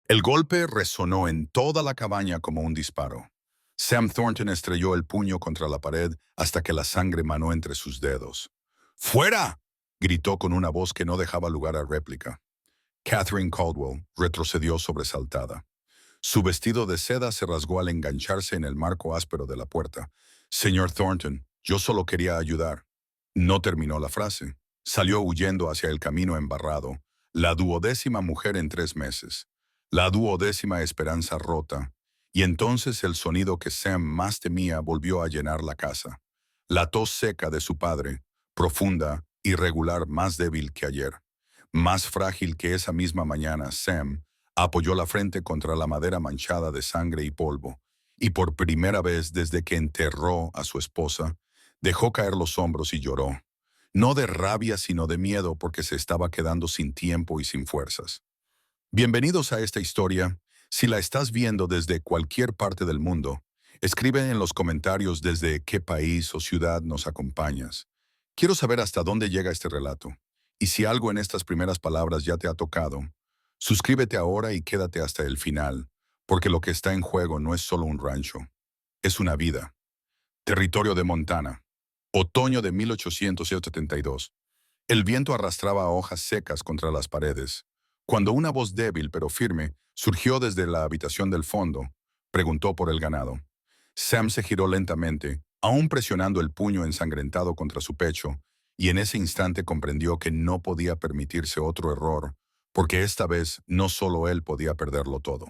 El golpe resonó en toda la cabaña como un disparo. Sam Thornton estrelló el puño contra la pared hasta que la sangre manó entre sus dedos. ¡Fuera!, gritó con una voz que no dejaba lugar a réplica. Catherine Caldwell retrocedió sobresaltada. Su vestido de seda se rasgó al engancharse en el marco áspero de la puerta. Señor Thornton, yo solo quería ayudar. No terminó la frase. Salió huyendo hacia el camino embarrado, la duodécima mujer en 3 meses, la duodécima esperanza rota, y entonces el sonido que Sam más temía volvió a llenar la casa. La tos seca de su padre, profunda, irregular, más débil que ayer. Más frágil que esa misma mañana, Sam apoyó la frente contra la madera manchada de sangre y polvo, y por primera vez desde que enterró a su esposa, dejó caer los hombros y lloró. No de rabia, sino de miedo porque se estaba quedando sin tiempo y sin fuerzas. Bienvenidos a esta historia. Si la estás viendo desde cualquier parte del mundo, escribe en los comentarios desde qué país o ciudad nos acompañas. Quiero saber hasta dónde llega este relato. Y si algo en estas primeras palabras ya te ha tocado, suscríbete ahora y quédate hasta el final, porque lo que está en juego no es solo un rancho, es una vida. Territorio de Montana. Otoño de 1872. El viento arrastraba hojas secas contra las paredes, cuando una voz débil pero firme surgió desde la habitación del fondo. Preguntó por el ganado. Sam se giró lentamente, aún presionando el puño ensangrentado contra su pecho, y en ese instante comprendió que no podía permitirse otro error, porque esta vez no solo él podía perderlo todo.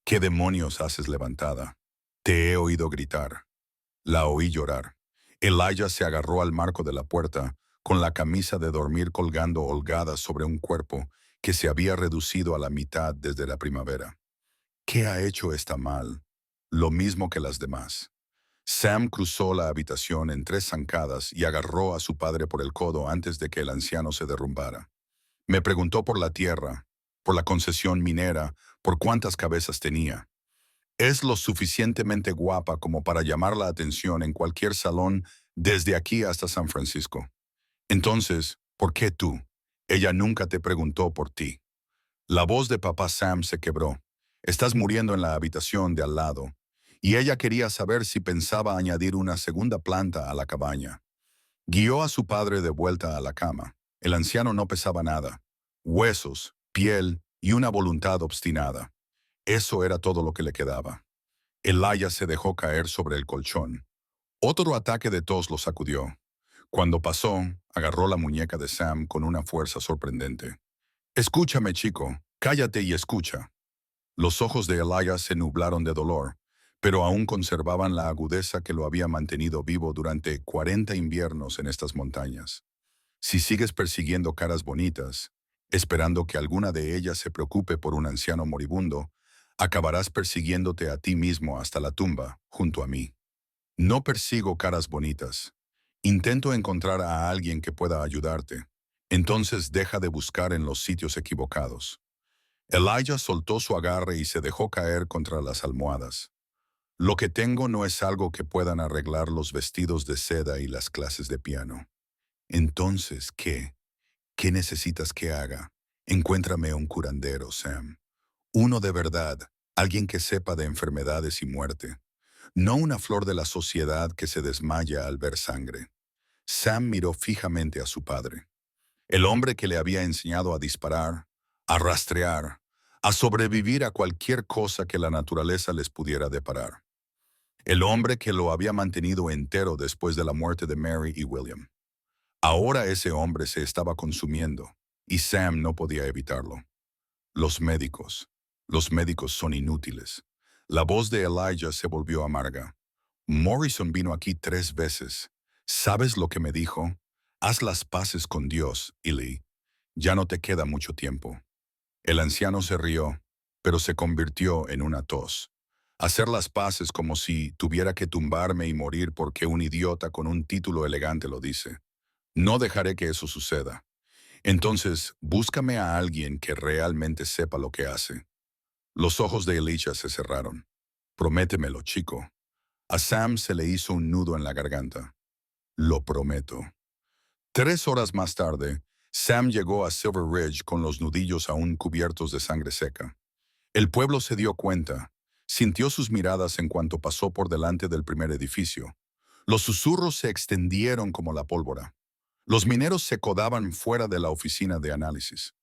¿Qué demonios haces levantada? Te he oído gritar. La oí llorar. Elijah se agarró al marco de la puerta, con la camisa de dormir colgando holgada sobre un cuerpo que se había reducido a la mitad desde la primavera. ¿Qué ha hecho esta mal? Lo mismo que las demás. Sam cruzó la habitación en 3 zancadas y agarró a su padre por el codo antes de que el anciano se derrumbara. Me preguntó por la tierra, por la concesión minera, por cuántas cabezas tenía. Es lo suficientemente guapa como para llamar la atención en cualquier salón desde aquí hasta San Francisco. Entonces, ¿por qué tú? Ella nunca te preguntó por ti. La voz de papá Sam se quebró. Estás muriendo en la habitación de al lado. Y ella quería saber si pensaba añadir una segunda planta a la cabaña. Guió a su padre de vuelta a la cama. El anciano no pesaba nada. Huesos, piel y una voluntad obstinada. Eso era todo lo que le quedaba. Elijah se dejó caer sobre el colchón. Otro ataque de tos lo sacudió. Cuando pasó, agarró la muñeca de Sam con una fuerza sorprendente. Escúchame, chico, cállate y escucha. Los ojos de Elijah se nublaron de dolor, pero aún conservaban la agudeza que lo había mantenido vivo durante 40 inviernos en estas montañas. Si sigues persiguiendo caras bonitas, esperando que alguna de ellas se preocupe por un anciano moribundo, acabarás persiguiéndote a ti mismo hasta la tumba, junto a mí. No persigo caras bonitas. Intento encontrar a alguien que pueda ayudarte. Entonces deja de buscar en los sitios equivocados. Elijah soltó su agarre y se dejó caer contra las almohadas. Lo que tengo no es algo que puedan arreglar los vestidos de seda y las clases de piano. Entonces, ¿qué? ¿Qué necesitas que haga? Encuéntrame un curandero, Sam. Uno de verdad, alguien que sepa de enfermedades y muerte. No una flor de la sociedad que se desmaya al ver sangre. Sam miró fijamente a su padre. El hombre que le había enseñado a disparar, a rastrear, a sobrevivir a cualquier cosa que la naturaleza les pudiera deparar. El hombre que lo había mantenido entero después de la muerte de Mary y William. Ahora ese hombre se estaba consumiendo, y Sam no podía evitarlo. Los médicos. Los médicos son inútiles. La voz de Elijah se volvió amarga. Morrison vino aquí 3 veces. ¿Sabes lo que me dijo? Haz las paces con Dios, Eli. Ya no te queda mucho tiempo. El anciano se rió, pero se convirtió en una tos. Hacer las paces como si tuviera que tumbarme y morir porque un idiota con un título elegante lo dice. No dejaré que eso suceda. Entonces, búscame a alguien que realmente sepa lo que hace. Los ojos de Elisha se cerraron. Prométemelo, chico. A Sam se le hizo un nudo en la garganta. Lo prometo. 3 horas más tarde, Sam llegó a Silver Ridge con los nudillos aún cubiertos de sangre seca. El pueblo se dio cuenta. Sintió sus miradas en cuanto pasó por delante del primer edificio. Los susurros se extendieron como la pólvora. Los mineros se codaban fuera de la oficina de análisis.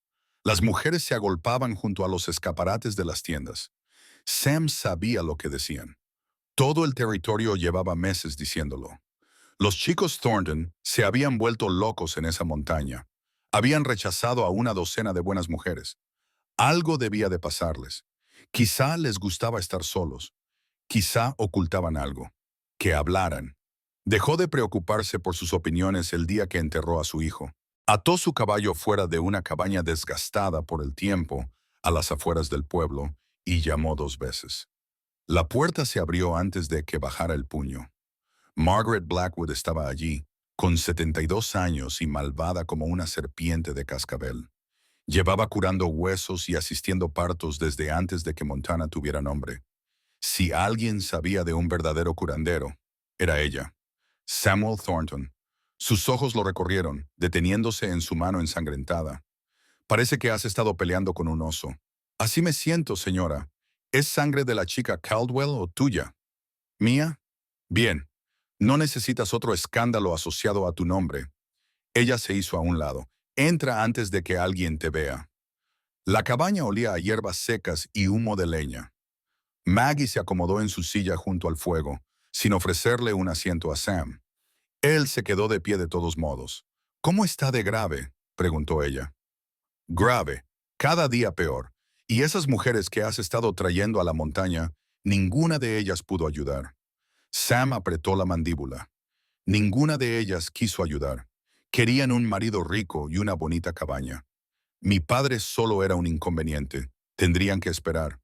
Las mujeres se agolpaban junto a los escaparates de las tiendas. Sam sabía lo que decían. Todo el territorio llevaba meses diciéndolo. Los chicos Thornton se habían vuelto locos en esa montaña. Habían rechazado a una docena de buenas mujeres. Algo debía de pasarles. Quizá les gustaba estar solos. Quizá ocultaban algo. Que hablaran. Dejó de preocuparse por sus opiniones el día que enterró a su hijo. Ató su caballo fuera de una cabaña desgastada por el tiempo, a las afueras del pueblo, y llamó 2 veces. La puerta se abrió antes de que bajara el puño. Margaret Blackwood estaba allí, con 72 años y malvada como una serpiente de cascabel. Llevaba curando huesos y asistiendo partos desde antes de que Montana tuviera nombre. Si alguien sabía de un verdadero curandero, era ella. Samuel Thornton. Sus ojos lo recorrieron, deteniéndose en su mano ensangrentada. Parece que has estado peleando con un oso. Así me siento, señora. ¿Es sangre de la chica Caldwell o tuya? ¿Mía? Bien. No necesitas otro escándalo asociado a tu nombre. Ella se hizo a un lado. Entra antes de que alguien te vea. La cabaña olía a hierbas secas y humo de leña. Maggie se acomodó en su silla junto al fuego, sin ofrecerle un asiento a Sam. Él se quedó de pie de todos modos. ¿Cómo está de grave?, preguntó ella. Grave, cada día peor. Y esas mujeres que has estado trayendo a la montaña, ninguna de ellas pudo ayudar. Sam apretó la mandíbula. Ninguna de ellas quiso ayudar. Querían un marido rico y una bonita cabaña. Mi padre solo era un inconveniente. Tendrían que esperar.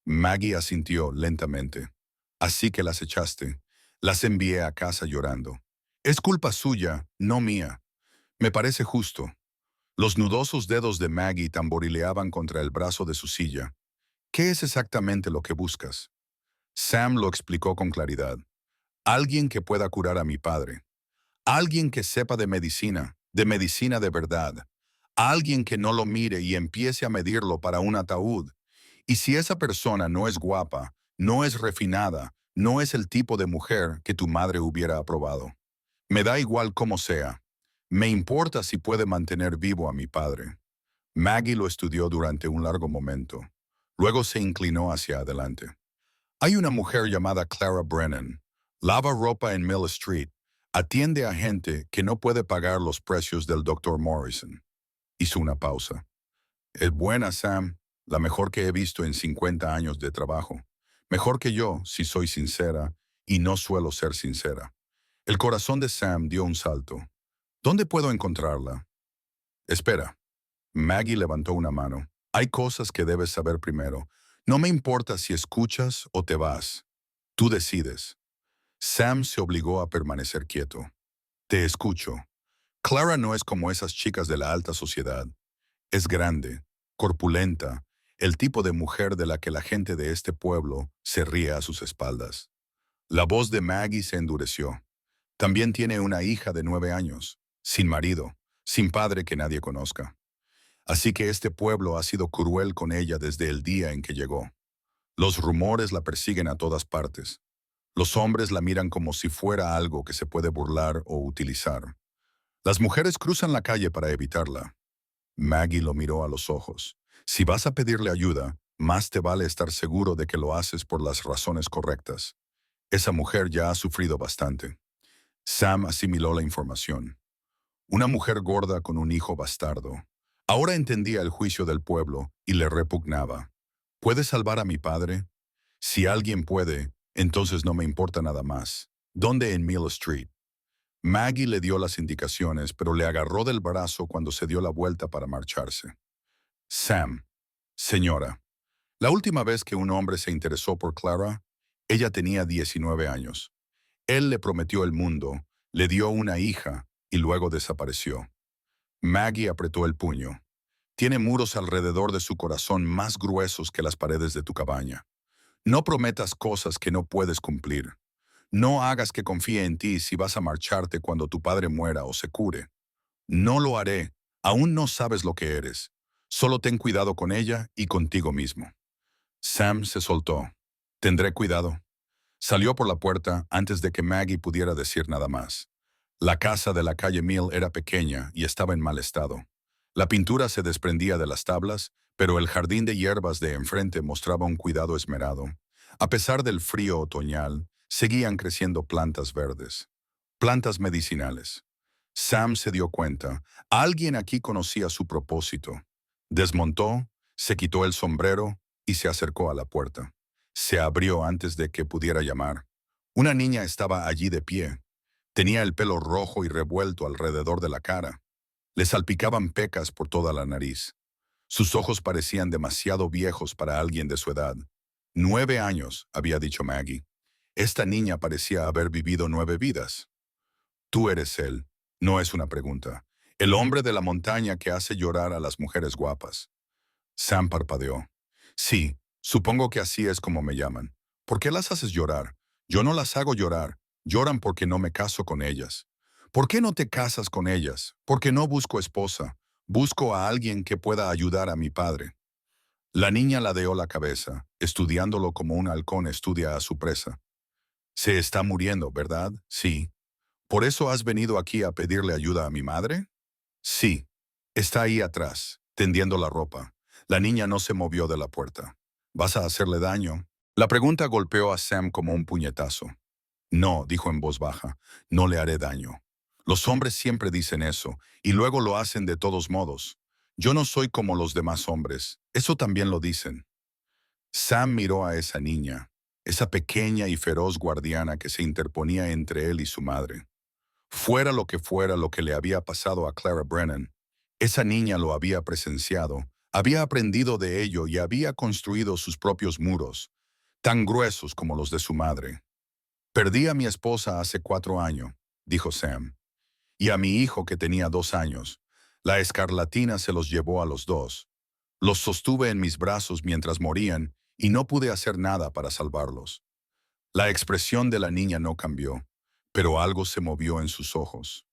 Maggie asintió lentamente. Así que las echaste. Las envié a casa llorando. Es culpa suya, no mía. Me parece justo. Los nudosos dedos de Maggie tamborileaban contra el brazo de su silla. ¿Qué es exactamente lo que buscas? Sam lo explicó con claridad. Alguien que pueda curar a mi padre. Alguien que sepa de medicina de verdad. Alguien que no lo mire y empiece a medirlo para un ataúd. Y si esa persona no es guapa, no es refinada, no es el tipo de mujer que tu madre hubiera aprobado. Me da igual cómo sea. Me importa si puede mantener vivo a mi padre. Maggie lo estudió durante un largo momento. Luego se inclinó hacia adelante. Hay una mujer llamada Clara Brennan. Lava ropa en Mill Street. Atiende a gente que no puede pagar los precios del Dr. Morrison. Hizo una pausa. Es buena, Sam. La mejor que he visto en 50 años de trabajo. Mejor que yo, si soy sincera, y no suelo ser sincera. El corazón de Sam dio un salto. ¿Dónde puedo encontrarla? Espera. Maggie levantó una mano. Hay cosas que debes saber primero. No me importa si escuchas o te vas. Tú decides. Sam se obligó a permanecer quieto. Te escucho. Clara no es como esas chicas de la alta sociedad. Es grande, corpulenta, el tipo de mujer de la que la gente de este pueblo se ríe a sus espaldas. La voz de Maggie se endureció. También tiene una hija de 9 años, sin marido, sin padre que nadie conozca. Así que este pueblo ha sido cruel con ella desde el día en que llegó. Los rumores la persiguen a todas partes. Los hombres la miran como si fuera algo que se puede burlar o utilizar. Las mujeres cruzan la calle para evitarla. Maggie lo miró a los ojos. Si vas a pedirle ayuda, más te vale estar seguro de que lo haces por las razones correctas. Esa mujer ya ha sufrido bastante. Sam asimiló la información. Una mujer gorda con un hijo bastardo. Ahora entendía el juicio del pueblo y le repugnaba. ¿Puedes salvar a mi padre? Si alguien puede, entonces no me importa nada más. ¿Dónde en Mill Street? Maggie le dio las indicaciones, pero le agarró del brazo cuando se dio la vuelta para marcharse. Sam, señora, la última vez que un hombre se interesó por Clara, ella tenía 19 años. Él le prometió el mundo, le dio una hija y luego desapareció. Maggie apretó el puño. Tiene muros alrededor de su corazón más gruesos que las paredes de tu cabaña. No prometas cosas que no puedes cumplir. No hagas que confíe en ti si vas a marcharte cuando tu padre muera o se cure. No lo haré. Aún no sabes lo que eres. Solo ten cuidado con ella y contigo mismo. Sam se soltó. Tendré cuidado. Salió por la puerta antes de que Maggie pudiera decir nada más. La casa de la calle Mill era pequeña y estaba en mal estado. La pintura se desprendía de las tablas, pero el jardín de hierbas de enfrente mostraba un cuidado esmerado. A pesar del frío otoñal, seguían creciendo plantas verdes, plantas medicinales. Sam se dio cuenta. Alguien aquí conocía su propósito. Desmontó, se quitó el sombrero y se acercó a la puerta. Se abrió antes de que pudiera llamar. Una niña estaba allí de pie. Tenía el pelo rojo y revuelto alrededor de la cara. Le salpicaban pecas por toda la nariz. Sus ojos parecían demasiado viejos para alguien de su edad. 9 años, había dicho Maggie. Esta niña parecía haber vivido 9 vidas. Tú eres él. No es una pregunta. El hombre de la montaña que hace llorar a las mujeres guapas. Sam parpadeó. Sí, supongo que así es como me llaman. ¿Por qué las haces llorar? Yo no las hago llorar. Lloran porque no me caso con ellas. ¿Por qué no te casas con ellas? Porque no busco esposa. Busco a alguien que pueda ayudar a mi padre. La niña ladeó la cabeza, estudiándolo como un halcón estudia a su presa. Se está muriendo, ¿verdad? Sí. ¿Por eso has venido aquí a pedirle ayuda a mi madre? Sí. Está ahí atrás, tendiendo la ropa. La niña no se movió de la puerta. ¿Vas a hacerle daño? La pregunta golpeó a Sam como un puñetazo. No, dijo en voz baja, no le haré daño. Los hombres siempre dicen eso, y luego lo hacen de todos modos. Yo no soy como los demás hombres, eso también lo dicen. Sam miró a esa niña, esa pequeña y feroz guardiana que se interponía entre él y su madre. Fuera lo que le había pasado a Clara Brennan, esa niña lo había presenciado, había aprendido de ello y había construido sus propios muros, tan gruesos como los de su madre. Perdí a mi esposa hace 4 años, dijo Sam, y a mi hijo que tenía 2 años. La escarlatina se los llevó a los dos. Los sostuve en mis brazos mientras morían y no pude hacer nada para salvarlos. La expresión de la niña no cambió, pero algo se movió en sus ojos.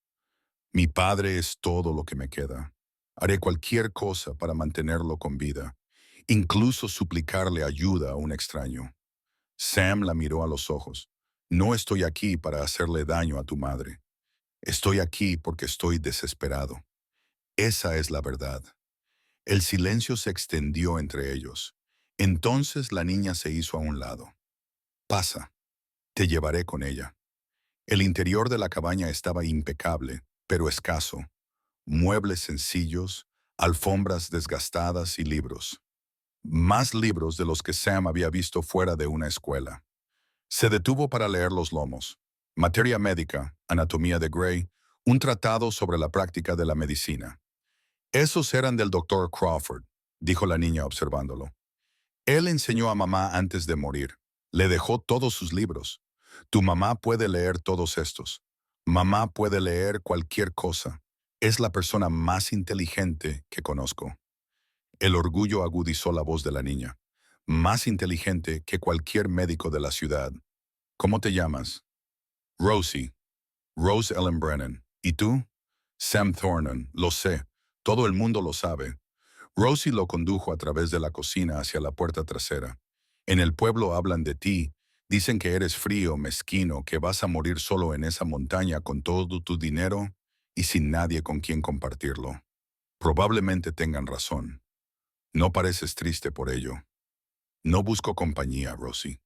Mi padre es todo lo que me queda. Haré cualquier cosa para mantenerlo con vida, incluso suplicarle ayuda a un extraño. Sam la miró a los ojos. No estoy aquí para hacerle daño a tu madre. Estoy aquí porque estoy desesperado. Esa es la verdad. El silencio se extendió entre ellos. Entonces la niña se hizo a un lado. Pasa, te llevaré con ella. El interior de la cabaña estaba impecable, pero escaso. Muebles sencillos, alfombras desgastadas y libros. Más libros de los que Sam había visto fuera de una escuela. Se detuvo para leer los lomos. Materia médica, anatomía de Gray, un tratado sobre la práctica de la medicina. Esos eran del doctor Crawford, dijo la niña observándolo. Él enseñó a mamá antes de morir. Le dejó todos sus libros. Tu mamá puede leer todos estos. Mamá puede leer cualquier cosa. Es la persona más inteligente que conozco. El orgullo agudizó la voz de la niña. Más inteligente que cualquier médico de la ciudad. ¿Cómo te llamas? Rosie. Rose Ellen Brennan. ¿Y tú? Sam Thornton. Lo sé. Todo el mundo lo sabe. Rosie lo condujo a través de la cocina hacia la puerta trasera. En el pueblo hablan de ti. Dicen que eres frío, mezquino, que vas a morir solo en esa montaña con todo tu dinero y sin nadie con quien compartirlo. Probablemente tengan razón. No pareces triste por ello. No busco compañía, Rosie.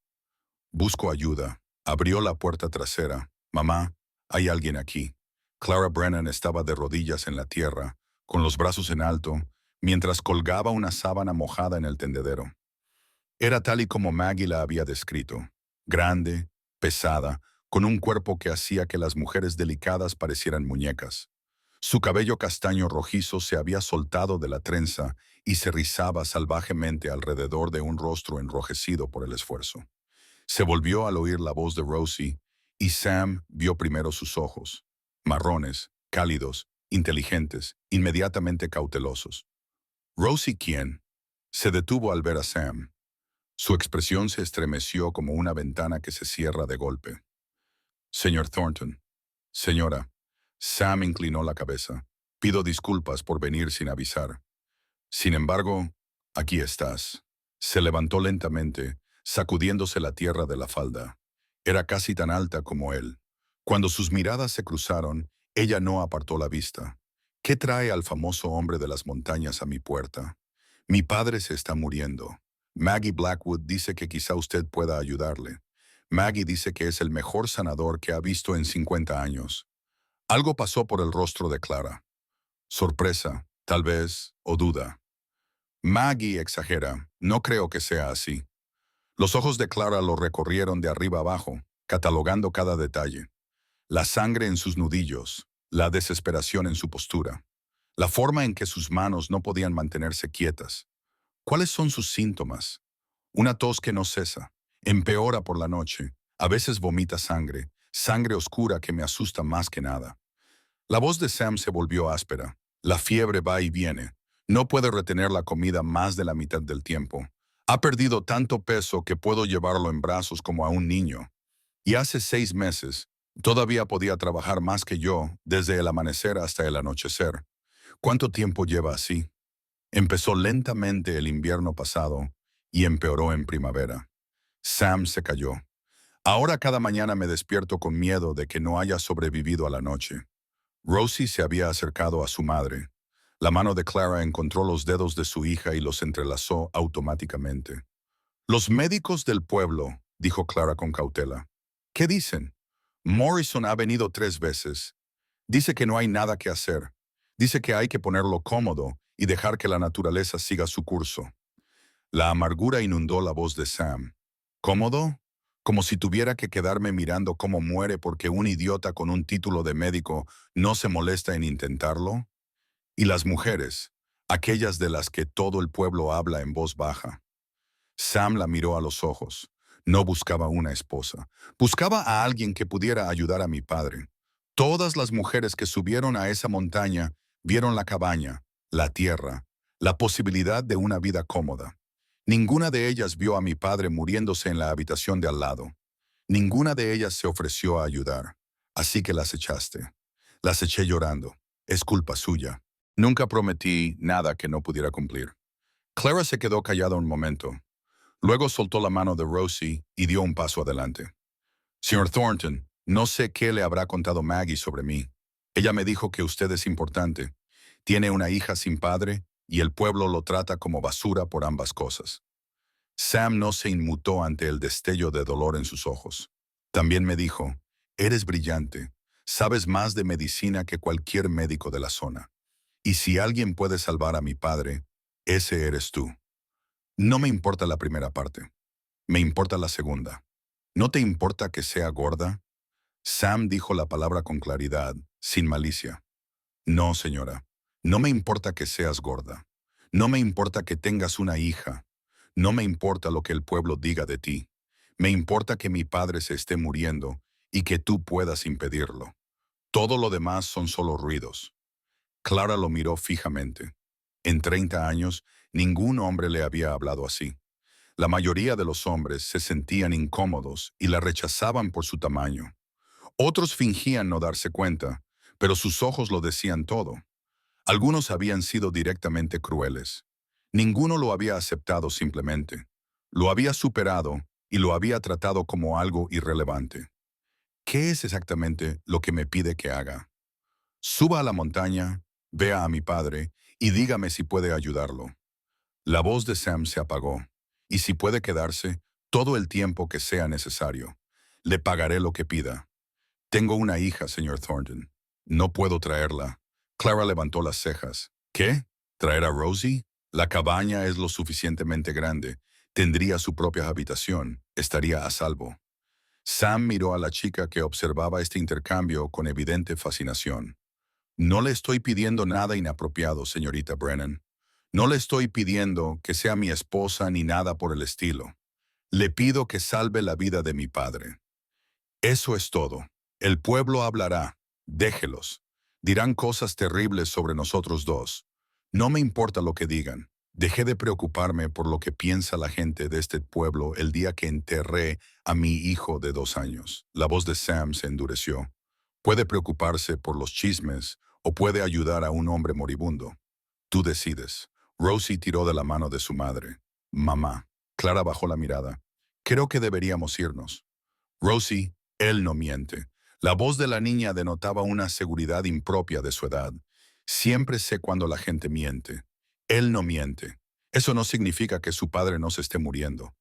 Busco ayuda. Abrió la puerta trasera. Mamá, hay alguien aquí. Clara Brennan estaba de rodillas en la tierra, con los brazos en alto, mientras colgaba una sábana mojada en el tendedero. Era tal y como Maggie la había descrito. Grande, pesada, con un cuerpo que hacía que las mujeres delicadas parecieran muñecas. Su cabello castaño rojizo se había soltado de la trenza y se rizaba salvajemente alrededor de un rostro enrojecido por el esfuerzo. Se volvió al oír la voz de Rosie, y Sam vio primero sus ojos, marrones, cálidos, inteligentes, inmediatamente cautelosos. ¿Rosie quién? Se detuvo al ver a Sam. Su expresión se estremeció como una ventana que se cierra de golpe. Señor Thornton. Señora. Sam inclinó la cabeza. Pido disculpas por venir sin avisar. Sin embargo, aquí estás. Se levantó lentamente, sacudiéndose la tierra de la falda. Era casi tan alta como él. Cuando sus miradas se cruzaron, ella no apartó la vista. ¿Qué trae al famoso hombre de las montañas a mi puerta? Mi padre se está muriendo. Maggie Blackwood dice que quizá usted pueda ayudarle. Maggie dice que es el mejor sanador que ha visto en 50 años. Algo pasó por el rostro de Clara. Sorpresa, tal vez, o duda. Maggie exagera. No creo que sea así. Los ojos de Clara lo recorrieron de arriba abajo, catalogando cada detalle. La sangre en sus nudillos, la desesperación en su postura, la forma en que sus manos no podían mantenerse quietas. ¿Cuáles son sus síntomas? Una tos que no cesa, empeora por la noche, a veces vomita sangre, sangre oscura que me asusta más que nada. La voz de Sam se volvió áspera. La fiebre va y viene. No puede retener la comida más de la mitad del tiempo. Ha perdido tanto peso que puedo llevarlo en brazos como a un niño. Y hace 6 meses, todavía podía trabajar más que yo, desde el amanecer hasta el anochecer. ¿Cuánto tiempo lleva así? Empezó lentamente el invierno pasado y empeoró en primavera. Sam se cayó. Ahora cada mañana me despierto con miedo de que no haya sobrevivido a la noche. Rosie se había acercado a su madre. La mano de Clara encontró los dedos de su hija y los entrelazó automáticamente. Los médicos del pueblo, dijo Clara con cautela. ¿Qué dicen? Morrison ha venido 3 veces. Dice que no hay nada que hacer. Dice que hay que ponerlo cómodo y dejar que la naturaleza siga su curso. La amargura inundó la voz de Sam. ¿Cómodo? Como si tuviera que quedarme mirando cómo muere porque un idiota con un título de médico no se molesta en intentarlo. Y las mujeres, aquellas de las que todo el pueblo habla en voz baja. Sam la miró a los ojos. No buscaba una esposa. Buscaba a alguien que pudiera ayudar a mi padre. Todas las mujeres que subieron a esa montaña vieron la cabaña, la tierra, la posibilidad de una vida cómoda. Ninguna de ellas vio a mi padre muriéndose en la habitación de al lado. Ninguna de ellas se ofreció a ayudar. Así que las echaste. Las eché llorando. Es culpa suya. Nunca prometí nada que no pudiera cumplir. Clara se quedó callada un momento. Luego soltó la mano de Rosie y dio un paso adelante. Señor Thornton, no sé qué le habrá contado Maggie sobre mí. Ella me dijo que usted es importante. Tiene una hija sin padre y el pueblo lo trata como basura por ambas cosas. Sam no se inmutó ante el destello de dolor en sus ojos. También me dijo, eres brillante, sabes más de medicina que cualquier médico de la zona. Y si alguien puede salvar a mi padre, ese eres tú. No me importa la primera parte, me importa la segunda. ¿No te importa que sea gorda? Sam dijo la palabra con claridad, sin malicia. No, señora, no me importa que seas gorda. No me importa que tengas una hija. No me importa lo que el pueblo diga de ti. Me importa que mi padre se esté muriendo y que tú puedas impedirlo. Todo lo demás son solo ruidos. Clara lo miró fijamente. En 30 años, ningún hombre le había hablado así. La mayoría de los hombres se sentían incómodos y la rechazaban por su tamaño. Otros fingían no darse cuenta, pero sus ojos lo decían todo. Algunos habían sido directamente crueles. Ninguno lo había aceptado simplemente. Lo había superado y lo había tratado como algo irrelevante. ¿Qué es exactamente lo que me pide que haga? Suba a la montaña, vea a mi padre y dígame si puede ayudarlo. La voz de Sam se apagó. Y si puede quedarse, todo el tiempo que sea necesario. Le pagaré lo que pida. Tengo una hija, señor Thornton. No puedo traerla. Clara levantó las cejas. ¿Qué? ¿Traer a Rosie? La cabaña es lo suficientemente grande. Tendría su propia habitación. Estaría a salvo. Sam miró a la chica que observaba este intercambio con evidente fascinación. No le estoy pidiendo nada inapropiado, señorita Brennan. No le estoy pidiendo que sea mi esposa ni nada por el estilo. Le pido que salve la vida de mi padre. Eso es todo. El pueblo hablará. Déjelos. Dirán cosas terribles sobre nosotros dos. No me importa lo que digan. Dejé de preocuparme por lo que piensa la gente de este pueblo el día que enterré a mi hijo de 2 años. La voz de Sam se endureció. Puede preocuparse por los chismes o puede ayudar a un hombre moribundo. Tú decides. Rosie tiró de la mano de su madre. Mamá. Clara bajó la mirada. Creo que deberíamos irnos. Rosie, él no miente. La voz de la niña denotaba una seguridad impropia de su edad. Siempre sé cuando la gente miente. Él no miente. Eso no significa que su padre no se esté muriendo.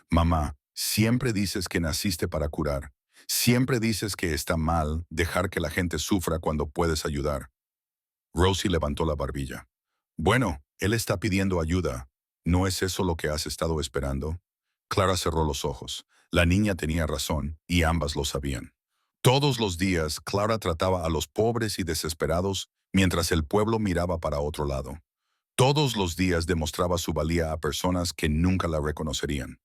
Mamá, siempre dices que naciste para curar. Siempre dices que está mal dejar que la gente sufra cuando puedes ayudar. Rosie levantó la barbilla. Bueno, él está pidiendo ayuda. ¿No es eso lo que has estado esperando? Clara cerró los ojos. La niña tenía razón, y ambas lo sabían. Todos los días, Clara trataba a los pobres y desesperados mientras el pueblo miraba para otro lado. Todos los días demostraba su valía a personas que nunca la reconocerían.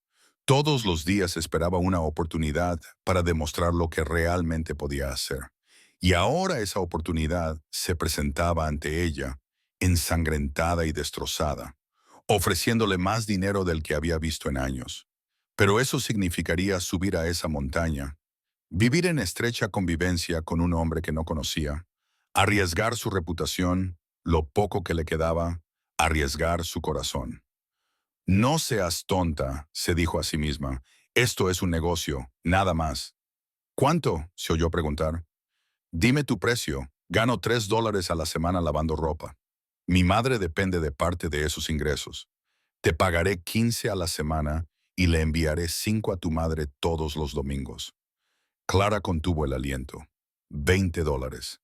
Todos los días esperaba una oportunidad para demostrar lo que realmente podía hacer. Y ahora esa oportunidad se presentaba ante ella, ensangrentada y destrozada, ofreciéndole más dinero del que había visto en años. Pero eso significaría subir a esa montaña, vivir en estrecha convivencia con un hombre que no conocía, arriesgar su reputación, lo poco que le quedaba, arriesgar su corazón. No seas tonta, se dijo a sí misma. Esto es un negocio, nada más. ¿Cuánto? Se oyó preguntar. Dime tu precio. Gano $3 a la semana lavando ropa. Mi madre depende de parte de esos ingresos. Te pagaré 15 a la semana y le enviaré 5 a tu madre todos los domingos. Clara contuvo el aliento. $20.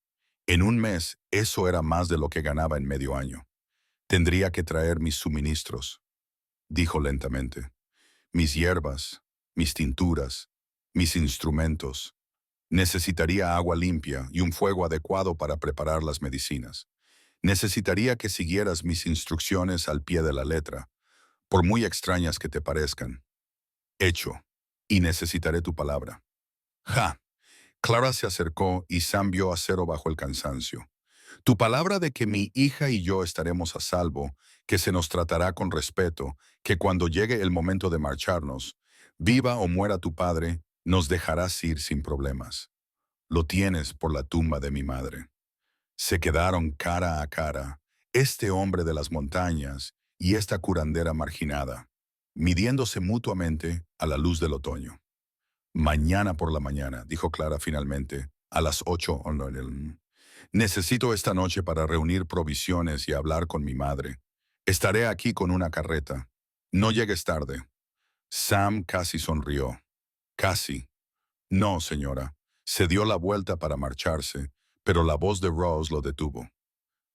En un mes, eso era más de lo que ganaba en medio año. Tendría que traer mis suministros, dijo lentamente. Mis hierbas, mis tinturas, mis instrumentos. Necesitaría agua limpia y un fuego adecuado para preparar las medicinas. Necesitaría que siguieras mis instrucciones al pie de la letra, por muy extrañas que te parezcan. Hecho. Y necesitaré tu palabra. ¡Ja! Clara se acercó y Sam vio acero bajo el cansancio. Tu palabra de que mi hija y yo estaremos a salvo, que se nos tratará con respeto, que cuando llegue el momento de marcharnos, viva o muera tu padre, nos dejarás ir sin problemas. Lo tienes por la tumba de mi madre. Se quedaron cara a cara, este hombre de las montañas y esta curandera marginada, midiéndose mutuamente a la luz del otoño. Mañana por la mañana, dijo Clara finalmente, a las 8 o 9. Necesito esta noche para reunir provisiones y hablar con mi madre. Estaré aquí con una carreta. No llegues tarde. Sam casi sonrió. Casi. No, señora. Se dio la vuelta para marcharse, pero la voz de Rose lo detuvo.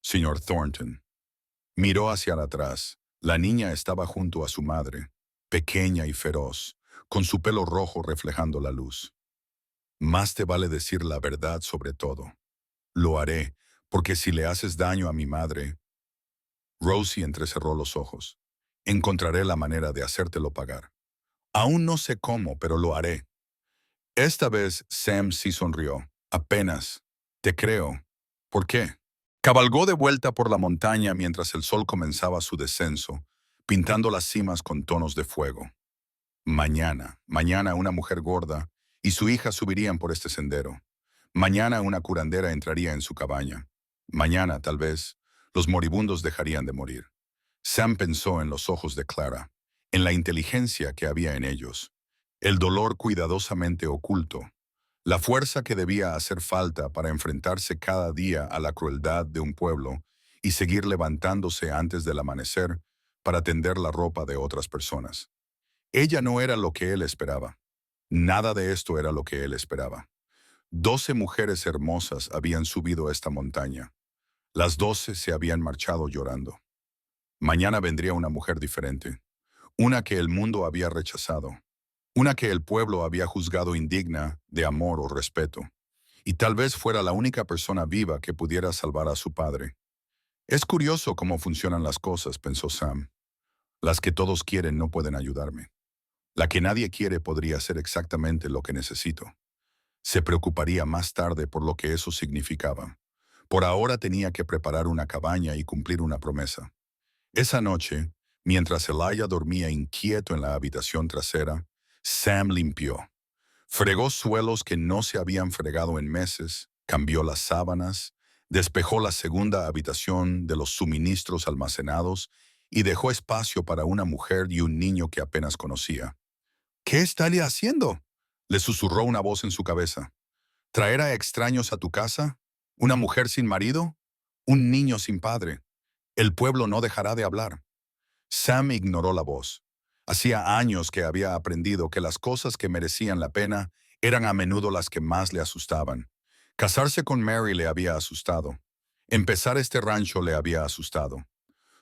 Señor Thornton. Miró hacia atrás. La niña estaba junto a su madre, pequeña y feroz, con su pelo rojo reflejando la luz. Más te vale decir la verdad sobre todo. Lo haré, porque si le haces daño a mi madre... Rosie entrecerró los ojos. Encontraré la manera de hacértelo pagar. Aún no sé cómo, pero lo haré. Esta vez Sam sí sonrió. Apenas. Te creo. ¿Por qué? Cabalgó de vuelta por la montaña mientras el sol comenzaba su descenso, pintando las cimas con tonos de fuego. Mañana una mujer gorda y su hija subirían por este sendero. Mañana una curandera entraría en su cabaña. Mañana, tal vez, los moribundos dejarían de morir. Sam pensó en los ojos de Clara, en la inteligencia que había en ellos, el dolor cuidadosamente oculto, la fuerza que debía hacer falta para enfrentarse cada día a la crueldad de un pueblo y seguir levantándose antes del amanecer para tender la ropa de otras personas. Ella no era lo que él esperaba. Nada de esto era lo que él esperaba. 12 mujeres hermosas habían subido esta montaña. Las 12 se habían marchado llorando. Mañana vendría una mujer diferente, una que el mundo había rechazado, una que el pueblo había juzgado indigna de amor o respeto, y tal vez fuera la única persona viva que pudiera salvar a su padre. Es curioso cómo funcionan las cosas, pensó Sam. Las que todos quieren no pueden ayudarme. La que nadie quiere podría ser exactamente lo que necesito. Se preocuparía más tarde por lo que eso significaba. Por ahora tenía que preparar una cabaña y cumplir una promesa. Esa noche, mientras Elijah dormía inquieto en la habitación trasera, Sam limpió. Fregó suelos que no se habían fregado en meses, cambió las sábanas, despejó la segunda habitación de los suministros almacenados y dejó espacio para una mujer y un niño que apenas conocía. ¿Qué estaría haciendo?, le susurró una voz en su cabeza. ¿Traer a extraños a tu casa? ¿Una mujer sin marido? ¿Un niño sin padre? El pueblo no dejará de hablar. Sam ignoró la voz. Hacía años que había aprendido que las cosas que merecían la pena eran a menudo las que más le asustaban. Casarse con Mary le había asustado. Empezar este rancho le había asustado.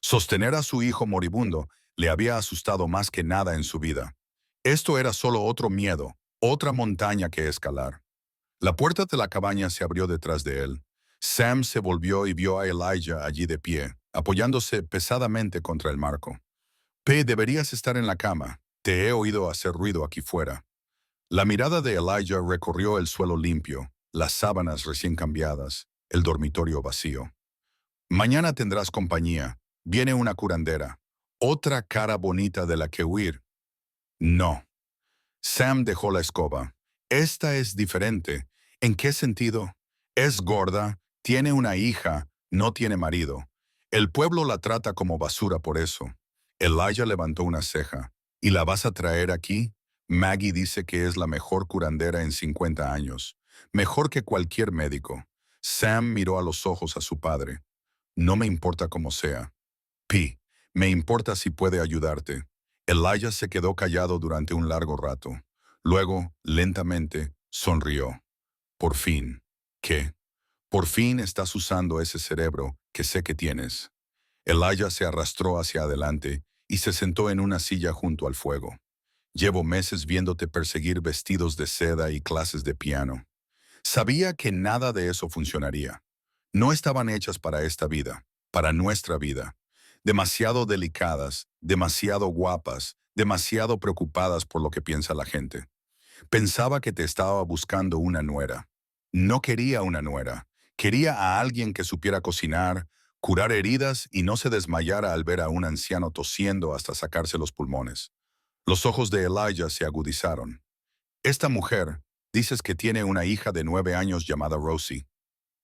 Sostener a su hijo moribundo le había asustado más que nada en su vida. Esto era solo otro miedo, otra montaña que escalar. La puerta de la cabaña se abrió detrás de él. Sam se volvió y vio a Elijah allí de pie, apoyándose pesadamente contra el marco. Deberías estar en la cama. Te he oído hacer ruido aquí fuera. La mirada de Elijah recorrió el suelo limpio, las sábanas recién cambiadas, el dormitorio vacío. Mañana tendrás compañía. Viene una curandera. Otra cara bonita de la que huir. No. Sam dejó la escoba. Esta es diferente. ¿En qué sentido? Es gorda, tiene una hija, no tiene marido. El pueblo la trata como basura por eso. Elijah levantó una ceja. ¿Y la vas a traer aquí? Maggie dice que es la mejor curandera en 50 años. Mejor que cualquier médico. Sam miró a los ojos a su padre. No me importa cómo sea. Me importa si puede ayudarte. Elijah se quedó callado durante un largo rato. Luego, lentamente, sonrió. Por fin. ¿Qué? Por fin estás usando ese cerebro que sé que tienes. Elijah se arrastró hacia adelante y se sentó en una silla junto al fuego. Llevo meses viéndote perseguir vestidos de seda y clases de piano. Sabía que nada de eso funcionaría. No estaban hechas para esta vida, para nuestra vida. Demasiado delicadas, demasiado guapas, demasiado preocupadas por lo que piensa la gente. Pensaba que te estaba buscando una nuera. No quería una nuera. Quería a alguien que supiera cocinar, curar heridas y no se desmayara al ver a un anciano tosiendo hasta sacarse los pulmones. Los ojos de Elijah se agudizaron. Esta mujer, dices que tiene una hija de 9 años llamada Rosie.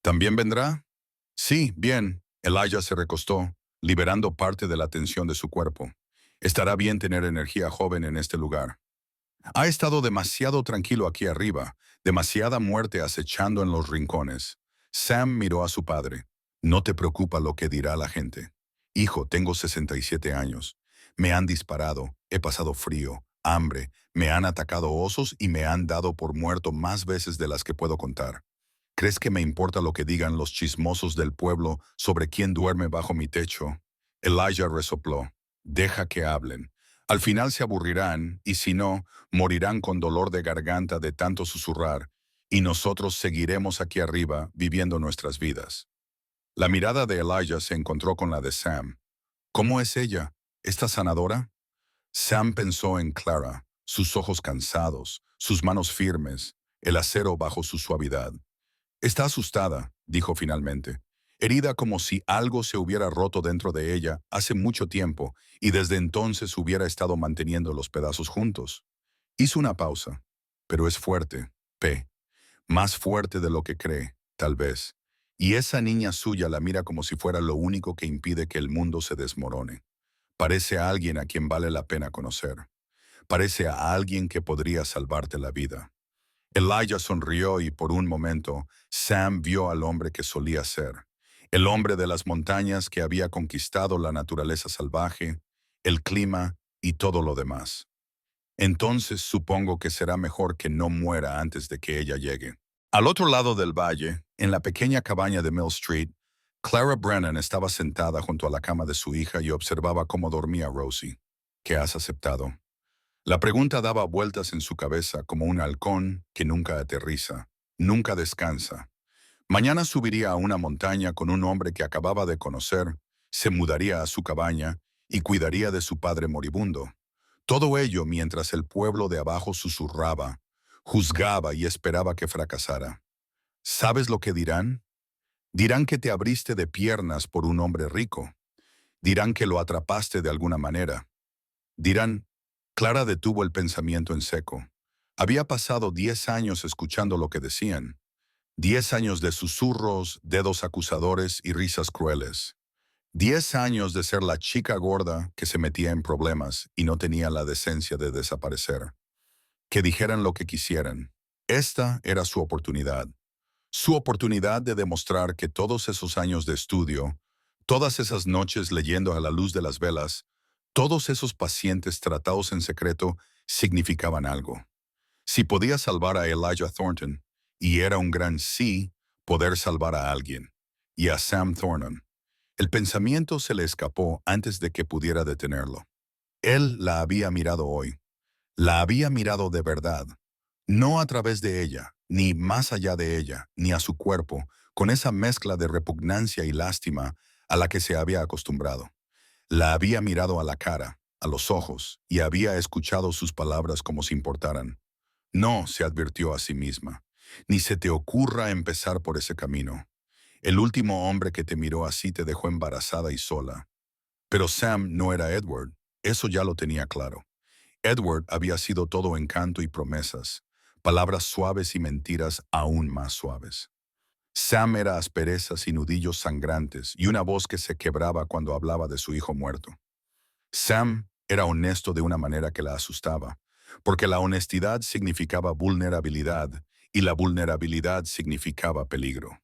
¿También vendrá? Sí, bien. Elijah se recostó, liberando parte de la tensión de su cuerpo. Estará bien tener energía joven en este lugar. Ha estado demasiado tranquilo aquí arriba, demasiada muerte acechando en los rincones. Sam miró a su padre. No te preocupa lo que dirá la gente. Hijo, tengo 67 años. Me han disparado, he pasado frío, hambre, me han atacado osos y me han dado por muerto más veces de las que puedo contar. ¿Crees que me importa lo que digan los chismosos del pueblo sobre quién duerme bajo mi techo? Elijah resopló. Deja que hablen. Al final se aburrirán, y si no, morirán con dolor de garganta de tanto susurrar, y nosotros seguiremos aquí arriba viviendo nuestras vidas. La mirada de Elijah se encontró con la de Sam. ¿Cómo es ella? ¿Está sanadora? Sam pensó en Clara, sus ojos cansados, sus manos firmes, el acero bajo su suavidad. Está asustada, dijo finalmente, herida como si algo se hubiera roto dentro de ella hace mucho tiempo y desde entonces hubiera estado manteniendo los pedazos juntos. Hizo una pausa, pero es fuerte, más fuerte de lo que cree, tal vez. Y esa niña suya la mira como si fuera lo único que impide que el mundo se desmorone. Parece a alguien a quien vale la pena conocer. Parece a alguien que podría salvarte la vida. Elijah sonrió y por un momento Sam vio al hombre que solía ser. El hombre de las montañas que había conquistado la naturaleza salvaje, el clima y todo lo demás. Entonces supongo que será mejor que no muera antes de que ella llegue. Al otro lado del valle, en la pequeña cabaña de Mill Street, Clara Brennan estaba sentada junto a la cama de su hija y observaba cómo dormía Rosie. ¿Qué has aceptado? La pregunta daba vueltas en su cabeza como un halcón que nunca aterriza, nunca descansa. Mañana subiría a una montaña con un hombre que acababa de conocer, se mudaría a su cabaña y cuidaría de su padre moribundo. Todo ello mientras el pueblo de abajo susurraba, juzgaba y esperaba que fracasara. ¿Sabes lo que dirán? Dirán que te abriste de piernas por un hombre rico. Dirán que lo atrapaste de alguna manera. Dirán, Clara detuvo el pensamiento en seco. Había pasado 10 años escuchando lo que decían. 10 años de susurros, dedos acusadores y risas crueles. 10 años de ser la chica gorda que se metía en problemas y no tenía la decencia de desaparecer. Que dijeran lo que quisieran. Esta era su oportunidad. Su oportunidad de demostrar que todos esos años de estudio, todas esas noches leyendo a la luz de las velas, todos esos pacientes tratados en secreto significaban algo. Si podía salvar a Elijah Thornton, y era un gran sí poder salvar a alguien, y a Sam Thornton, el pensamiento se le escapó antes de que pudiera detenerlo. Él la había mirado hoy. La había mirado de verdad, no a través de ella, ni más allá de ella, ni a su cuerpo, con esa mezcla de repugnancia y lástima a la que se había acostumbrado. La había mirado a la cara, a los ojos, y había escuchado sus palabras como si importaran. No, se advirtió a sí misma, ni se te ocurra empezar por ese camino. El último hombre que te miró así te dejó embarazada y sola. Pero Sam no era Edward, eso ya lo tenía claro. Edward había sido todo encanto y promesas, palabras suaves y mentiras aún más suaves. Sam era asperezas y nudillos sangrantes y una voz que se quebraba cuando hablaba de su hijo muerto. Sam era honesto de una manera que la asustaba, porque la honestidad significaba vulnerabilidad y la vulnerabilidad significaba peligro.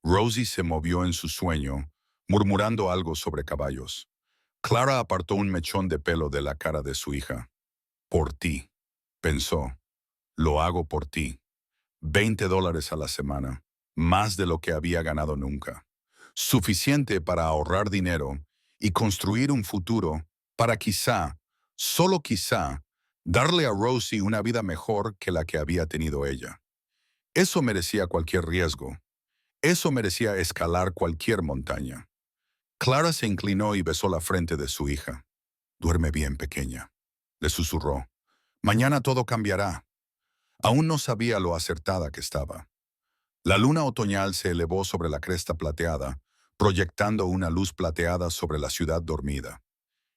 Rosie se movió en su sueño, murmurando algo sobre caballos. Clara apartó un mechón de pelo de la cara de su hija. Por ti, pensó, lo hago por ti. $20 a la semana, más de lo que había ganado nunca. Suficiente para ahorrar dinero y construir un futuro para quizá, solo quizá, darle a Rosie una vida mejor que la que había tenido ella. Eso merecía cualquier riesgo. Eso merecía escalar cualquier montaña. Clara se inclinó y besó la frente de su hija. Duerme bien, pequeña, le susurró. Mañana todo cambiará. Aún no sabía lo acertada que estaba. La luna otoñal se elevó sobre la cresta plateada, proyectando una luz plateada sobre la ciudad dormida.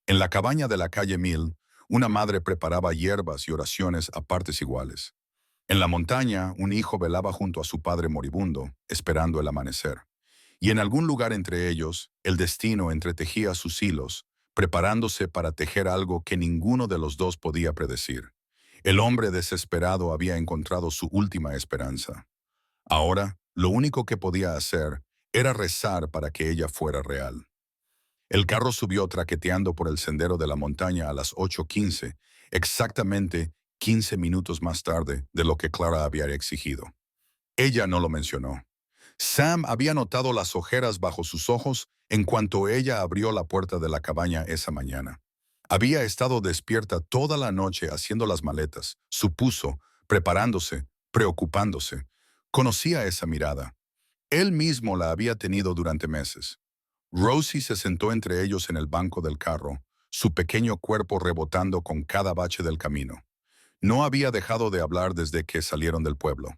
En la cabaña de la calle Mill, una madre preparaba hierbas y oraciones a partes iguales. En la montaña, un hijo velaba junto a su padre moribundo, esperando el amanecer. Y en algún lugar entre ellos, el destino entretejía sus hilos, preparándose para tejer algo que ninguno de los dos podía predecir. El hombre desesperado había encontrado su última esperanza. Ahora, lo único que podía hacer era rezar para que ella fuera real. El carro subió traqueteando por el sendero de la montaña a las 8:15, exactamente 15 minutos más tarde de lo que Clara había exigido. Ella no lo mencionó. Sam había notado las ojeras bajo sus ojos en cuanto ella abrió la puerta de la cabaña esa mañana. Había estado despierta toda la noche haciendo las maletas, supuso, preparándose, preocupándose. Conocía esa mirada. Él mismo la había tenido durante meses. Rosie se sentó entre ellos en el banco del carro, su pequeño cuerpo rebotando con cada bache del camino. No había dejado de hablar desde que salieron del pueblo.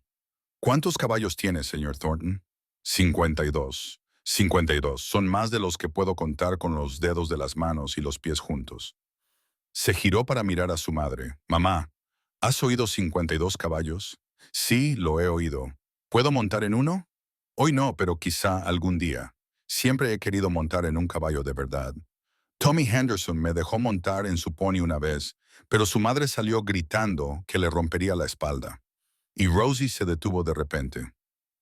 ¿Cuántos caballos tiene, señor Thornton? 52. 52. Son más de los que puedo contar con los dedos de las manos y los pies juntos. Se giró para mirar a su madre. Mamá, ¿has oído 52 caballos? Sí, lo he oído. ¿Puedo montar en uno? Hoy no, pero quizá algún día. Siempre he querido montar en un caballo de verdad. Tommy Henderson me dejó montar en su pony una vez, pero su madre salió gritando que le rompería la espalda. Y Rosie se detuvo de repente.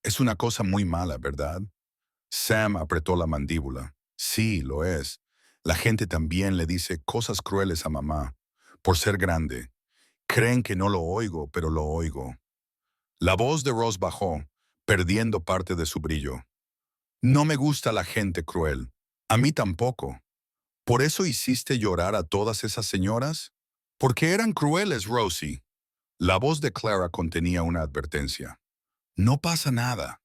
Es una cosa muy mala, ¿verdad? Sam apretó la mandíbula. Sí, lo es. La gente también le dice cosas crueles a mamá. Por ser grande. Creen que no lo oigo, pero lo oigo. La voz de Ross bajó, perdiendo parte de su brillo. No me gusta la gente cruel. A mí tampoco. ¿Por eso hiciste llorar a todas esas señoras? Porque eran crueles, Rosie. La voz de Clara contenía una advertencia. No pasa nada.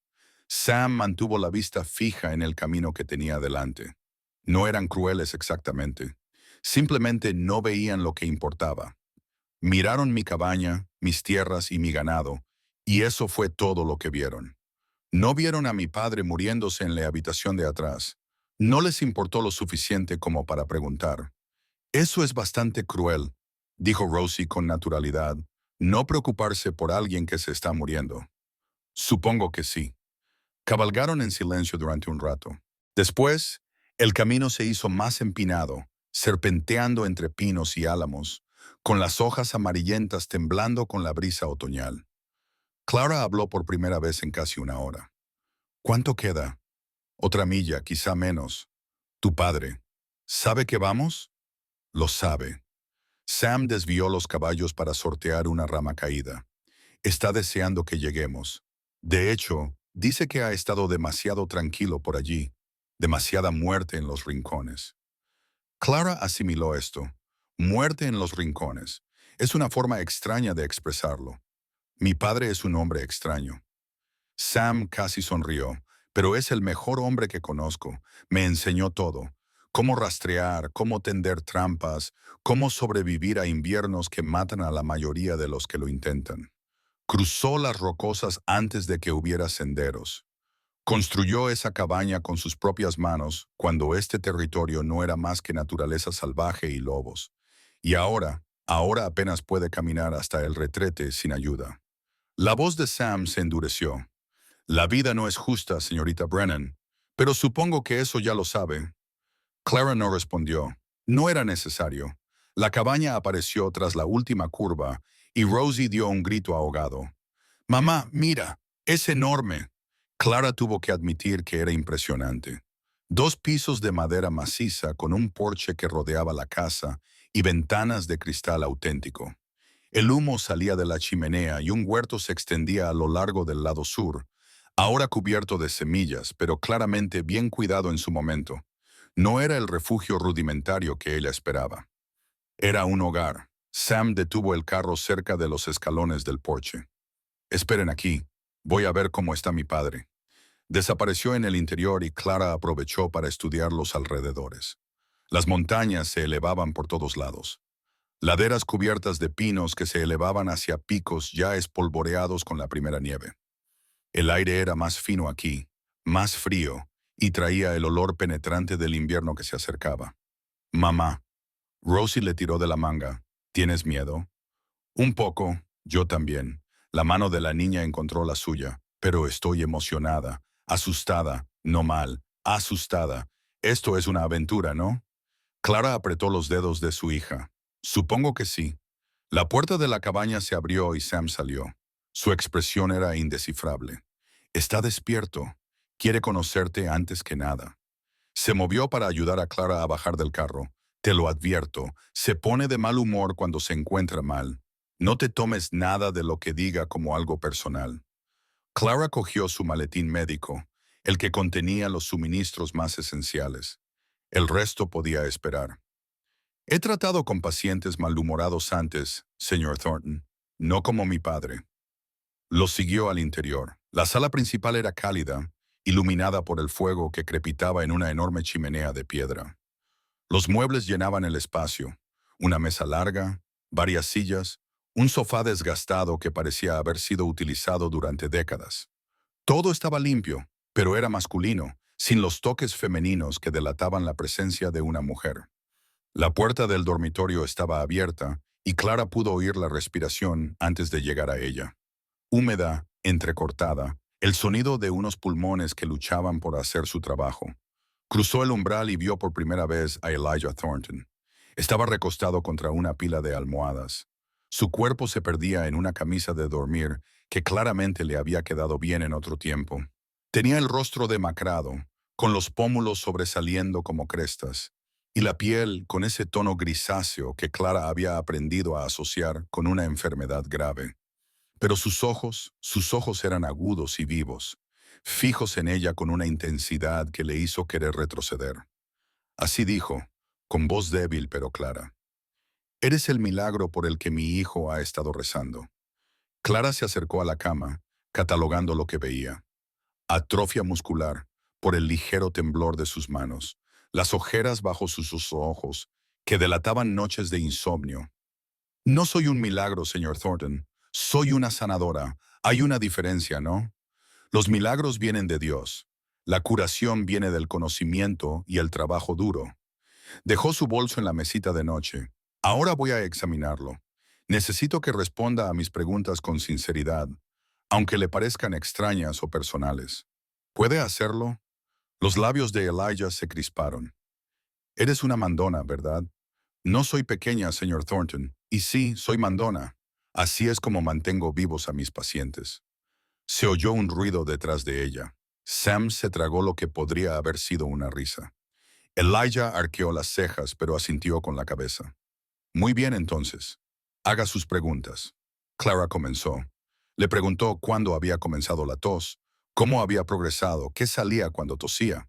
Sam mantuvo la vista fija en el camino que tenía delante. No eran crueles exactamente. Simplemente no veían lo que importaba. Miraron mi cabaña, mis tierras y mi ganado, y eso fue todo lo que vieron. No vieron a mi padre muriéndose en la habitación de atrás. No les importó lo suficiente como para preguntar. Eso es bastante cruel, dijo Rosie con naturalidad. No preocuparse por alguien que se está muriendo. Supongo que sí. Cabalgaron en silencio durante un rato. Después, El camino se hizo más empinado, serpenteando entre pinos y álamos, con las hojas amarillentas temblando con la brisa otoñal. Clara habló por primera vez en casi una hora. ¿Cuánto queda? Otra milla, quizá menos. Tu padre. ¿Sabe que vamos? Lo sabe. Sam desvió los caballos para sortear una rama caída. Está deseando que lleguemos. De hecho, dice que ha estado demasiado tranquilo por allí, demasiada muerte en los rincones. Clara asimiló esto. Muerte en los rincones. Es una forma extraña de expresarlo. Mi padre es un hombre extraño. Sam casi sonrió, pero es el mejor hombre que conozco. Me enseñó todo. Cómo rastrear, cómo tender trampas, cómo sobrevivir a inviernos que matan a la mayoría de los que lo intentan. Cruzó las rocosas antes de que hubiera senderos. Construyó esa cabaña con sus propias manos cuando este territorio no era más que naturaleza salvaje y lobos. Y ahora apenas puede caminar hasta el retrete sin ayuda. La voz de Sam se endureció. La vida no es justa, señorita Brennan, pero supongo que eso ya lo sabe. Clara no respondió. No era necesario. La cabaña apareció tras la última curva y Rosie dio un grito ahogado. Mamá, mira, es enorme. Clara tuvo que admitir que era impresionante. 2 pisos de madera maciza con un porche que rodeaba la casa y ventanas de cristal auténtico. El humo salía de la chimenea y un huerto se extendía a lo largo del lado sur, ahora cubierto de semillas, pero claramente bien cuidado en su momento. No era el refugio rudimentario que ella esperaba. Era un hogar. Sam detuvo el carro cerca de los escalones del porche. Esperen aquí. Voy a ver cómo está mi padre. Desapareció en el interior y Clara aprovechó para estudiar los alrededores. Las montañas se elevaban por todos lados. Laderas cubiertas de pinos que se elevaban hacia picos ya espolvoreados con la primera nieve. El aire era más fino aquí, más frío, y traía el olor penetrante del invierno que se acercaba. Mamá. Rosie le tiró de la manga. ¿Tienes miedo? Un poco, yo también. La mano de la niña encontró la suya, pero estoy emocionada, asustada, no mal, asustada. Esto es una aventura, ¿no? Clara apretó los dedos de su hija. Supongo que sí. La puerta de la cabaña se abrió y Sam salió. Su expresión era indescifrable. Está despierto. Quiere conocerte antes que nada. Se movió para ayudar a Clara a bajar del carro. Te lo advierto, se pone de mal humor cuando se encuentra mal. No te tomes nada de lo que diga como algo personal. Clara cogió su maletín médico, el que contenía los suministros más esenciales. El resto podía esperar. He tratado con pacientes malhumorados antes, señor Thornton, no como mi padre. Lo siguió al interior. La sala principal era cálida, iluminada por el fuego que crepitaba en una enorme chimenea de piedra. Los muebles llenaban el espacio. Una mesa larga, varias sillas, un sofá desgastado que parecía haber sido utilizado durante décadas. Todo estaba limpio, pero era masculino, sin los toques femeninos que delataban la presencia de una mujer. La puerta del dormitorio estaba abierta y Clara pudo oír la respiración antes de llegar a ella. Húmeda, entrecortada, el sonido de unos pulmones que luchaban por hacer su trabajo. Cruzó el umbral y vio por primera vez a Elijah Thornton. Estaba recostado contra una pila de almohadas. Su cuerpo se perdía en una camisa de dormir que claramente le había quedado bien en otro tiempo. Tenía el rostro demacrado, con los pómulos sobresaliendo como crestas, y la piel con ese tono grisáceo que Clara había aprendido a asociar con una enfermedad grave. Pero sus ojos eran agudos y vivos, fijos en ella con una intensidad que le hizo querer retroceder. Así dijo, con voz débil pero clara. Eres el milagro por el que mi hijo ha estado rezando. Clara se acercó a la cama, catalogando lo que veía. Atrofia muscular, por el ligero temblor de sus manos, las ojeras bajo sus ojos, que delataban noches de insomnio. No soy un milagro, señor Thornton. Soy una sanadora. Hay una diferencia, ¿no? Los milagros vienen de Dios. La curación viene del conocimiento y el trabajo duro. Dejó su bolso en la mesita de noche. Ahora voy a examinarlo. Necesito que responda a mis preguntas con sinceridad, aunque le parezcan extrañas o personales. ¿Puede hacerlo? Los labios de Elijah se crisparon. Eres una mandona, ¿verdad? No soy pequeña, señor Thornton. Y sí, soy mandona. Así es como mantengo vivos a mis pacientes. Se oyó un ruido detrás de ella. Sam se tragó lo que podría haber sido una risa. Elijah arqueó las cejas, pero asintió con la cabeza. Muy bien, entonces. Haga sus preguntas. Clara comenzó. Le preguntó cuándo había comenzado la tos, cómo había progresado, qué salía cuando tosía.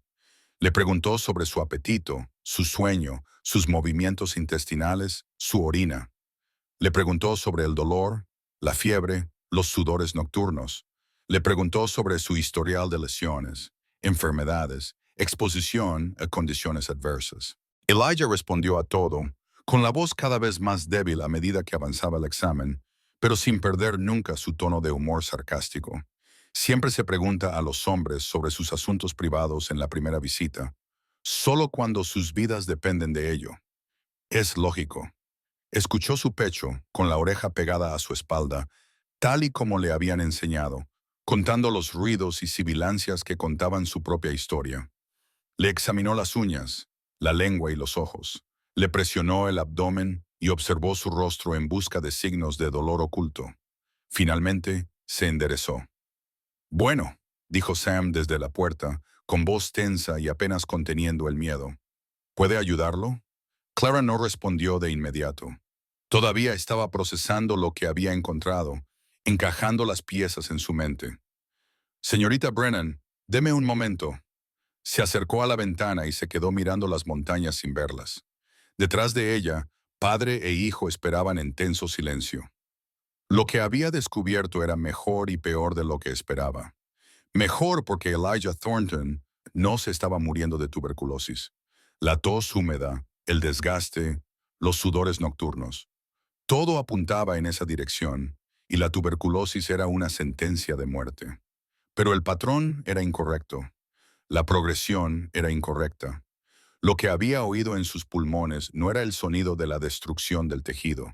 Le preguntó sobre su apetito, su sueño, sus movimientos intestinales, su orina. Le preguntó sobre el dolor, la fiebre, los sudores nocturnos. Le preguntó sobre su historial de lesiones, enfermedades, exposición a condiciones adversas. Elijah respondió a todo, con la voz cada vez más débil a medida que avanzaba el examen, pero sin perder nunca su tono de humor sarcástico. Siempre se pregunta a los hombres sobre sus asuntos privados en la primera visita, solo cuando sus vidas dependen de ello. Es lógico. Escuchó su pecho, con la oreja pegada a su espalda, tal y como le habían enseñado, contando los ruidos y sibilancias que contaban su propia historia. Le examinó las uñas, la lengua y los ojos. Le presionó el abdomen y observó su rostro en busca de signos de dolor oculto. Finalmente, se enderezó. Bueno, dijo Sam desde la puerta, con voz tensa y apenas conteniendo el miedo. ¿Puede ayudarlo? Clara no respondió de inmediato. Todavía estaba procesando lo que había encontrado, encajando las piezas en su mente. Señorita Brennan, deme un momento. Se acercó a la ventana y se quedó mirando las montañas sin verlas. Detrás de ella, padre e hijo esperaban en tenso silencio. Lo que había descubierto era mejor y peor de lo que esperaba. Mejor porque Elijah Thornton no se estaba muriendo de tuberculosis. La tos húmeda, el desgaste, los sudores nocturnos. Todo apuntaba en esa dirección, y la tuberculosis era una sentencia de muerte. Pero el patrón era incorrecto. La progresión era incorrecta. Lo que había oído en sus pulmones no era el sonido de la destrucción del tejido.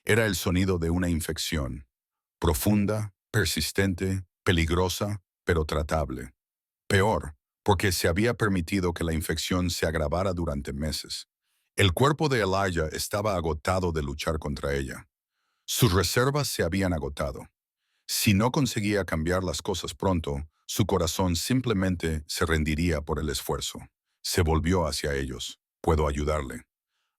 Era el sonido de una infección. Profunda, persistente, peligrosa, pero tratable. Peor, porque se había permitido que la infección se agravara durante meses. El cuerpo de Elijah estaba agotado de luchar contra ella. Sus reservas se habían agotado. Si no conseguía cambiar las cosas pronto, su corazón simplemente se rendiría por el esfuerzo. Se volvió hacia ellos. ¿Puedo ayudarle?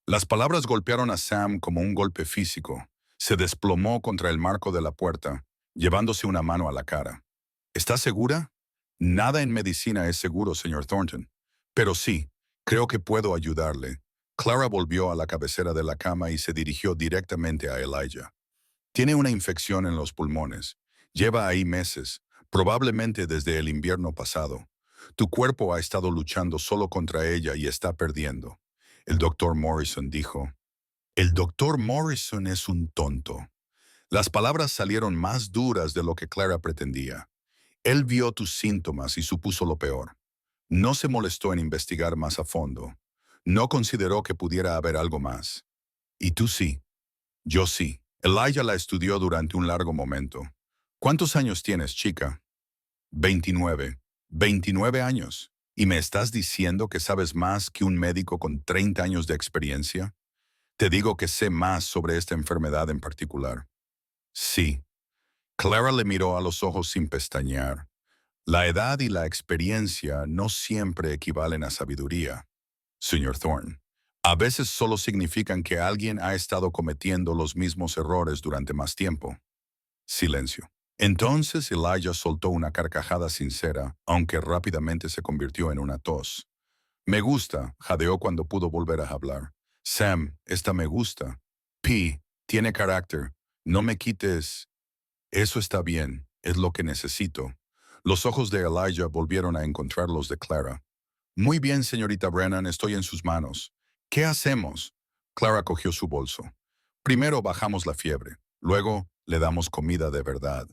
Las palabras golpearon a Sam como un golpe físico. Se desplomó contra el marco de la puerta, llevándose una mano a la cara. ¿Está segura? Nada en medicina es seguro, señor Thornton. Pero sí, creo que puedo ayudarle. Clara volvió a la cabecera de la cama y se dirigió directamente a Elijah. Tiene una infección en los pulmones. Lleva ahí meses, probablemente desde el invierno pasado. Tu cuerpo ha estado luchando solo contra ella y está perdiendo. El doctor Morrison dijo. El doctor Morrison es un tonto. Las palabras salieron más duras de lo que Clara pretendía. Él vio tus síntomas y supuso lo peor. No se molestó en investigar más a fondo. No consideró que pudiera haber algo más. Y tú sí. Yo sí. Elijah la estudió durante un largo momento. ¿Cuántos años tienes, chica? 29. 29 años. ¿Y me estás diciendo que sabes más que un médico con 30 años de experiencia? Te digo que sé más sobre esta enfermedad en particular. Sí. Clara le miró a los ojos sin pestañear. La edad y la experiencia no siempre equivalen a sabiduría, señor Thorne. A veces solo significan que alguien ha estado cometiendo los mismos errores durante más tiempo. Silencio. Entonces Elijah soltó una carcajada sincera, aunque rápidamente se convirtió en una tos. Me gusta, jadeó cuando pudo volver a hablar. Sam, esta me gusta. P, tiene carácter. No me quites. Eso está bien, es lo que necesito. Los ojos de Elijah volvieron a encontrar los de Clara. Muy bien, señorita Brennan, estoy en sus manos. ¿Qué hacemos? Clara cogió su bolso. Primero bajamos la fiebre, luego le damos comida de verdad.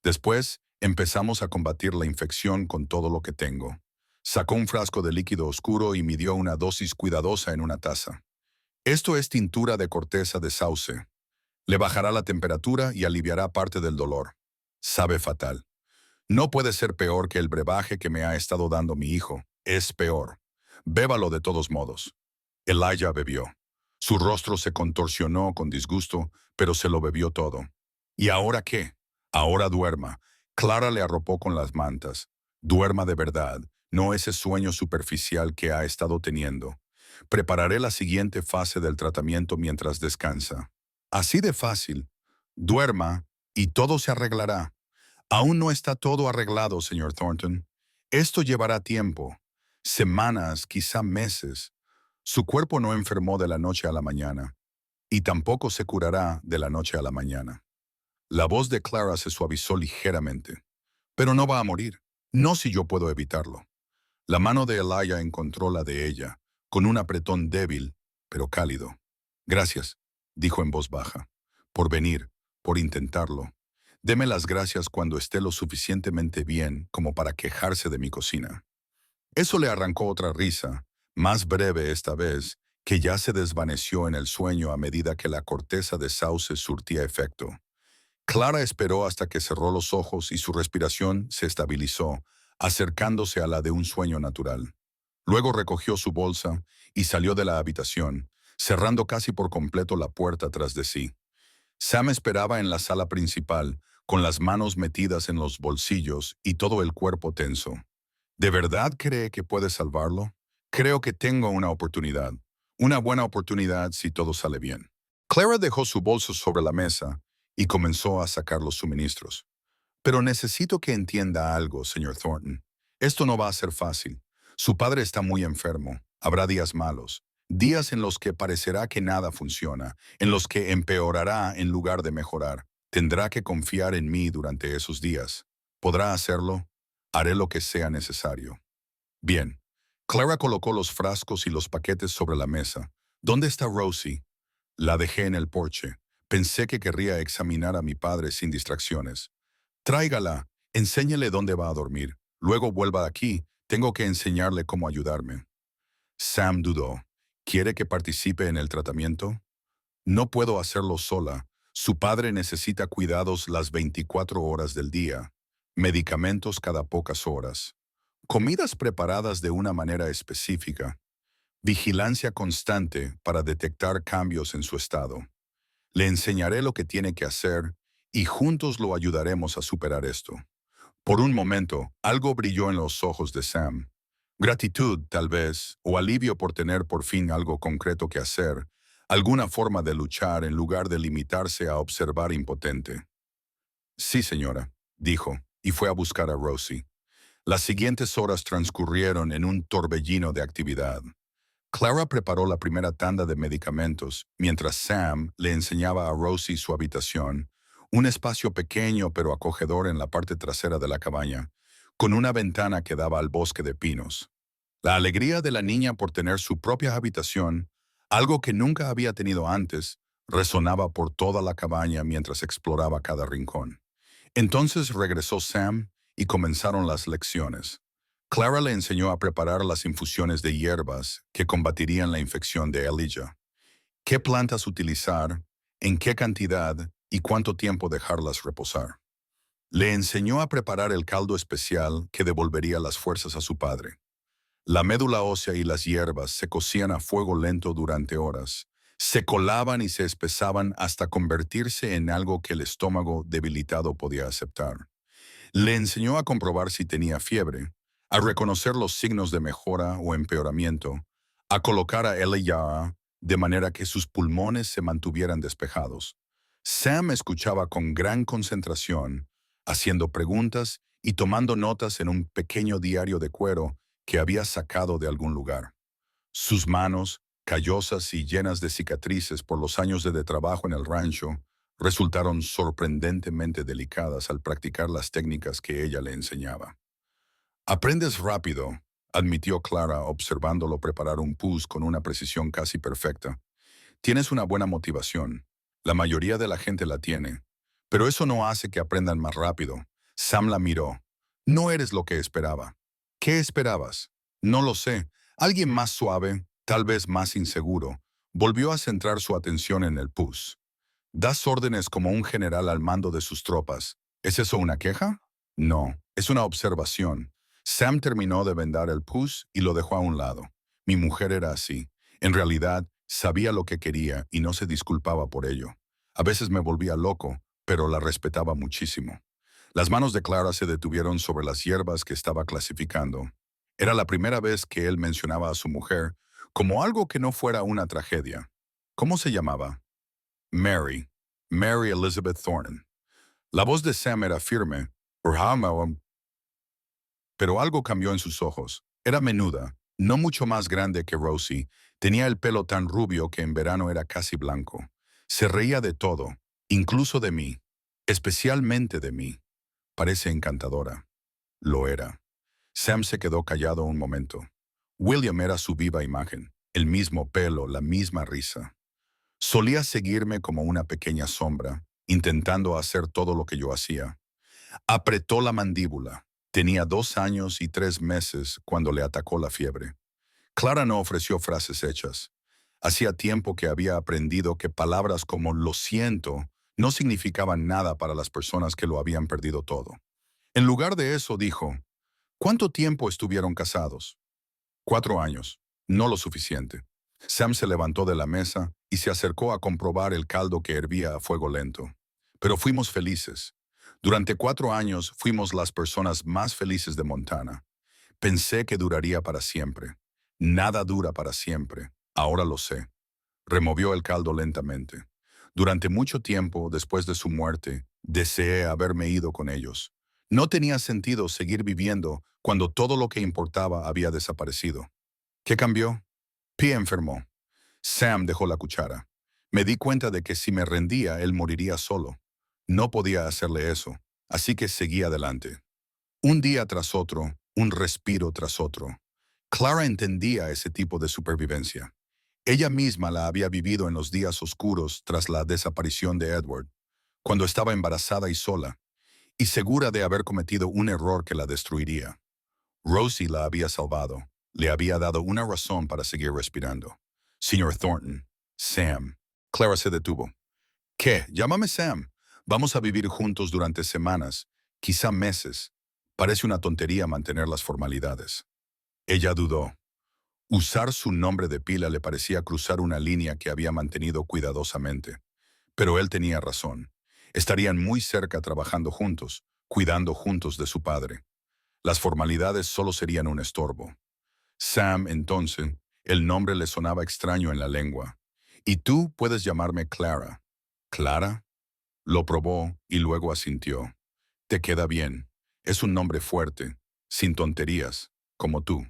Después empezamos a combatir la infección con todo lo que tengo. Sacó un frasco de líquido oscuro y midió una dosis cuidadosa en una taza. Esto es tintura de corteza de sauce. Le bajará la temperatura y aliviará parte del dolor. Sabe fatal. No puede ser peor que el brebaje que me ha estado dando mi hijo. Es peor. Bébalo de todos modos. Elijah bebió. Su rostro se contorsionó con disgusto, pero se lo bebió todo. ¿Y ahora qué? Ahora duerma. Clara le arropó con las mantas. Duerma de verdad, no ese sueño superficial que ha estado teniendo. Prepararé la siguiente fase del tratamiento mientras descansa. Así de fácil. Duerma y todo se arreglará. Aún no está todo arreglado, señor Thornton. Esto llevará tiempo. Semanas, quizá meses. Su cuerpo no enfermó de la noche a la mañana, y tampoco se curará de la noche a la mañana. La voz de Clara se suavizó ligeramente. Pero no va a morir. No si yo puedo evitarlo. La mano de Elijah encontró la de ella, con un apretón débil, pero cálido. Gracias, dijo en voz baja, por venir, por intentarlo. Deme las gracias cuando esté lo suficientemente bien como para quejarse de mi cocina. Eso le arrancó otra risa, más breve esta vez, que ya se desvaneció en el sueño a medida que la corteza de sauce surtía efecto. Clara esperó hasta que cerró los ojos y su respiración se estabilizó, acercándose a la de un sueño natural. Luego recogió su bolsa y salió de la habitación, cerrando casi por completo la puerta tras de sí. Sam esperaba en la sala principal, con las manos metidas en los bolsillos y todo el cuerpo tenso. ¿De verdad cree que puede salvarlo? Creo que tengo una oportunidad. Una buena oportunidad si todo sale bien. Clara dejó su bolso sobre la mesa y comenzó a sacar los suministros. Pero necesito que entienda algo, señor Thornton. Esto no va a ser fácil. Su padre está muy enfermo. Habrá días malos. Días en los que parecerá que nada funciona, en los que empeorará en lugar de mejorar. Tendrá que confiar en mí durante esos días. ¿Podrá hacerlo? Haré lo que sea necesario. Bien. Clara colocó los frascos y los paquetes sobre la mesa. ¿Dónde está Rosie? La dejé en el porche. Pensé que querría examinar a mi padre sin distracciones. Tráigala, enséñele dónde va a dormir. Luego vuelva aquí, tengo que enseñarle cómo ayudarme. Sam dudó. ¿Quiere que participe en el tratamiento? No puedo hacerlo sola. Su padre necesita cuidados las 24 horas del día, medicamentos cada pocas horas, comidas preparadas de una manera específica, vigilancia constante para detectar cambios en su estado. Le enseñaré lo que tiene que hacer y juntos lo ayudaremos a superar esto. Por un momento, algo brilló en los ojos de Sam. Gratitud, tal vez, o alivio por tener por fin algo concreto que hacer, alguna forma de luchar en lugar de limitarse a observar impotente. Sí, señora, dijo, y fue a buscar a Rosie. Las siguientes horas transcurrieron en un torbellino de actividad. Clara preparó la primera tanda de medicamentos, mientras Sam le enseñaba a Rosie su habitación, un espacio pequeño pero acogedor en la parte trasera de la cabaña, con una ventana que daba al bosque de pinos. La alegría de la niña por tener su propia habitación, algo que nunca había tenido antes, resonaba por toda la cabaña mientras exploraba cada rincón. Entonces regresó Sam y comenzaron las lecciones. Clara le enseñó a preparar las infusiones de hierbas que combatirían la infección de Elijah, qué plantas utilizar, en qué cantidad y cuánto tiempo dejarlas reposar. Le enseñó a preparar el caldo especial que devolvería las fuerzas a su padre. La médula ósea y las hierbas se cocían a fuego lento durante horas, se colaban y se espesaban hasta convertirse en algo que el estómago debilitado podía aceptar. Le enseñó a comprobar si tenía fiebre, a reconocer los signos de mejora o empeoramiento, a colocar a Elijah de manera que sus pulmones se mantuvieran despejados. Sam escuchaba con gran concentración, haciendo preguntas y tomando notas en un pequeño diario de cuero que había sacado de algún lugar. Sus manos, callosas y llenas de cicatrices por los años de trabajo en el rancho, resultaron sorprendentemente delicadas al practicar las técnicas que ella le enseñaba. Aprendes rápido, admitió Clara observándolo preparar un pus con una precisión casi perfecta. Tienes una buena motivación. La mayoría de la gente la tiene. Pero eso no hace que aprendan más rápido. Sam la miró. No eres lo que esperaba. ¿Qué esperabas? No lo sé. Alguien más suave, tal vez más inseguro, volvió a centrar su atención en el pus. Das órdenes como un general al mando de sus tropas. ¿Es eso una queja? No, es una observación. Sam terminó de vendar el pus y lo dejó a un lado. Mi mujer era así. En realidad, sabía lo que quería y no se disculpaba por ello. A veces me volvía loco, pero la respetaba muchísimo. Las manos de Clara se detuvieron sobre las hierbas que estaba clasificando. Era la primera vez que él mencionaba a su mujer como algo que no fuera una tragedia. ¿Cómo se llamaba? Mary. Mary Elizabeth Thornton. La voz de Sam era firme, pero algo cambió en sus ojos. Era menuda, no mucho más grande que Rosie. Tenía el pelo tan rubio que en verano era casi blanco. Se reía de todo, incluso de mí, especialmente de mí. Parece encantadora. Lo era. Sam se quedó callado un momento. William era su viva imagen, el mismo pelo, la misma risa. Solía seguirme como una pequeña sombra, intentando hacer todo lo que yo hacía. Apretó la mandíbula. Tenía 2 años y 3 meses cuando le atacó la fiebre. Clara no ofreció frases hechas. Hacía tiempo que había aprendido que palabras como lo siento no significaban nada para las personas que lo habían perdido todo. En lugar de eso dijo, ¿cuánto tiempo estuvieron casados? 4 años. No lo suficiente. Sam se levantó de la mesa y se acercó a comprobar el caldo que hervía a fuego lento. Pero fuimos felices. Durante 4 años fuimos las personas más felices de Montana. Pensé que duraría para siempre. Nada dura para siempre. Ahora lo sé. Removió el caldo lentamente. Durante mucho tiempo, después de su muerte, deseé haberme ido con ellos. No tenía sentido seguir viviendo cuando todo lo que importaba había desaparecido. ¿Qué cambió? P enfermó. Sam dejó la cuchara. Me di cuenta de que si me rendía, él moriría solo. No podía hacerle eso, así que seguí adelante. Un día tras otro, un respiro tras otro. Clara entendía ese tipo de supervivencia. Ella misma la había vivido en los días oscuros tras la desaparición de Edward, cuando estaba embarazada y sola, y segura de haber cometido un error que la destruiría. Rosie la había salvado, le había dado una razón para seguir respirando. Señor Thornton, Sam. Clara se detuvo. ¿Qué? Llámame Sam. Vamos a vivir juntos durante semanas, quizá meses. Parece una tontería mantener las formalidades. Ella dudó. Usar su nombre de pila le parecía cruzar una línea que había mantenido cuidadosamente. Pero él tenía razón. Estarían muy cerca trabajando juntos, cuidando juntos de su padre. Las formalidades solo serían un estorbo. Sam, entonces, el nombre le sonaba extraño en la lengua. Y tú puedes llamarme Clara. ¿Clara? Lo probó y luego asintió. Te queda bien. Es un nombre fuerte, sin tonterías, como tú.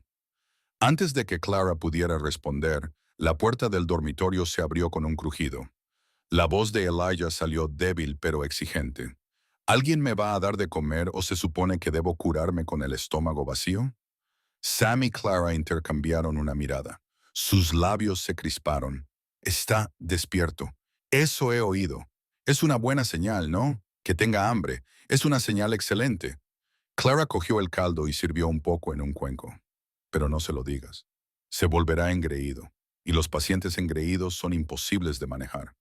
Antes de que Clara pudiera responder, la puerta del dormitorio se abrió con un crujido. La voz de Elijah salió débil pero exigente. ¿Alguien me va a dar de comer o se supone que debo curarme con el estómago vacío? Sam y Clara intercambiaron una mirada. Sus labios se crisparon. Está despierto. Eso he oído. Es una buena señal, ¿no? Que tenga hambre. Es una señal excelente. Clara cogió el caldo y sirvió un poco en un cuenco. Pero no se lo digas. Se volverá engreído. Y los pacientes engreídos son imposibles de manejar.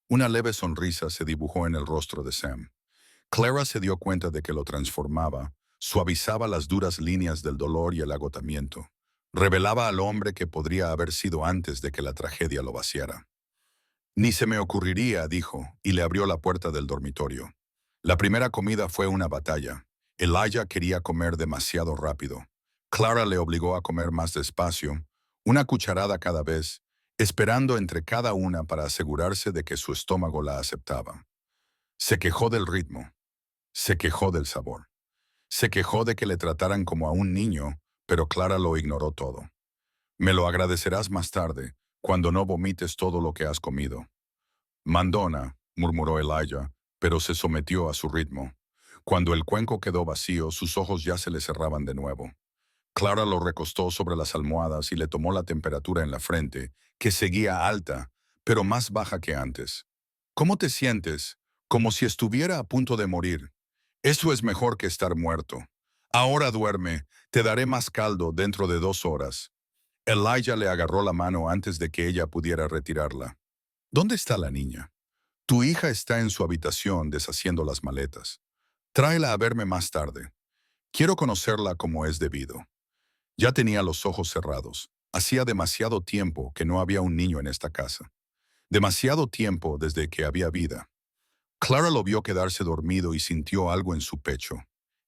Una leve sonrisa se dibujó en el rostro de Sam. Clara se dio cuenta de que lo transformaba, suavizaba las duras líneas del dolor y el agotamiento. Revelaba al hombre que podría haber sido antes de que la tragedia lo vaciara. Ni se me ocurriría, dijo, y le abrió la puerta del dormitorio. La primera comida fue una batalla. Elijah quería comer demasiado rápido. Clara le obligó a comer más despacio, una cucharada cada vez, esperando entre cada una para asegurarse de que su estómago la aceptaba. Se quejó del ritmo. Se quejó del sabor. Se quejó de que le trataran como a un niño, pero Clara lo ignoró todo. Me lo agradecerás más tarde, cuando no vomites todo lo que has comido. Mandona, murmuró Elijah, pero se sometió a su ritmo. Cuando el cuenco quedó vacío, sus ojos ya se le cerraban de nuevo. Clara lo recostó sobre las almohadas y le tomó la temperatura en la frente, que seguía alta, pero más baja que antes. ¿Cómo te sientes? Como si estuviera a punto de morir. Eso es mejor que estar muerto. Ahora duerme, te daré más caldo dentro de 2 horas. Elijah le agarró la mano antes de que ella pudiera retirarla. ¿Dónde está la niña? Tu hija está en su habitación deshaciendo las maletas. Tráela a verme más tarde. Quiero conocerla como es debido. Ya tenía los ojos cerrados. Hacía demasiado tiempo que no había un niño en esta casa. Demasiado tiempo desde que había vida. Clara lo vio quedarse dormido y sintió algo en su pecho.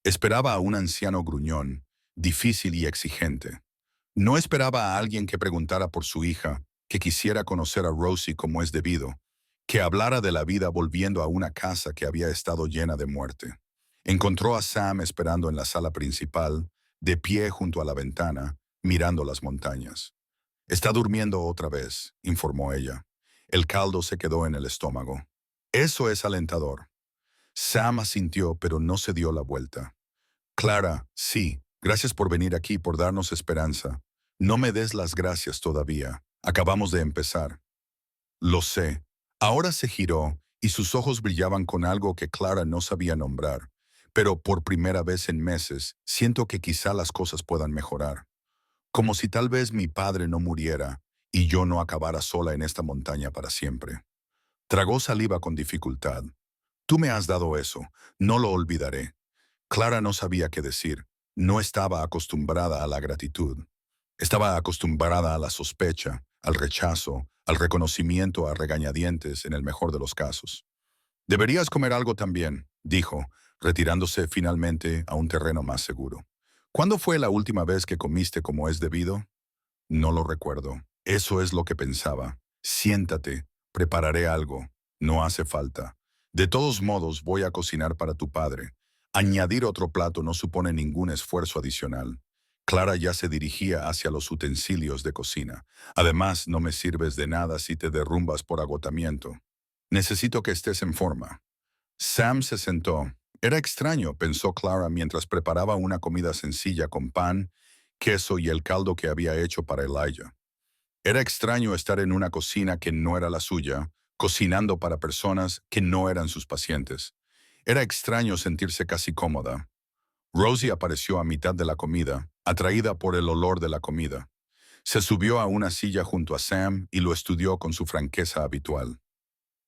Esperaba a un anciano gruñón, difícil y exigente. No esperaba a alguien que preguntara por su hija, que quisiera conocer a Rosie como es debido, que hablara de la vida volviendo a una casa que había estado llena de muerte. Encontró a Sam esperando en la sala principal, de pie junto a la ventana, mirando las montañas. Está durmiendo otra vez, informó ella. El caldo se quedó en el estómago. Eso es alentador. Sam asintió, pero no se dio la vuelta. Clara, sí, gracias por venir aquí, por darnos esperanza. No me des las gracias todavía. Acabamos de empezar. Lo sé. Ahora se giró y sus ojos brillaban con algo que Clara no sabía nombrar. Pero por primera vez en meses, siento que quizá las cosas puedan mejorar. Como si tal vez mi padre no muriera y yo no acabara sola en esta montaña para siempre. Tragó saliva con dificultad. Tú me has dado eso, no lo olvidaré. Clara no sabía qué decir. No estaba acostumbrada a la gratitud. Estaba acostumbrada a la sospecha, al rechazo, al reconocimiento a regañadientes en el mejor de los casos. Deberías comer algo también, dijo, retirándose finalmente a un terreno más seguro. ¿Cuándo fue la última vez que comiste como es debido? No lo recuerdo. Eso es lo que pensaba. Siéntate, prepararé algo. No hace falta. De todos modos, voy a cocinar para tu padre. Añadir otro plato no supone ningún esfuerzo adicional. Clara ya se dirigía hacia los utensilios de cocina. Además, no me sirves de nada si te derrumbas por agotamiento. Necesito que estés en forma. Sam se sentó. Era extraño, pensó Clara mientras preparaba una comida sencilla con pan, queso y el caldo que había hecho para Elijah. Era extraño estar en una cocina que no era la suya, cocinando para personas que no eran sus pacientes. Era extraño sentirse casi cómoda. Rosie apareció a mitad de la comida, atraída por el olor de la comida. Se subió a una silla junto a Sam y lo estudió con su franqueza habitual.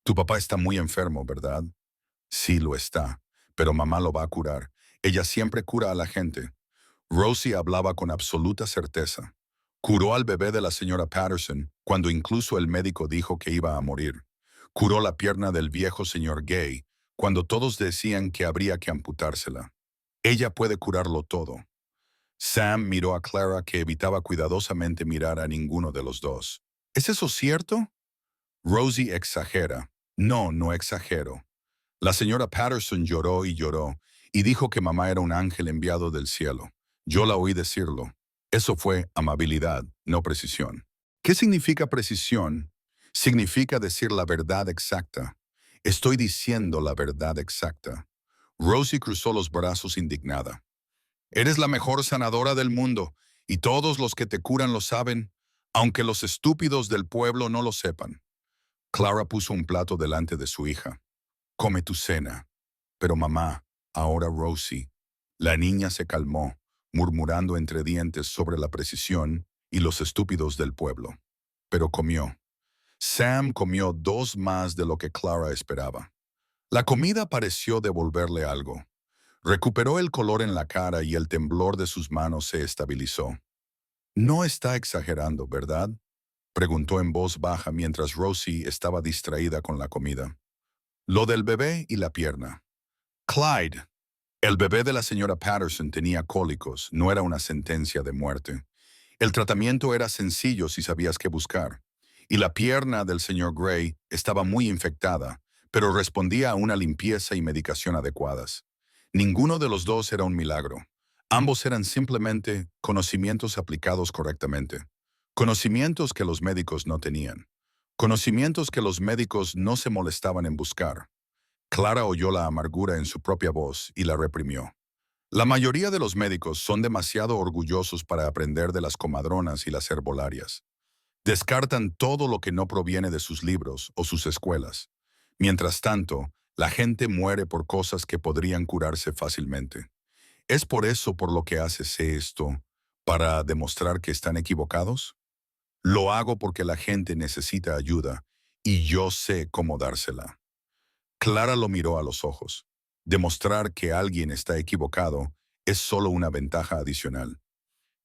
Tu papá está muy enfermo, ¿verdad? Sí, lo está, pero mamá lo va a curar. Ella siempre cura a la gente. Rosie hablaba con absoluta certeza. Curó al bebé de la señora Patterson cuando incluso el médico dijo que iba a morir. Curó la pierna del viejo señor Gay cuando todos decían que habría que amputársela. Ella puede curarlo todo. Sam miró a Clara, que evitaba cuidadosamente mirar a ninguno de los dos. ¿Es eso cierto? Rosie exagera. No, no exagero. La señora Patterson lloró y dijo que mamá era un ángel enviado del cielo. Yo la oí decirlo. Eso fue amabilidad, no precisión. ¿Qué significa precisión? Significa decir la verdad exacta. Estoy diciendo la verdad exacta. Rosie cruzó los brazos indignada. Eres la mejor sanadora del mundo, y todos los que te curan lo saben, aunque los estúpidos del pueblo no lo sepan. Clara puso un plato delante de su hija. Come tu cena. Pero mamá, ahora Rosie. La niña se calmó, murmurando entre dientes sobre la precisión y los estúpidos del pueblo. Pero comió. Sam comió dos más de lo que Clara esperaba. La comida pareció devolverle algo. Recuperó el color en la cara y el temblor de sus manos se estabilizó. No está exagerando, ¿verdad? Preguntó en voz baja mientras Rosie estaba distraída con la comida. Lo del bebé y la pierna. Clyde. El bebé de la señora Patterson tenía cólicos, no era una sentencia de muerte. El tratamiento era sencillo si sabías qué buscar. Y la pierna del señor Gray estaba muy infectada, pero respondía a una limpieza y medicación adecuadas. Ninguno de los dos era un milagro. Ambos eran simplemente conocimientos aplicados correctamente. Conocimientos que los médicos no tenían. Conocimientos que los médicos no se molestaban en buscar. Clara oyó la amargura en su propia voz y la reprimió. La mayoría de los médicos son demasiado orgullosos para aprender de las comadronas y las herbolarias. Descartan todo lo que no proviene de sus libros o sus escuelas. Mientras tanto, la gente muere por cosas que podrían curarse fácilmente. ¿Es por eso por lo que haces esto, para demostrar que están equivocados? Lo hago porque la gente necesita ayuda y yo sé cómo dársela. Clara lo miró a los ojos. Demostrar que alguien está equivocado es solo una ventaja adicional.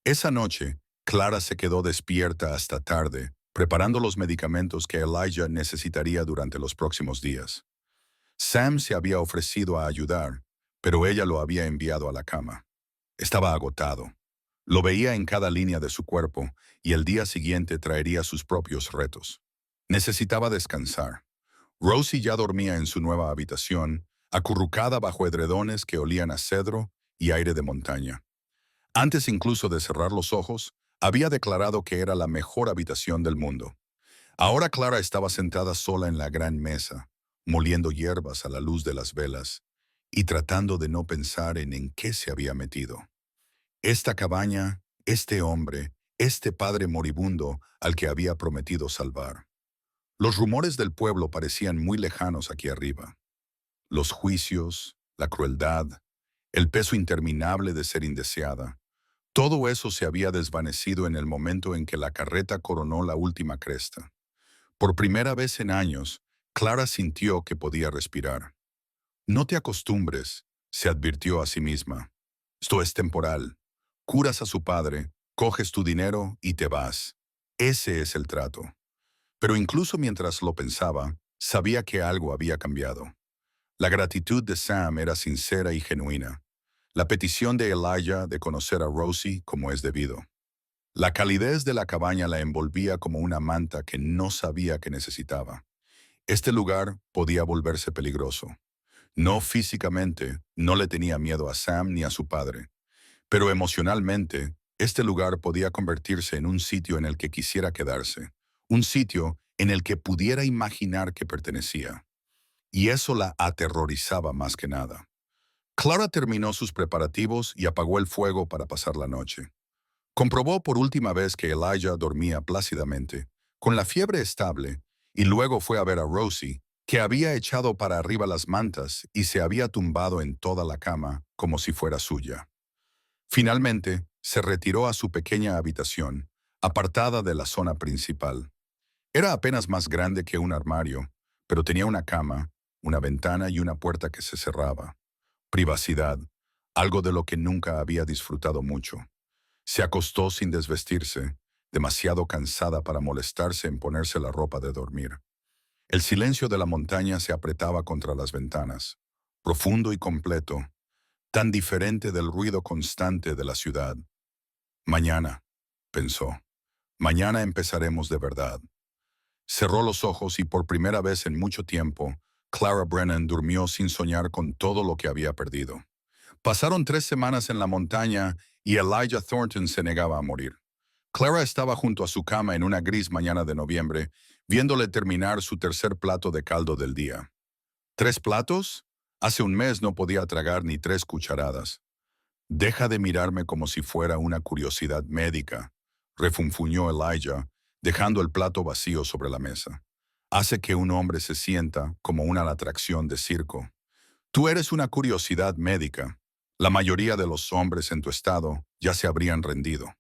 Esa noche, Clara se quedó despierta hasta tarde, preparando los medicamentos que Elijah necesitaría durante los próximos días. Sam se había ofrecido a ayudar, pero ella lo había enviado a la cama. Estaba agotado. Lo veía en cada línea de su cuerpo y el día siguiente traería sus propios retos. Necesitaba descansar. Rosie ya dormía en su nueva habitación, acurrucada bajo edredones que olían a cedro y aire de montaña. Antes incluso de cerrar los ojos, había declarado que era la mejor habitación del mundo. Ahora Clara estaba sentada sola en la gran mesa, moliendo hierbas a la luz de las velas y tratando de no pensar en qué se había metido. Esta cabaña, este hombre, este padre moribundo al que había prometido salvar. Los rumores del pueblo parecían muy lejanos aquí arriba. Los juicios, la crueldad, el peso interminable de ser indeseada. Todo eso se había desvanecido en el momento en que la carreta coronó la última cresta. Por primera vez en años, Clara sintió que podía respirar. No te acostumbres, se advirtió a sí misma. Esto es temporal. Curas a su padre, coges tu dinero y te vas. Ese es el trato. Pero incluso mientras lo pensaba, sabía que algo había cambiado. La gratitud de Sam era sincera y genuina. La petición de Elijah de conocer a Rosie como es debido. La calidez de la cabaña la envolvía como una manta que no sabía que necesitaba. Este lugar podía volverse peligroso. No físicamente, no le tenía miedo a Sam ni a su padre, pero emocionalmente, este lugar podía convertirse en un sitio en el que quisiera quedarse, un sitio en el que pudiera imaginar que pertenecía. Y eso la aterrorizaba más que nada. Clara terminó sus preparativos y apagó el fuego para pasar la noche. Comprobó por última vez que Elijah dormía plácidamente, con la fiebre estable, y luego fue a ver a Rosie, que había echado para arriba las mantas y se había tumbado en toda la cama como si fuera suya. Finalmente, se retiró a su pequeña habitación, apartada de la zona principal. Era apenas más grande que un armario, pero tenía una cama, una ventana y una puerta que se cerraba. Privacidad, algo de lo que nunca había disfrutado mucho. Se acostó sin desvestirse, demasiado cansada para molestarse en ponerse la ropa de dormir. El silencio de la montaña se apretaba contra las ventanas, profundo y completo, tan diferente del ruido constante de la ciudad. Mañana, pensó, mañana empezaremos de verdad. Cerró los ojos y por primera vez en mucho tiempo, Clara Brennan durmió sin soñar con todo lo que había perdido. Pasaron 3 semanas en la montaña y Elijah Thornton se negaba a morir. Clara estaba junto a su cama en una gris mañana de noviembre, viéndole terminar su tercer plato de caldo del día. ¿3 platos? Hace un mes no podía tragar ni 3 cucharadas. Deja de mirarme como si fuera una curiosidad médica, refunfuñó Elijah, dejando el plato vacío sobre la mesa. Hace que un hombre se sienta como una atracción de circo. Tú eres una curiosidad médica. La mayoría de los hombres en tu estado ya se habrían rendido.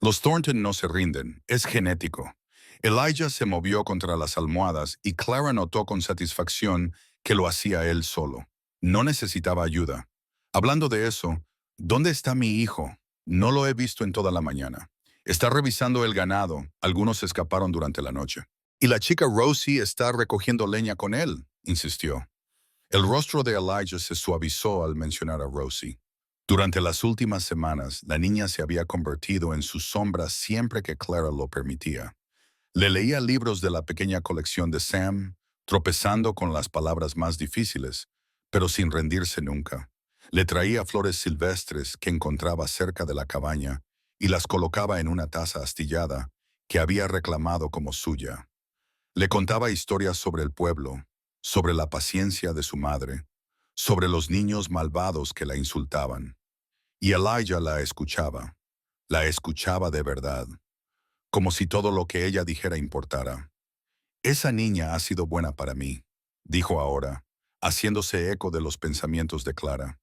Los Thornton no se rinden, es genético. Elijah se movió contra las almohadas y Clara notó con satisfacción que lo hacía él solo. No necesitaba ayuda. Hablando de eso, ¿dónde está mi hijo? No lo he visto en toda la mañana. Está revisando el ganado, algunos escaparon durante la noche. Y la chica Rosie está recogiendo leña con él, insistió. El rostro de Elijah se suavizó al mencionar a Rosie. Durante las últimas semanas, la niña se había convertido en su sombra siempre que Clara lo permitía. Le leía libros de la pequeña colección de Sam, tropezando con las palabras más difíciles, pero sin rendirse nunca. Le traía flores silvestres que encontraba cerca de la cabaña y las colocaba en una taza astillada que había reclamado como suya. Le contaba historias sobre el pueblo, sobre la paciencia de su madre, sobre los niños malvados que la insultaban. Y Elijah la escuchaba de verdad, como si todo lo que ella dijera importara. Esa niña ha sido buena para mí, dijo ahora, haciéndose eco de los pensamientos de Clara.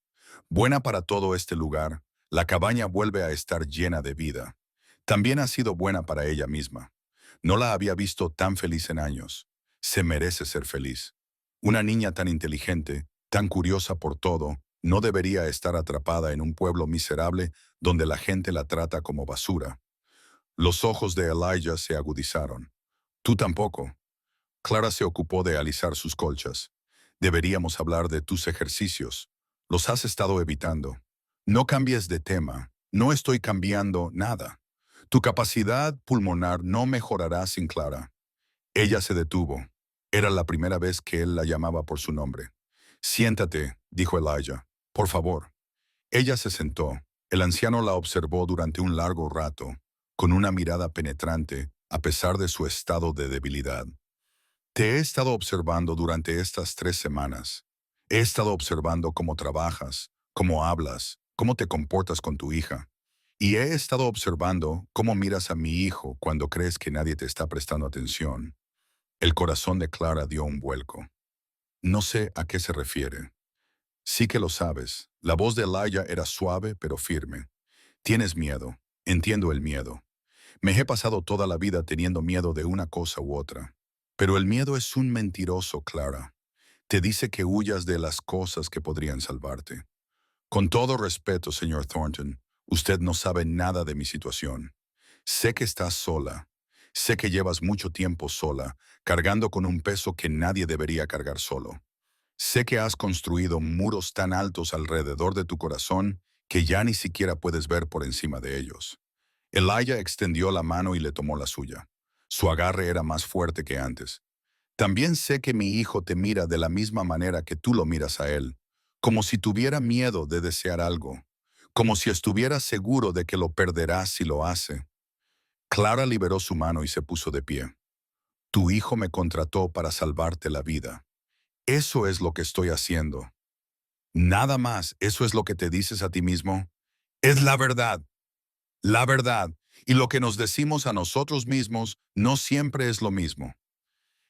Buena para todo este lugar, la cabaña vuelve a estar llena de vida. También ha sido buena para ella misma. No la había visto tan feliz en años. Se merece ser feliz. Una niña tan inteligente, tan curiosa por todo, No debería estar atrapada en un pueblo miserable donde la gente la trata como basura. Los ojos de Elijah se agudizaron. Tú tampoco. Clara se ocupó de alisar sus colchas. Deberíamos hablar de tus ejercicios. Los has estado evitando. No cambies de tema. No estoy cambiando nada. Tu capacidad pulmonar no mejorará sin Clara. Ella se detuvo. Era la primera vez que él la llamaba por su nombre. Siéntate, dijo Elijah. Por favor. Ella se sentó. El anciano la observó durante un largo rato, con una mirada penetrante, a pesar de su estado de debilidad. Te he estado observando durante estas 3 semanas. He estado observando cómo trabajas, cómo hablas, cómo te comportas con tu hija. Y he estado observando cómo miras a mi hijo cuando crees que nadie te está prestando atención. El corazón de Clara dio un vuelco. No sé a qué se refiere. Sí que lo sabes. La voz de Elijah era suave pero firme. Tienes miedo. Entiendo el miedo. Me he pasado toda la vida teniendo miedo de una cosa u otra. Pero el miedo es un mentiroso, Clara. Te dice que huyas de las cosas que podrían salvarte. Con todo respeto, señor Thornton, usted no sabe nada de mi situación. Sé que estás sola. Sé que llevas mucho tiempo sola, cargando con un peso que nadie debería cargar solo. Sé que has construido muros tan altos alrededor de tu corazón que ya ni siquiera puedes ver por encima de ellos. Elijah extendió la mano y le tomó la suya. Su agarre era más fuerte que antes. También sé que mi hijo te mira de la misma manera que tú lo miras a él, como si tuviera miedo de desear algo, como si estuviera seguro de que lo perderás si lo hace. Clara liberó su mano y se puso de pie. Tu hijo me contrató para salvarte la vida. Eso es lo que estoy haciendo. Nada más, eso es lo que te dices a ti mismo. Es la verdad. La verdad. Y lo que nos decimos a nosotros mismos no siempre es lo mismo.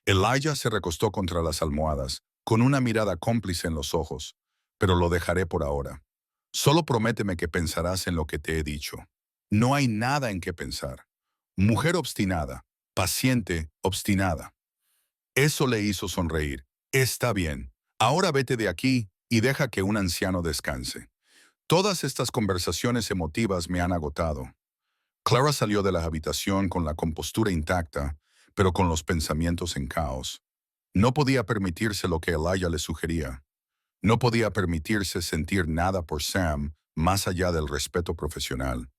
Elijah se recostó contra las almohadas, con una mirada cómplice en los ojos. Pero lo dejaré por ahora. Solo prométeme que pensarás en lo que te he dicho. No hay nada en qué pensar. Mujer obstinada, paciente, obstinada. Eso le hizo sonreír. Está bien. Ahora vete de aquí y deja que un anciano descanse. Todas estas conversaciones emotivas me han agotado. Clara salió de la habitación con la compostura intacta, pero con los pensamientos en caos. No podía permitirse lo que Elijah le sugería. No podía permitirse sentir nada por Sam más allá del respeto profesional.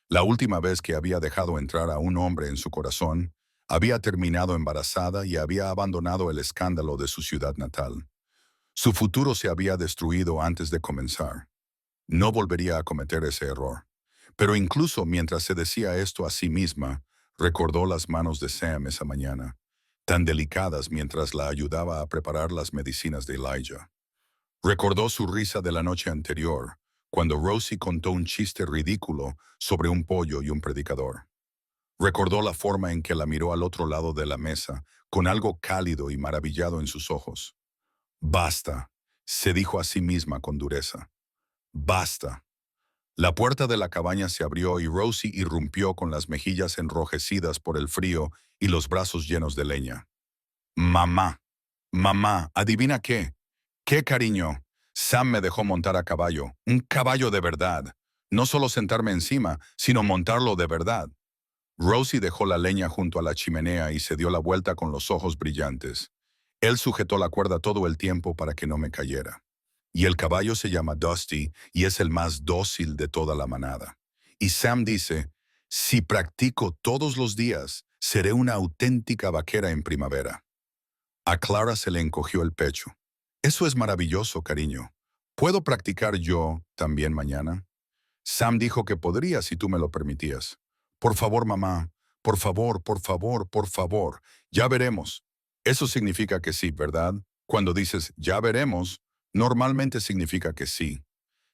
La última vez que había dejado entrar a un hombre en su corazón, había terminado embarazada y había abandonado el escándalo de su ciudad natal. Su futuro se había destruido antes de comenzar. No volvería a cometer ese error. Pero incluso mientras se decía esto a sí misma, recordó las manos de Sam esa mañana, tan delicadas mientras la ayudaba a preparar las medicinas de Elijah. Recordó su risa de la noche anterior, cuando Rosie contó un chiste ridículo sobre un pollo y un predicador. Recordó la forma en que la miró al otro lado de la mesa, con algo cálido y maravillado en sus ojos. Basta, se dijo a sí misma con dureza. Basta. La puerta de la cabaña se abrió y Rosie irrumpió con las mejillas enrojecidas por el frío y los brazos llenos de leña. Mamá, mamá, ¿adivina qué? ¿Qué cariño? Sam me dejó montar a caballo, un caballo de verdad. No solo sentarme encima, sino montarlo de verdad. Rosie dejó la leña junto a la chimenea y se dio la vuelta con los ojos brillantes. Él sujetó la cuerda todo el tiempo para que no me cayera. Y el caballo se llama Dusty y es el más dócil de toda la manada. Y Sam dice, si practico todos los días, seré una auténtica vaquera en primavera. A Clara se le encogió el pecho. Eso es maravilloso, cariño. ¿Puedo practicar yo también mañana? Sam dijo que podría si tú me lo permitías. Por favor, mamá. Por favor, por favor, por favor. Ya veremos. Eso significa que sí, ¿verdad? Cuando dices ya veremos, normalmente significa que sí.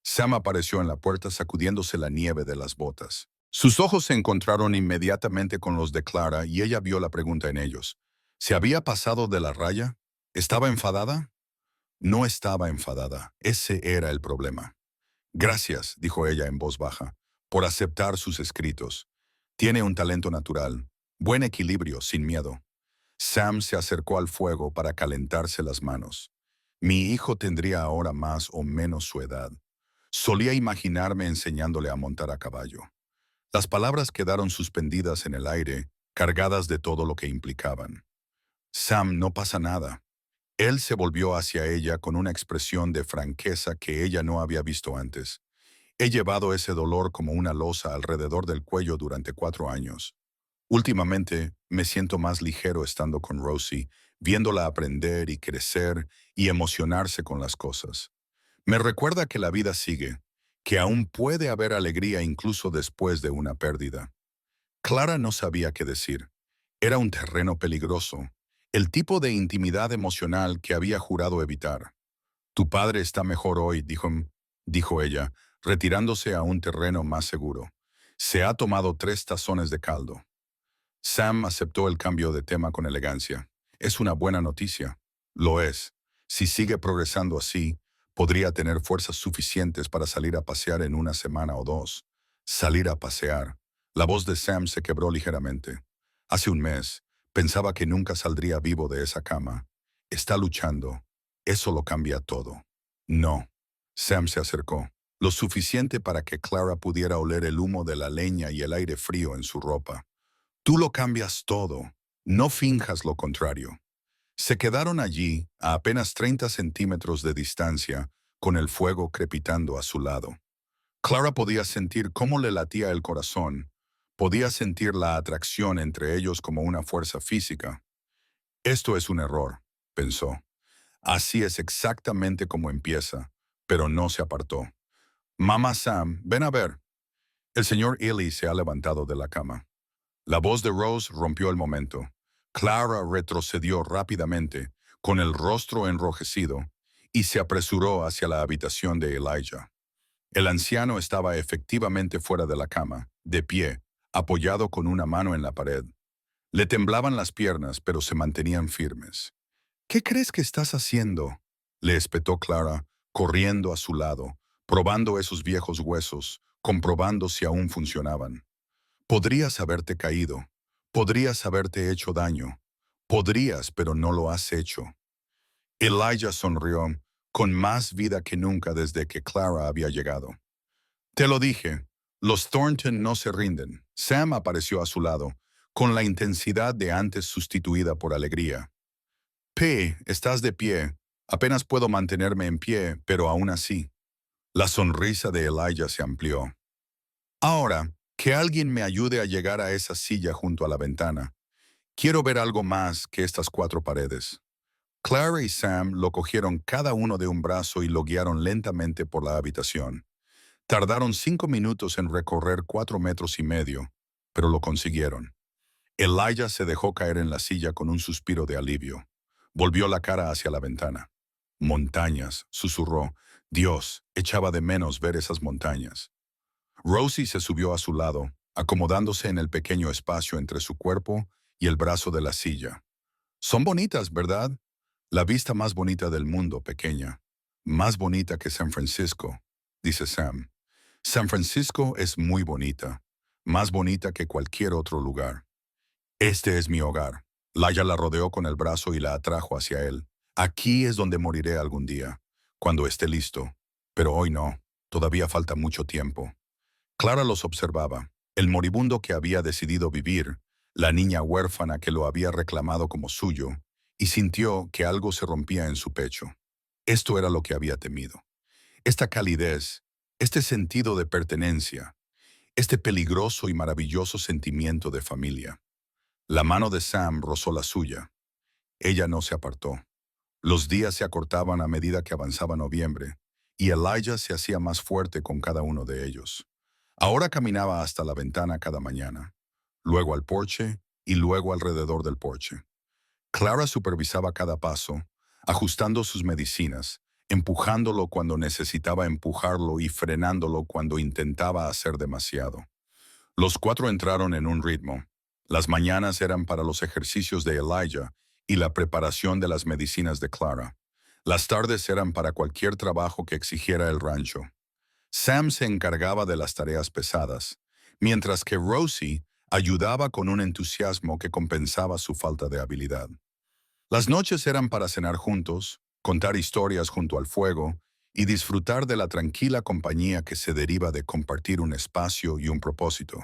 Sam apareció en la puerta sacudiéndose la nieve de las botas. Sus ojos se encontraron inmediatamente con los de Clara y ella vio la pregunta en ellos. ¿Se había pasado de la raya? ¿Estaba enfadada? No estaba enfadada. Ese era el problema. Gracias, dijo ella en voz baja, por aceptar sus escritos. Tiene un talento natural, buen equilibrio, sin miedo. Sam se acercó al fuego para calentarse las manos. Mi hijo tendría ahora más o menos su edad. Solía imaginarme enseñándole a montar a caballo. Las palabras quedaron suspendidas en el aire, cargadas de todo lo que implicaban. Sam, no pasa nada. Él se volvió hacia ella con una expresión de franqueza que ella no había visto antes. He llevado ese dolor como una losa alrededor del cuello durante 4 años. Últimamente me siento más ligero estando con Rosie, viéndola aprender y crecer y emocionarse con las cosas. Me recuerda que la vida sigue, que aún puede haber alegría incluso después de una pérdida. Clara no sabía qué decir. Era un terreno peligroso, el tipo de intimidad emocional que había jurado evitar. Tu padre está mejor hoy, dijo ella, retirándose a un terreno más seguro. Se ha tomado 3 tazones de caldo. Sam aceptó el cambio de tema con elegancia. Es una buena noticia. Lo es. Si sigue progresando así, podría tener fuerzas suficientes para salir a pasear en una semana o dos. Salir a pasear. La voz de Sam se quebró ligeramente. Hace un mes, pensaba que nunca saldría vivo de esa cama. Está luchando. Eso lo cambia todo. No. Sam se acercó. Lo suficiente para que Clara pudiera oler el humo de la leña y el aire frío en su ropa. Tú lo cambias todo. No finjas lo contrario. Se quedaron allí, a apenas 30 centímetros de distancia, con el fuego crepitando a su lado. Clara podía sentir cómo le latía el corazón. Podía sentir la atracción entre ellos como una fuerza física. Esto es un error, pensó. Así es exactamente como empieza, pero no se apartó. Mamá Sam, ven a ver. El señor Ely se ha levantado de la cama. La voz de Rose rompió el momento. Clara retrocedió rápidamente, con el rostro enrojecido, y se apresuró hacia la habitación de Elijah. El anciano estaba efectivamente fuera de la cama, de pie, apoyado con una mano en la pared. Le temblaban las piernas, pero se mantenían firmes. ¿Qué crees que estás haciendo?, le espetó Clara, corriendo a su lado, probando esos viejos huesos, comprobando si aún funcionaban. Podrías haberte caído. Podrías haberte hecho daño. Podrías, pero no lo has hecho. Elijah sonrió, con más vida que nunca desde que Clara había llegado. Te lo dije, los Thornton no se rinden. Sam apareció a su lado, con la intensidad de antes sustituida por alegría. Estás de pie. Apenas puedo mantenerme en pie, pero aún así. La sonrisa de Elijah se amplió. Ahora, que alguien me ayude a llegar a esa silla junto a la ventana. Quiero ver algo más que estas 4 paredes. Clara y Sam lo cogieron cada uno de un brazo y lo guiaron lentamente por la habitación. Tardaron 5 minutos en recorrer 4 metros y medio, pero lo consiguieron. Elijah se dejó caer en la silla con un suspiro de alivio. Volvió la cara hacia la ventana. Montañas, susurró. Dios, echaba de menos ver esas montañas. Rosie se subió a su lado, acomodándose en el pequeño espacio entre su cuerpo y el brazo de la silla. Son bonitas, ¿verdad? La vista más bonita del mundo, pequeña. Más bonita que San Francisco, dice Sam. San Francisco es muy bonita, más bonita que cualquier otro lugar. Este es mi hogar. Laia la rodeó con el brazo y la atrajo hacia él. Aquí es donde moriré algún día, cuando esté listo. Pero hoy no, todavía falta mucho tiempo. Clara los observaba, el moribundo que había decidido vivir, la niña huérfana que lo había reclamado como suyo, y sintió que algo se rompía en su pecho. Esto era lo que había temido. Esta calidez, este sentido de pertenencia, este peligroso y maravilloso sentimiento de familia. La mano de Sam rozó la suya. Ella no se apartó. Los días se acortaban a medida que avanzaba noviembre, y Elijah se hacía más fuerte con cada uno de ellos. Ahora caminaba hasta la ventana cada mañana, luego al porche y luego alrededor del porche. Clara supervisaba cada paso, ajustando sus medicinas, empujándolo cuando necesitaba empujarlo y frenándolo cuando intentaba hacer demasiado. Los 4 entraron en un ritmo. Las mañanas eran para los ejercicios de Elijah y la preparación de las medicinas de Clara. Las tardes eran para cualquier trabajo que exigiera el rancho. Sam se encargaba de las tareas pesadas, mientras que Rosie ayudaba con un entusiasmo que compensaba su falta de habilidad. Las noches eran para cenar juntos, contar historias junto al fuego y disfrutar de la tranquila compañía que se deriva de compartir un espacio y un propósito.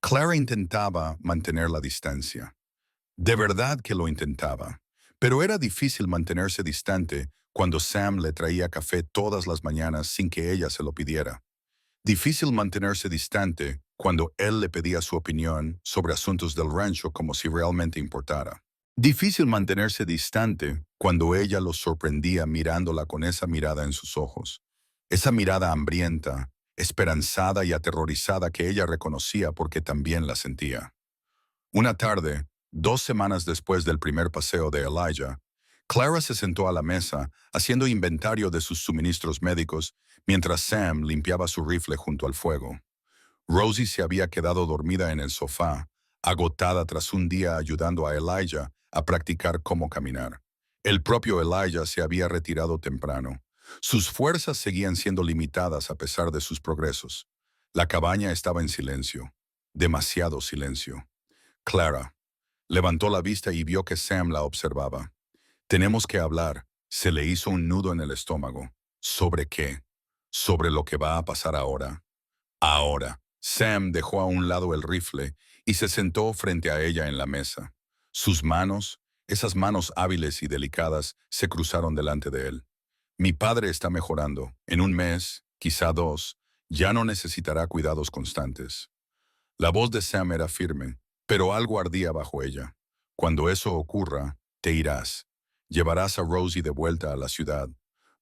Clara intentaba mantener la distancia. De verdad que lo intentaba. Pero era difícil mantenerse distante cuando Sam le traía café todas las mañanas sin que ella se lo pidiera. Difícil mantenerse distante cuando él le pedía su opinión sobre asuntos del rancho como si realmente importara. Difícil mantenerse distante cuando ella lo sorprendía mirándola con esa mirada en sus ojos. Esa mirada hambrienta, esperanzada y aterrorizada que ella reconocía porque también la sentía. Una tarde, 2 semanas después del primer paseo de Elijah, Clara se sentó a la mesa haciendo inventario de sus suministros médicos mientras Sam limpiaba su rifle junto al fuego. Rosie se había quedado dormida en el sofá, agotada tras un día ayudando a Elijah a practicar cómo caminar. El propio Elijah se había retirado temprano. Sus fuerzas seguían siendo limitadas a pesar de sus progresos. La cabaña estaba en silencio, demasiado silencio. Clara levantó la vista y vio que Sam la observaba. Tenemos que hablar. Se le hizo un nudo en el estómago. ¿Sobre qué? ¿Sobre lo que va a pasar ahora? Ahora. Sam dejó a un lado el rifle y se sentó frente a ella en la mesa. Sus manos, esas manos hábiles y delicadas, se cruzaron delante de él. Mi padre está mejorando. En un mes, quizá 2, ya no necesitará cuidados constantes. La voz de Sam era firme, pero algo ardía bajo ella. Cuando eso ocurra, te irás. Llevarás a Rosie de vuelta a la ciudad.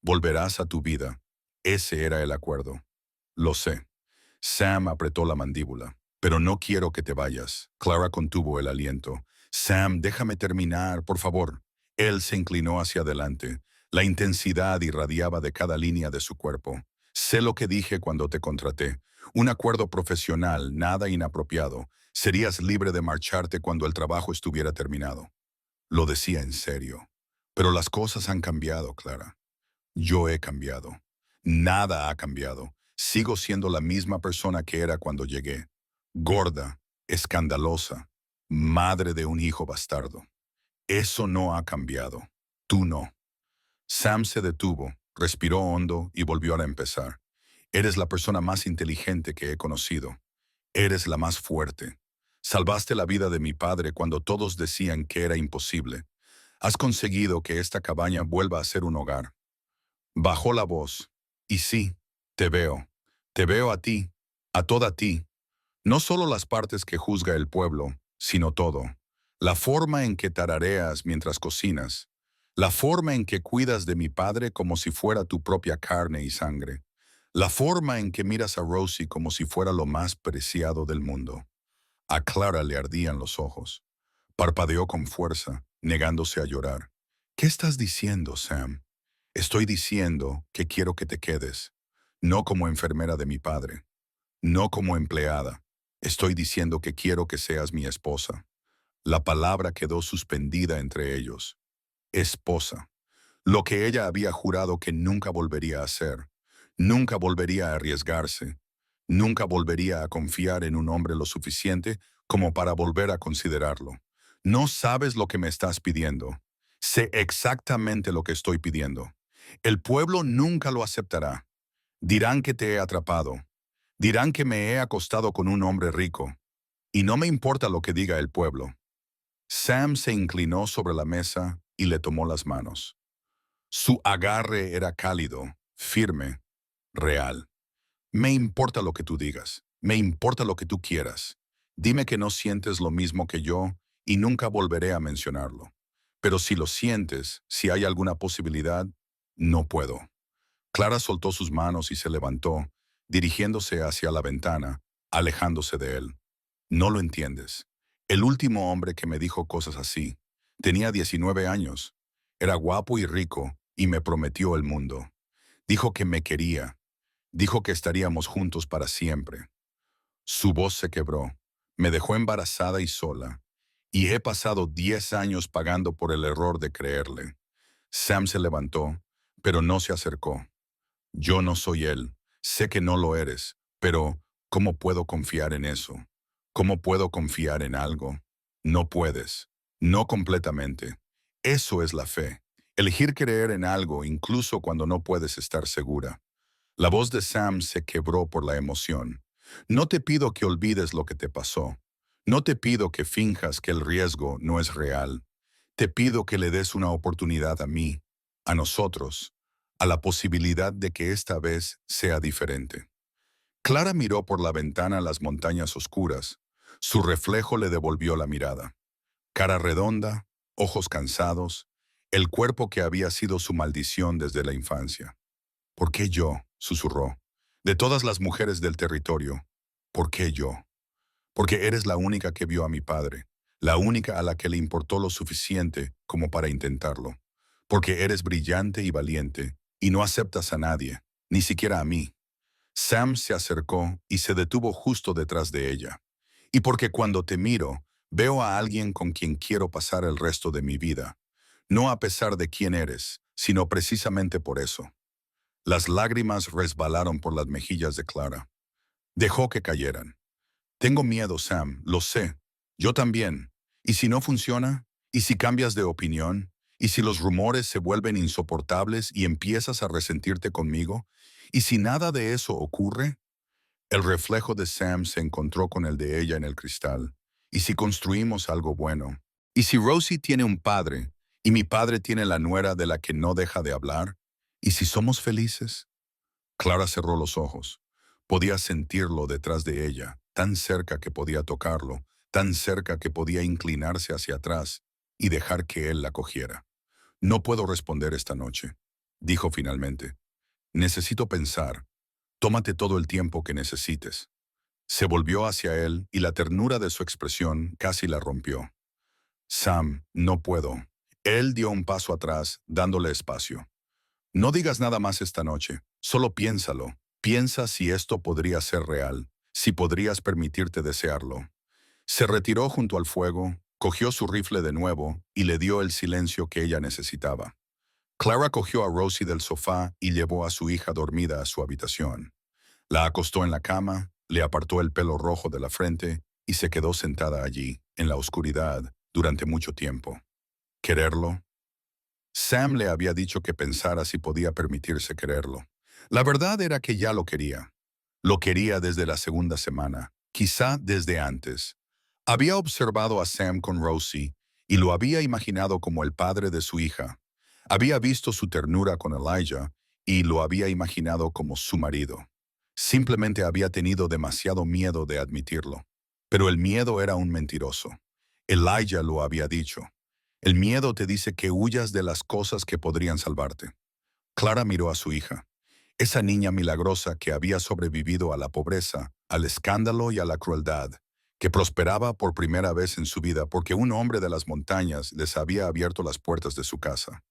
Volverás a tu vida. Ese era el acuerdo. Lo sé. Sam apretó la mandíbula. Pero no quiero que te vayas. Clara contuvo el aliento. Sam, déjame terminar, por favor. Él se inclinó hacia adelante. La intensidad irradiaba de cada línea de su cuerpo. Sé lo que dije cuando te contraté. Un acuerdo profesional, nada inapropiado. Serías libre de marcharte cuando el trabajo estuviera terminado. Lo decía en serio. Pero las cosas han cambiado, Clara. Yo he cambiado. Nada ha cambiado. Sigo siendo la misma persona que era cuando llegué. Gorda, escandalosa, madre de un hijo bastardo. Eso no ha cambiado. Tú no. Sam se detuvo, respiró hondo y volvió a empezar. Eres la persona más inteligente que he conocido. Eres la más fuerte. Salvaste la vida de mi padre cuando todos decían que era imposible. Has conseguido que esta cabaña vuelva a ser un hogar. Bajó la voz. Y sí, te veo. Te veo a ti, a toda ti. No solo las partes que juzga el pueblo, sino todo. La forma en que tarareas mientras cocinas. La forma en que cuidas de mi padre como si fuera tu propia carne y sangre. La forma en que miras a Rosie como si fuera lo más preciado del mundo. A Clara le ardían los ojos. Parpadeó con fuerza, negándose a llorar. ¿Qué estás diciendo, Sam? Estoy diciendo que quiero que te quedes. No como enfermera de mi padre. No como empleada. Estoy diciendo que quiero que seas mi esposa. La palabra quedó suspendida entre ellos. Esposa. Lo que ella había jurado que nunca volvería a hacer. Nunca volvería a arriesgarse. Nunca volvería a confiar en un hombre lo suficiente como para volver a considerarlo. No sabes lo que me estás pidiendo. Sé exactamente lo que estoy pidiendo. El pueblo nunca lo aceptará. Dirán que te he atrapado. Dirán que me he acostado con un hombre rico. Y no me importa lo que diga el pueblo. Sam se inclinó sobre la mesa y le tomó las manos. Su agarre era cálido, firme, real. Me importa lo que tú digas. Me importa lo que tú quieras. Dime que no sientes lo mismo que yo y nunca volveré a mencionarlo. Pero si lo sientes, si hay alguna posibilidad, no puedo. Clara soltó sus manos y se levantó, dirigiéndose hacia la ventana, alejándose de él. No lo entiendes. El último hombre que me dijo cosas así. Tenía 19 años. Era guapo y rico y me prometió el mundo. Dijo que me quería. Dijo que estaríamos juntos para siempre. Su voz se quebró. Me dejó embarazada y sola. Y he pasado 10 años pagando por el error de creerle. Sam se levantó, pero no se acercó. Yo no soy él. Sé que no lo eres, pero ¿cómo puedo confiar en eso? ¿Cómo puedo confiar en algo? No puedes. No completamente. Eso es la fe. Elegir creer en algo incluso cuando no puedes estar segura. La voz de Sam se quebró por la emoción. No te pido que olvides lo que te pasó. No te pido que finjas que el riesgo no es real. Te pido que le des una oportunidad a mí, a nosotros, a la posibilidad de que esta vez sea diferente. Clara miró por la ventana las montañas oscuras. Su reflejo le devolvió la mirada. Cara redonda, ojos cansados, el cuerpo que había sido su maldición desde la infancia. ¿Por qué yo?, susurró. De todas las mujeres del territorio, ¿por qué yo? Porque eres la única que vio a mi padre, la única a la que le importó lo suficiente como para intentarlo. Porque eres brillante y valiente, y no aceptas a nadie, ni siquiera a mí. Sam se acercó y se detuvo justo detrás de ella. Y porque cuando te miro, veo a alguien con quien quiero pasar el resto de mi vida. No a pesar de quién eres, sino precisamente por eso. Las lágrimas resbalaron por las mejillas de Clara. Dejó que cayeran. Tengo miedo, Sam, lo sé. Yo también. ¿Y si no funciona? ¿Y si cambias de opinión? ¿Y si los rumores se vuelven insoportables y empiezas a resentirte conmigo? ¿Y si nada de eso ocurre? El reflejo de Sam se encontró con el de ella en el cristal. ¿Y si construimos algo bueno? ¿Y si Rosie tiene un padre y mi padre tiene la nuera de la que no deja de hablar? ¿Y si somos felices? Clara cerró los ojos. Podía sentirlo detrás de ella, tan cerca que podía tocarlo, tan cerca que podía inclinarse hacia atrás y dejar que él la cogiera. No puedo responder esta noche, dijo finalmente. Necesito pensar. Tómate todo el tiempo que necesites. Se volvió hacia él y la ternura de su expresión casi la rompió. Sam, no puedo. Él dio un paso atrás, dándole espacio. No digas nada más esta noche, solo piénsalo. Piensa si esto podría ser real, si podrías permitirte desearlo. Se retiró junto al fuego, cogió su rifle de nuevo y le dio el silencio que ella necesitaba. Clara cogió a Rosie del sofá y llevó a su hija dormida a su habitación. La acostó en la cama, le apartó el pelo rojo de la frente y se quedó sentada allí, en la oscuridad, durante mucho tiempo. ¿Quererlo? Sam le había dicho que pensara si podía permitirse quererlo. La verdad era que ya lo quería. Lo quería desde la segunda semana, quizá desde antes. Había observado a Sam con Rosie y lo había imaginado como el padre de su hija. Había visto su ternura con Elijah y lo había imaginado como su marido. Simplemente había tenido demasiado miedo de admitirlo. Pero el miedo era un mentiroso. Elijah lo había dicho. El miedo te dice que huyas de las cosas que podrían salvarte. Clara miró a su hija. Esa niña milagrosa que había sobrevivido a la pobreza, al escándalo y a la crueldad, que prosperaba por primera vez en su vida porque un hombre de las montañas les había abierto las puertas de su casa.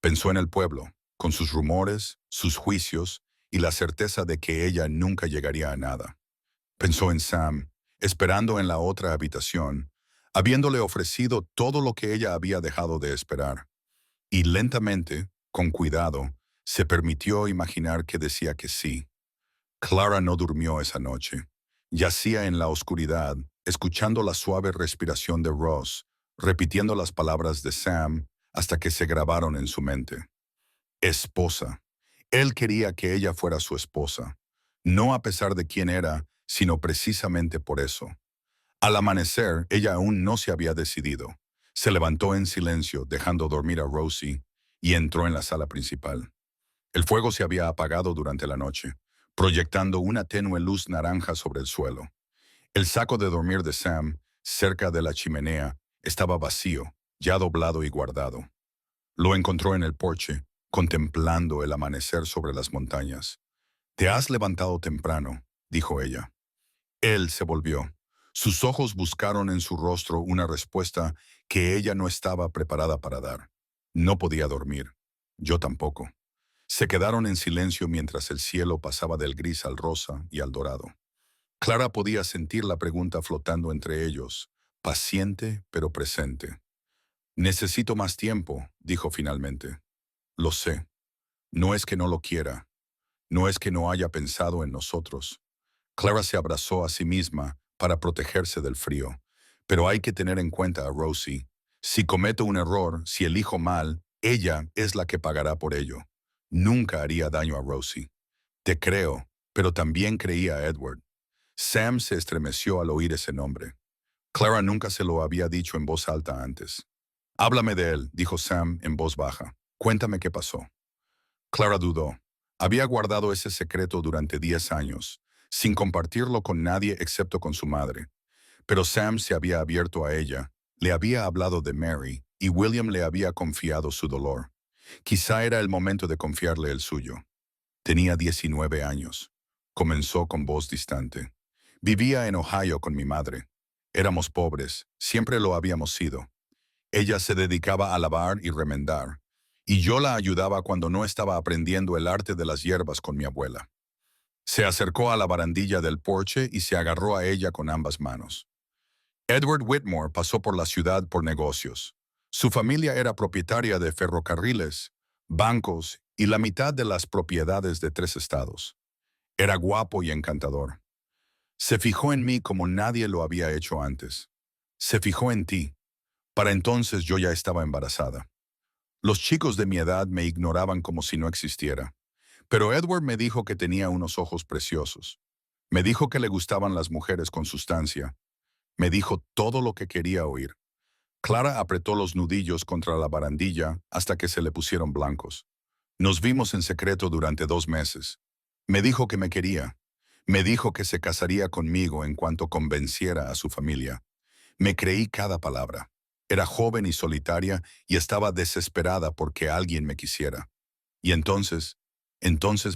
Pensó en el pueblo, con sus rumores, sus juicios y la certeza de que ella nunca llegaría a nada. Pensó en Sam, esperando en la otra habitación, habiéndole ofrecido todo lo que ella había dejado de esperar. Y lentamente, con cuidado, se permitió imaginar que decía que sí. Clara no durmió esa noche. Yacía en la oscuridad, escuchando la suave respiración de Ross, repitiendo las palabras de Sam hasta que se grabaron en su mente. Esposa. Él quería que ella fuera su esposa, no a pesar de quién era, sino precisamente por eso. Al amanecer, ella aún no se había decidido. Se levantó en silencio, dejando dormir a Rosie, y entró en la sala principal. El fuego se había apagado durante la noche, proyectando una tenue luz naranja sobre el suelo. El saco de dormir de Sam, cerca de la chimenea, estaba vacío, ya doblado y guardado. Lo encontró en el porche, contemplando el amanecer sobre las montañas. «Te has levantado temprano», dijo ella. Él se volvió. Sus ojos buscaron en su rostro una respuesta que ella no estaba preparada para dar. No podía dormir. Yo tampoco. Se quedaron en silencio mientras el cielo pasaba del gris al rosa y al dorado. Clara podía sentir la pregunta flotando entre ellos, paciente pero presente. «Necesito más tiempo», dijo finalmente. «Lo sé. No es que no lo quiera. No es que no haya pensado en nosotros». Clara se abrazó a sí misma para protegerse del frío. «Pero hay que tener en cuenta a Rosie. Si cometo un error, si elijo mal, Ella es la que pagará por ello. Nunca haría daño a Rosie. Te creo, pero también creía a Edward. Sam se estremeció al oír ese nombre. Clara nunca se lo había dicho en voz alta antes. Háblame de él, dijo Sam en voz baja. Cuéntame qué pasó. Clara dudó. Había guardado ese secreto durante 10 años, sin compartirlo con nadie excepto con su madre. Pero Sam se había abierto a ella, le había hablado de Mary, y William le había confiado su dolor. Quizá era el momento de confiarle el suyo. Tenía 19 años. Comenzó con voz distante. Vivía en Ohio con mi madre. Éramos pobres, siempre lo habíamos sido. Ella se dedicaba a lavar y remendar, y yo la ayudaba cuando no estaba aprendiendo el arte de las hierbas con mi abuela. Se acercó a la barandilla del porche y se agarró a ella con ambas manos. Edward Whitmore pasó por la ciudad por negocios. Su familia era propietaria de ferrocarriles, bancos y la mitad de las propiedades de 3 estados. Era guapo y encantador. Se fijó en mí como nadie lo había hecho antes. Se fijó en ti. Para entonces yo ya estaba embarazada. Los chicos de mi edad me ignoraban como si no existiera. Pero Edward me dijo que tenía unos ojos preciosos. Me dijo que le gustaban las mujeres con sustancia. Me dijo todo lo que quería oír. Clara apretó los nudillos contra la barandilla hasta que se le pusieron blancos. Nos vimos en secreto durante 2 meses. Me dijo que me quería. Me dijo que se casaría conmigo en cuanto convenciera a su familia. Me creí cada palabra. Era joven y solitaria y estaba desesperada porque alguien me quisiera. Y entonces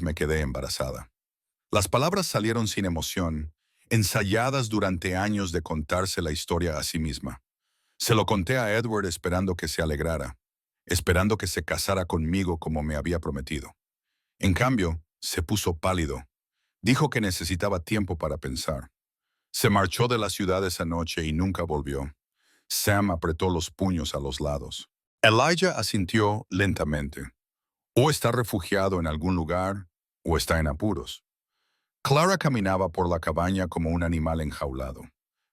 me quedé embarazada. Las palabras salieron sin emoción, ensayadas durante años de contarse la historia a sí misma. Se lo conté a Edward esperando que se alegrara, esperando que se casara conmigo como me había prometido. En cambio, se puso pálido. Dijo que necesitaba tiempo para pensar. Se marchó de la ciudad esa noche y nunca volvió. Sam apretó los puños a los lados. Elijah asintió lentamente. O está refugiado en algún lugar, o está en apuros. Clara caminaba por la cabaña como un animal enjaulado.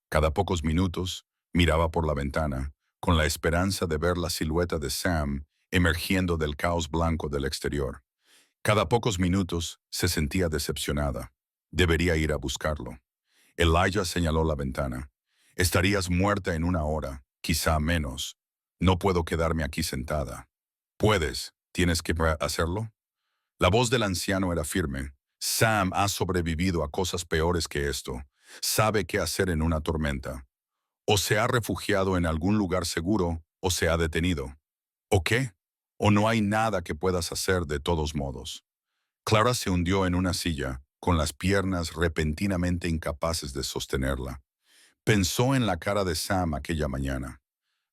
Cada pocos minutos, miraba por la ventana, con la esperanza de ver la silueta de Sam emergiendo del caos blanco del exterior. Cada pocos minutos se sentía decepcionada. Debería ir a buscarlo. Elijah señaló la ventana. Estarías muerta en 1 hora, quizá menos. No puedo quedarme aquí sentada. Puedes, tienes que hacerlo. La voz del anciano era firme. Sam ha sobrevivido a cosas peores que esto. Sabe qué hacer en una tormenta. O se ha refugiado en algún lugar seguro, o se ha detenido. ¿O qué? O no hay nada que puedas hacer de todos modos. Clara se hundió en una silla, con las piernas repentinamente incapaces de sostenerla. Pensó en la cara de Sam aquella mañana,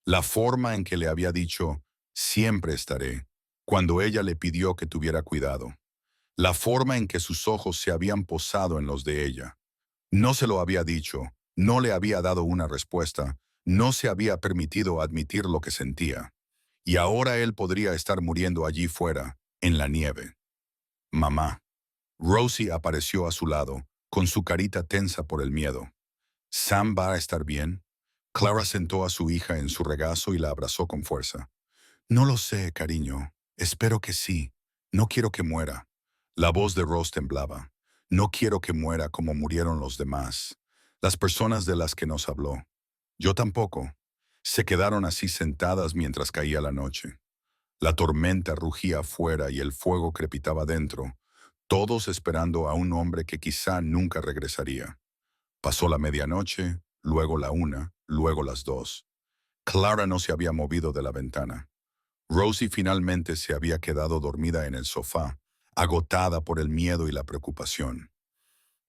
la forma en que le había dicho, siempre estaré, cuando ella le pidió que tuviera cuidado, la forma en que sus ojos se habían posado en los de ella. No se lo había dicho, no le había dado una respuesta, no se había permitido admitir lo que sentía. Y ahora él podría estar muriendo allí fuera, en la nieve. Mamá. Rosie apareció a su lado, con su carita tensa por el miedo. ¿Sam va a estar bien? Clara sentó a su hija en su regazo y la abrazó con fuerza. No lo sé, cariño. Espero que sí. No quiero que muera. La voz de Rose temblaba. No quiero que muera como murieron los demás. Las personas de las que nos habló. Yo tampoco. Se quedaron así sentadas mientras caía la noche. La tormenta rugía afuera y el fuego crepitaba dentro, todos esperando a un hombre que quizá nunca regresaría. Pasó la medianoche, luego la 1, luego las 2. Clara no se había movido de la ventana. Rosie finalmente se había quedado dormida en el sofá, agotada por el miedo y la preocupación.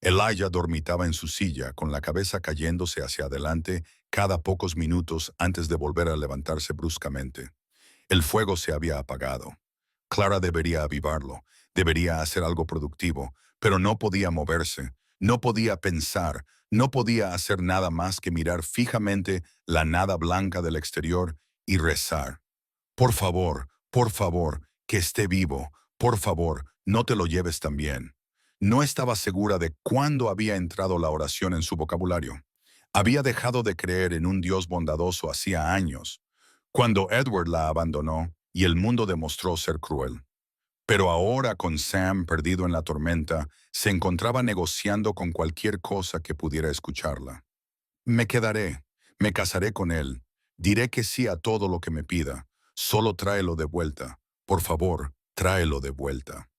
Elijah dormitaba en su silla, con la cabeza cayéndose hacia adelante cada pocos minutos antes de volver a levantarse bruscamente. El fuego se había apagado. Clara debería avivarlo, debería hacer algo productivo, pero no podía moverse, no podía pensar, no podía hacer nada más que mirar fijamente la nada blanca del exterior y rezar. Por favor, que esté vivo, por favor, no te lo lleves tan bien. No estaba segura de cuándo había entrado la oración en su vocabulario. Había dejado de creer en un Dios bondadoso hacía años. Cuando Edward la abandonó, y el mundo demostró ser cruel. Pero ahora, con Sam perdido en la tormenta, se encontraba negociando con cualquier cosa que pudiera escucharla. Me quedaré, me casaré con él, diré que sí a todo lo que me pida, solo tráelo de vuelta, por favor, tráelo de vuelta.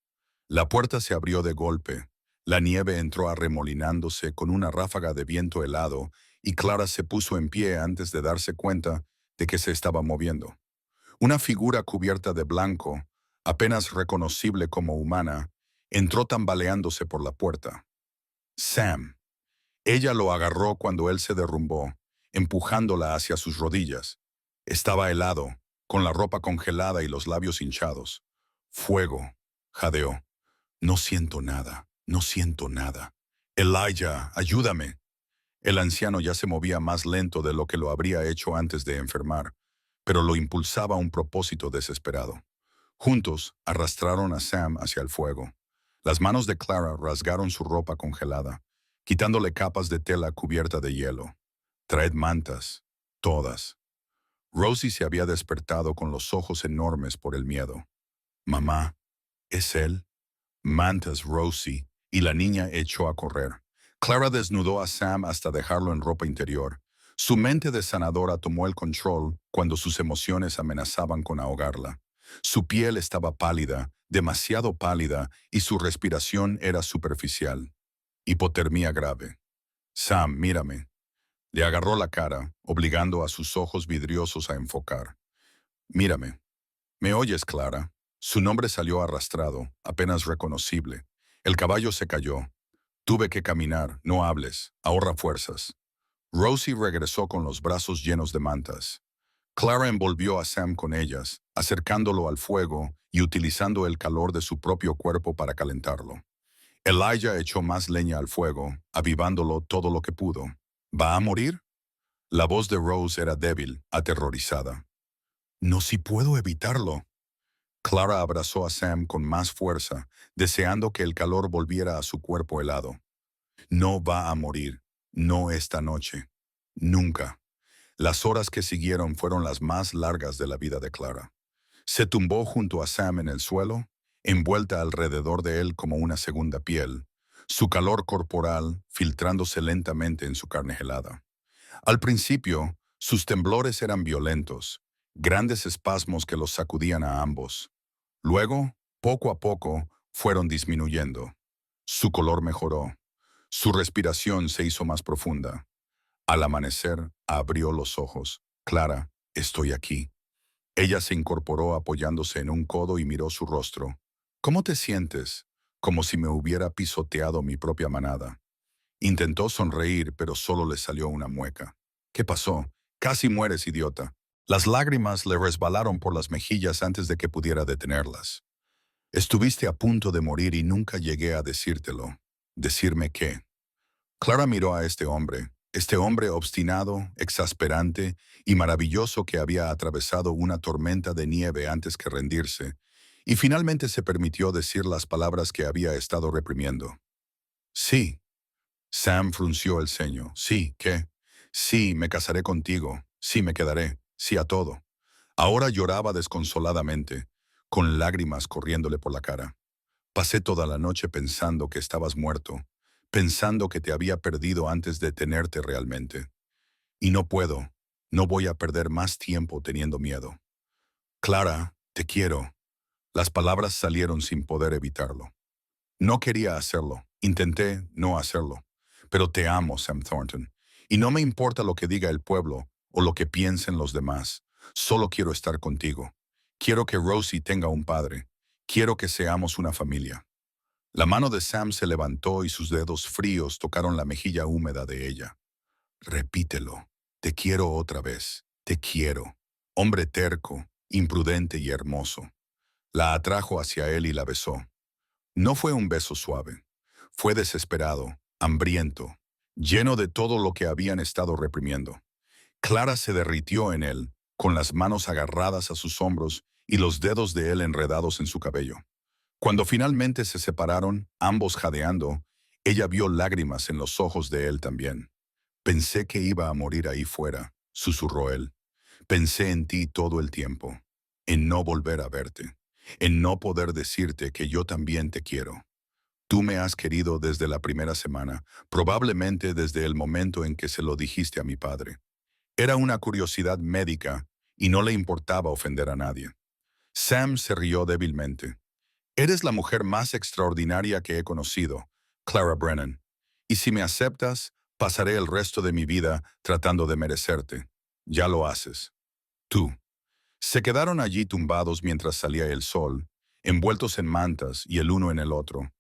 La puerta se abrió de golpe, la nieve entró arremolinándose con una ráfaga de viento helado y Clara se puso en pie antes de darse cuenta de que se estaba moviendo. Una figura cubierta de blanco, apenas reconocible como humana, entró tambaleándose por la puerta. Sam. Ella lo agarró cuando él se derrumbó, empujándola hacia sus rodillas. Estaba helado, con la ropa congelada y los labios hinchados. Fuego, jadeó. No siento nada, no siento nada. Elijah, ayúdame. El anciano ya se movía más lento de lo que lo habría hecho antes de enfermar, pero lo impulsaba un propósito desesperado. Juntos arrastraron a Sam hacia el fuego. Las manos de Clara rasgaron su ropa congelada, quitándole capas de tela cubierta de hielo. Traed mantas, todas. Rosie se había despertado con los ojos enormes por el miedo. Mamá, ¿es él? Mantas, Rosie, y la niña echó a correr. Clara desnudó a Sam hasta dejarlo en ropa interior. Su mente de sanadora tomó el control cuando sus emociones amenazaban con ahogarla. Su piel estaba pálida, demasiado pálida, y su respiración era superficial. Hipotermia grave. Sam, mírame. Le agarró la cara, obligando a sus ojos vidriosos a enfocar. Mírame. ¿Me oyes, Clara? Su nombre salió arrastrado, apenas reconocible. El caballo se cayó. Tuve que caminar, no hables, ahorra fuerzas. Rosie regresó con los brazos llenos de mantas. Clara envolvió a Sam con ellas, acercándolo al fuego y utilizando el calor de su propio cuerpo para calentarlo. Elijah echó más leña al fuego, avivándolo todo lo que pudo. ¿Va a morir? La voz de Rose era débil, aterrorizada. No, si puedo evitarlo. Clara abrazó a Sam con más fuerza, deseando que el calor volviera a su cuerpo helado. No va a morir, no esta noche, nunca. Las horas que siguieron fueron las más largas de la vida de Clara. Se tumbó junto a Sam en el suelo, envuelta alrededor de él como una segunda piel, su calor corporal filtrándose lentamente en su carne helada. Al principio, sus temblores eran violentos, grandes espasmos que los sacudían a ambos. Luego, poco a poco, fueron disminuyendo. Su color mejoró. Su respiración se hizo más profunda. Al amanecer, abrió los ojos. Clara, estoy aquí. Ella se incorporó apoyándose en un codo y miró su rostro. ¿Cómo te sientes? Como si me hubiera pisoteado mi propia manada. Intentó sonreír, pero solo le salió una mueca. ¿Qué pasó? Casi mueres, idiota. Las lágrimas le resbalaron por las mejillas antes de que pudiera detenerlas. Estuviste a punto de morir y nunca llegué a decírtelo. ¿Decirme qué? Clara miró a este hombre obstinado, exasperante y maravilloso que había atravesado una tormenta de nieve antes que rendirse, y finalmente se permitió decir las palabras que había estado reprimiendo. Sí. Sam frunció el ceño. Sí, ¿qué? Sí, me casaré contigo. Sí, me quedaré. Sí a todo. Ahora lloraba desconsoladamente, con lágrimas corriéndole por la cara. Pasé toda la noche pensando que estabas muerto, pensando que te había perdido antes de tenerte realmente. Y no puedo, no voy a perder más tiempo teniendo miedo. Clara, te quiero. Las palabras salieron sin poder evitarlo. No quería hacerlo, intenté no hacerlo. Pero te amo, Sam Thornton. Y no me importa lo que diga el pueblo o lo que piensen los demás. Solo quiero estar contigo. Quiero que Rosie tenga un padre. Quiero que seamos una familia. La mano de Sam se levantó y sus dedos fríos tocaron la mejilla húmeda de ella. Repítelo. Te quiero otra vez. Te quiero. Hombre terco, imprudente y hermoso. La atrajo hacia él y la besó. No fue un beso suave. Fue desesperado, hambriento, lleno de todo lo que habían estado reprimiendo. Clara se derritió en él, con las manos agarradas a sus hombros y los dedos de él enredados en su cabello. Cuando finalmente se separaron, ambos jadeando, ella vio lágrimas en los ojos de él también. Pensé que iba a morir ahí fuera, susurró él. Pensé en ti todo el tiempo. en no volver a verte, en no poder decirte que yo también te quiero. Tú me has querido desde la primera semana, probablemente desde el momento en que se lo dijiste a mi padre. Era una curiosidad médica y no le importaba ofender a nadie. Sam se rió débilmente. Eres la mujer más extraordinaria que he conocido, Clara Brennan. Y si me aceptas, pasaré el resto de mi vida tratando de merecerte. Ya lo haces. Tú. Se quedaron allí tumbados mientras salía el sol, envueltos en mantas y el uno en el otro,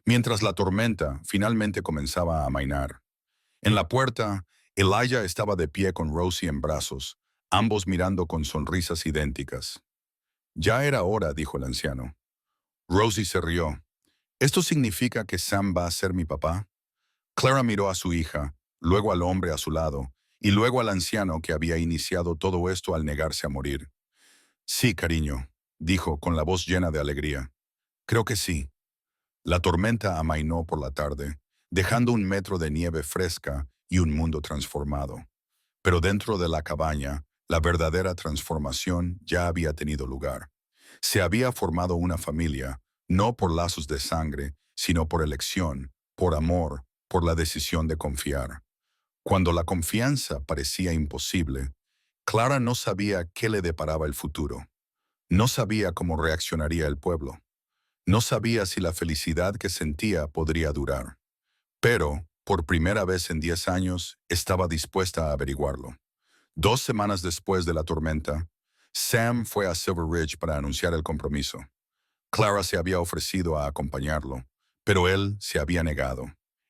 mientras la tormenta finalmente comenzaba a amainar. En la puerta, Elijah estaba de pie con Rosie en brazos, ambos mirando con sonrisas idénticas. Ya era hora, dijo el anciano. Rosie se rió. ¿Esto significa que Sam va a ser mi papá? Clara miró a su hija, luego al hombre a su lado, y luego al anciano que había iniciado todo esto al negarse a morir. Sí, cariño, dijo con la voz llena de alegría. Creo que sí. La tormenta amainó por la tarde, dejando 1 metro de nieve fresca y un mundo transformado. Pero dentro de la cabaña, la verdadera transformación ya había tenido lugar. Se había formado una familia, no por lazos de sangre, sino por elección, por amor, por la decisión de confiar. Cuando la confianza parecía imposible, Clara no sabía qué le deparaba el futuro. No sabía cómo reaccionaría el pueblo. No sabía si la felicidad que sentía podría durar. Pero, por primera vez en 10 años, estaba dispuesta a averiguarlo. 2 semanas después de la tormenta, Sam fue a Silver Ridge para anunciar el compromiso. Clara se había ofrecido a acompañarlo, pero él se había negado.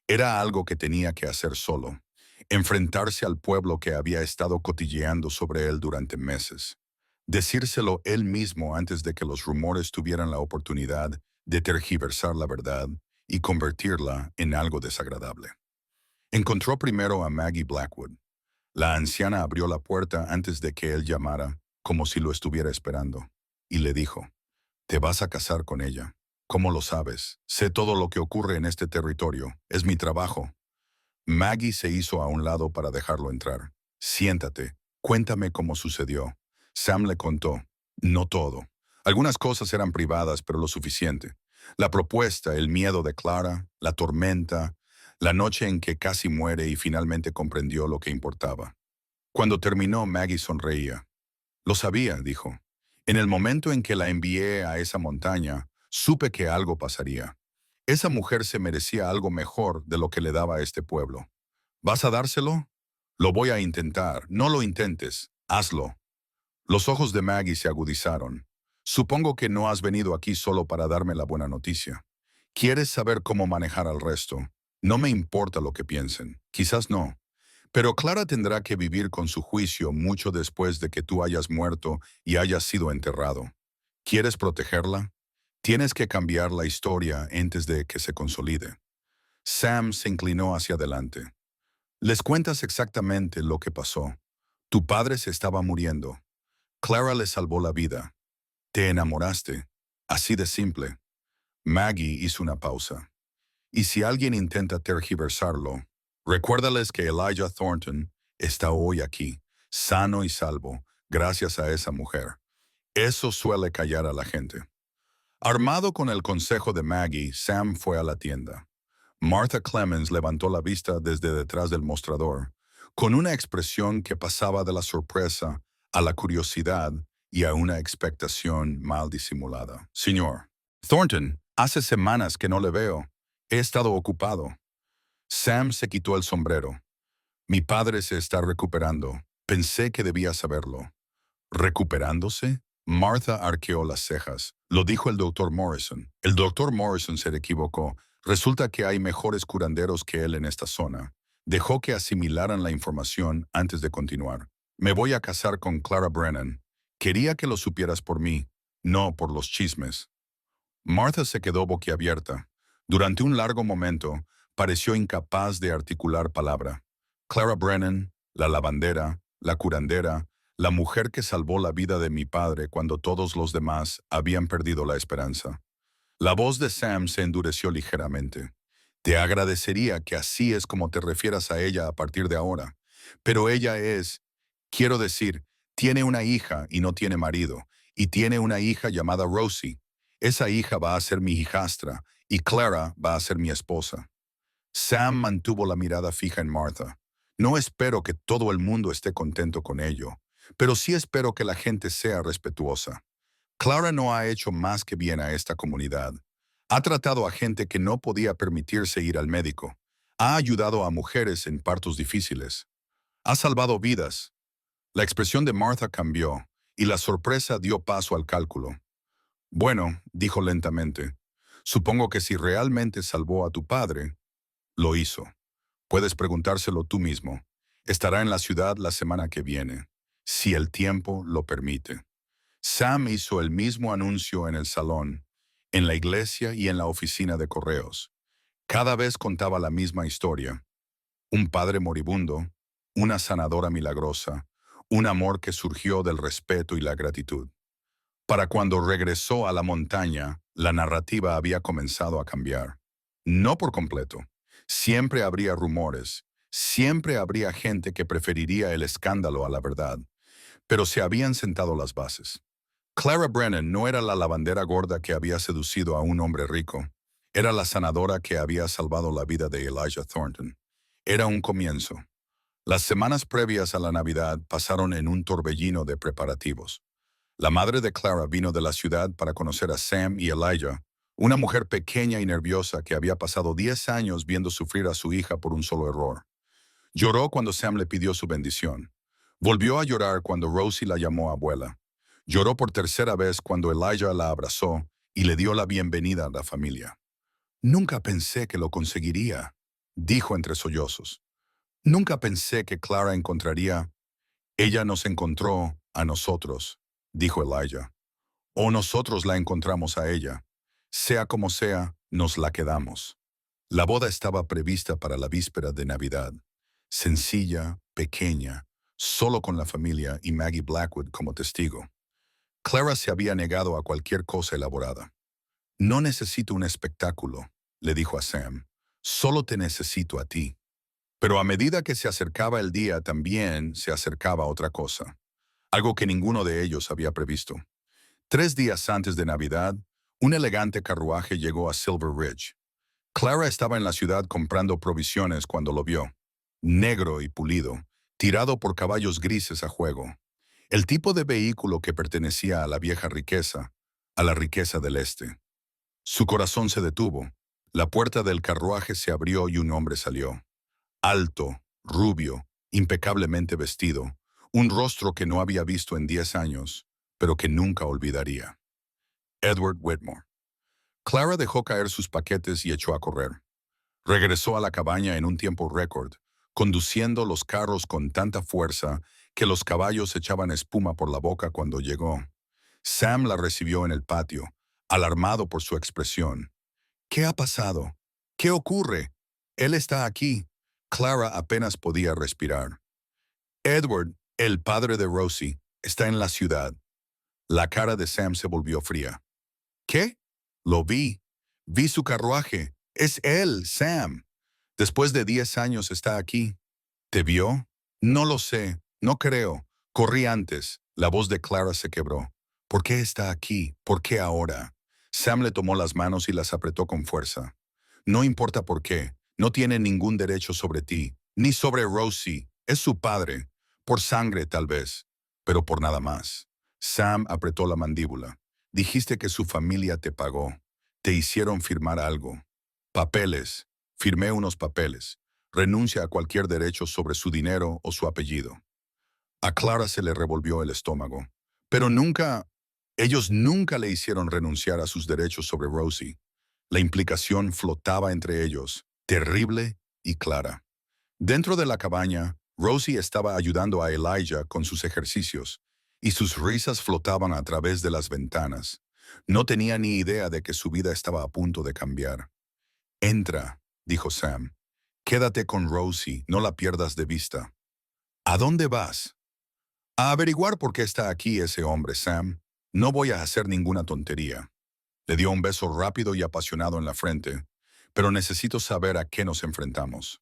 Era algo que tenía que hacer solo, enfrentarse al pueblo que había estado cotilleando sobre él durante meses. Decírselo él mismo antes de que los rumores tuvieran la oportunidad de tergiversar la verdad y convertirla en algo desagradable. Encontró primero a Maggie Blackwood. La anciana abrió la puerta antes de que él llamara, como si lo estuviera esperando, y le dijo, «Te vas a casar con ella. ¿Cómo lo sabes? Sé todo lo que ocurre en este territorio. Es mi trabajo». Maggie se hizo a un lado para dejarlo entrar. «Siéntate. Cuéntame cómo sucedió». Sam le contó. No todo. Algunas cosas eran privadas, pero lo suficiente. La propuesta, el miedo de Clara, la tormenta, la noche en que casi muere y finalmente comprendió lo que importaba. Cuando terminó, Maggie sonreía. «Lo sabía», dijo. «En el momento en que la envié a esa montaña, supe que algo pasaría. Esa mujer se merecía algo mejor de lo que le daba a este pueblo. ¿Vas a dárselo? Lo voy a intentar. No lo intentes. Hazlo». Los ojos de Maggie se agudizaron. «Supongo que no has venido aquí solo para darme la buena noticia. ¿Quieres saber cómo manejar al resto? No me importa lo que piensen. Quizás no. Pero Clara tendrá que vivir con su juicio mucho después de que tú hayas muerto y hayas sido enterrado. ¿Quieres protegerla? Tienes que cambiar la historia antes de que se consolide». Sam se inclinó hacia adelante. «Les cuentas exactamente lo que pasó. Tu padre se estaba muriendo. Clara le salvó la vida. Te enamoraste. Así de simple». Maggie hizo una pausa. «Y si alguien intenta tergiversarlo, recuérdales que Elijah Thornton está hoy aquí, sano y salvo, gracias a esa mujer». Eso suele callar a la gente. Armado con el consejo de Maggie, Sam fue a la tienda. Martha Clemens levantó la vista desde detrás del mostrador, con una expresión que pasaba de la sorpresa a la curiosidad y a una expectación mal disimulada. «Señor Thornton, hace semanas que no le veo. He estado ocupado». Sam se quitó el sombrero. «Mi padre se está recuperando. Pensé que debía saberlo». «¿Recuperándose?». Martha arqueó las cejas. «Lo dijo el doctor Morrison». «El doctor Morrison se equivocó. Resulta que hay mejores curanderos que él en esta zona». Dejó que asimilaran la información antes de continuar. «Me voy a casar con Clara Brennan. Quería que lo supieras por mí, no por los chismes». Martha se quedó boquiabierta. Durante un largo momento, pareció incapaz de articular palabra. Clara Brennan, la lavandera, la curandera, la mujer que salvó la vida de mi padre cuando todos los demás habían perdido la esperanza. La voz de Sam se endureció ligeramente. «Te agradecería que así es como te refieras a ella a partir de ahora. Pero ella es, quiero decir, tiene una hija y no tiene marido, y tiene una hija llamada Rosie. Esa hija va a ser mi hijastra y Clara va a ser mi esposa. Sam mantuvo la mirada fija en Martha. No espero que todo el mundo esté contento con ello, pero sí espero que la gente sea respetuosa. Clara no ha hecho más que bien a esta comunidad. Ha tratado a gente que no podía permitirse ir al médico. Ha ayudado a mujeres en partos difíciles. Ha salvado vidas. La expresión de Martha cambió y la sorpresa dio paso al cálculo. Bueno, dijo lentamente, supongo que si realmente salvó a tu padre, lo hizo. Puedes preguntárselo tú mismo. Estará en la ciudad la semana que viene, si el tiempo lo permite. Sam hizo el mismo anuncio en el salón, en la iglesia y en la oficina de correos. Cada vez contaba la misma historia. Un padre moribundo, una sanadora milagrosa, un amor que surgió del respeto y la gratitud. Para cuando regresó a la montaña, la narrativa había comenzado a cambiar. No por completo. Siempre habría rumores, siempre habría gente que preferiría el escándalo a la verdad, pero se habían sentado las bases. Clara Brennan no era la lavandera gorda que había seducido a un hombre rico. Era la sanadora que había salvado la vida de Elijah Thornton. Era un comienzo. Las semanas previas a la Navidad pasaron en un torbellino de preparativos. La madre de Clara vino de la ciudad para conocer a Sam y Elijah, una mujer pequeña y nerviosa que había pasado 10 años viendo sufrir a su hija por un solo error. Lloró cuando Sam le pidió su bendición. Volvió a llorar cuando Rosie la llamó abuela. Lloró por tercera vez cuando Elijah la abrazó y le dio la bienvenida a la familia. Nunca pensé que lo conseguiría, dijo entre sollozos. Nunca pensé que Clara encontraría. Ella nos encontró a nosotros, dijo Elijah. O nosotros la encontramos a ella. Sea como sea, nos la quedamos. La boda estaba prevista para la víspera de Navidad. Sencilla, pequeña, solo con la familia y Maggie Blackwood como testigo. Clara se había negado a cualquier cosa elaborada. No necesito un espectáculo, le dijo a Sam. Solo te necesito a ti. Pero a medida que se acercaba el día, también se acercaba otra cosa. Algo que ninguno de ellos había previsto. 3 días antes de Navidad, un elegante carruaje llegó a Silver Ridge. Clara estaba en la ciudad comprando provisiones cuando lo vio. Negro y pulido, tirado por caballos grises a juego. El tipo de vehículo que pertenecía a la vieja riqueza, a la riqueza del este. Su corazón se detuvo. La puerta del carruaje se abrió y un hombre salió. Alto, rubio, impecablemente vestido, un rostro que no había visto en 10 años, pero que nunca olvidaría. Edward Whitmore. Clara dejó caer sus paquetes y echó a correr. Regresó a la cabaña en un tiempo récord, conduciendo los carros con tanta fuerza que los caballos echaban espuma por la boca cuando llegó. Sam la recibió en el patio, alarmado por su expresión. ¿Qué ha pasado? ¿Qué ocurre? Él está aquí. Clara apenas podía respirar. Edward, el padre de Rosie, está en la ciudad. La cara de Sam se volvió fría. ¿Qué? Lo vi. Vi su carruaje. Es él, Sam. Después de 10 años está aquí. ¿Te vio? No lo sé. No creo. Corrí antes. La voz de Clara se quebró. ¿Por qué está aquí? ¿Por qué ahora? Sam le tomó las manos y las apretó con fuerza. No importa por qué. No tiene ningún derecho sobre ti, ni sobre Rosie. Es su padre. Por sangre, tal vez, pero por nada más. Sam apretó la mandíbula. Dijiste que su familia te pagó. Te hicieron firmar algo. Papeles. Firmé unos papeles. Renuncia a cualquier derecho sobre su dinero o su apellido. A Clara se le revolvió el estómago. Pero nunca... Ellos nunca le hicieron renunciar a sus derechos sobre Rosie. La implicación flotaba entre ellos, terrible y clara. Dentro de la cabaña, Rosie estaba ayudando a Elijah con sus ejercicios, y sus risas flotaban a través de las ventanas. No tenía ni idea de que su vida estaba a punto de cambiar. Entra, dijo Sam. Quédate con Rosie, no la pierdas de vista. ¿A dónde vas? A averiguar por qué está aquí ese hombre, Sam. No voy a hacer ninguna tontería. Le dio un beso rápido y apasionado en la frente, pero necesito saber a qué nos enfrentamos.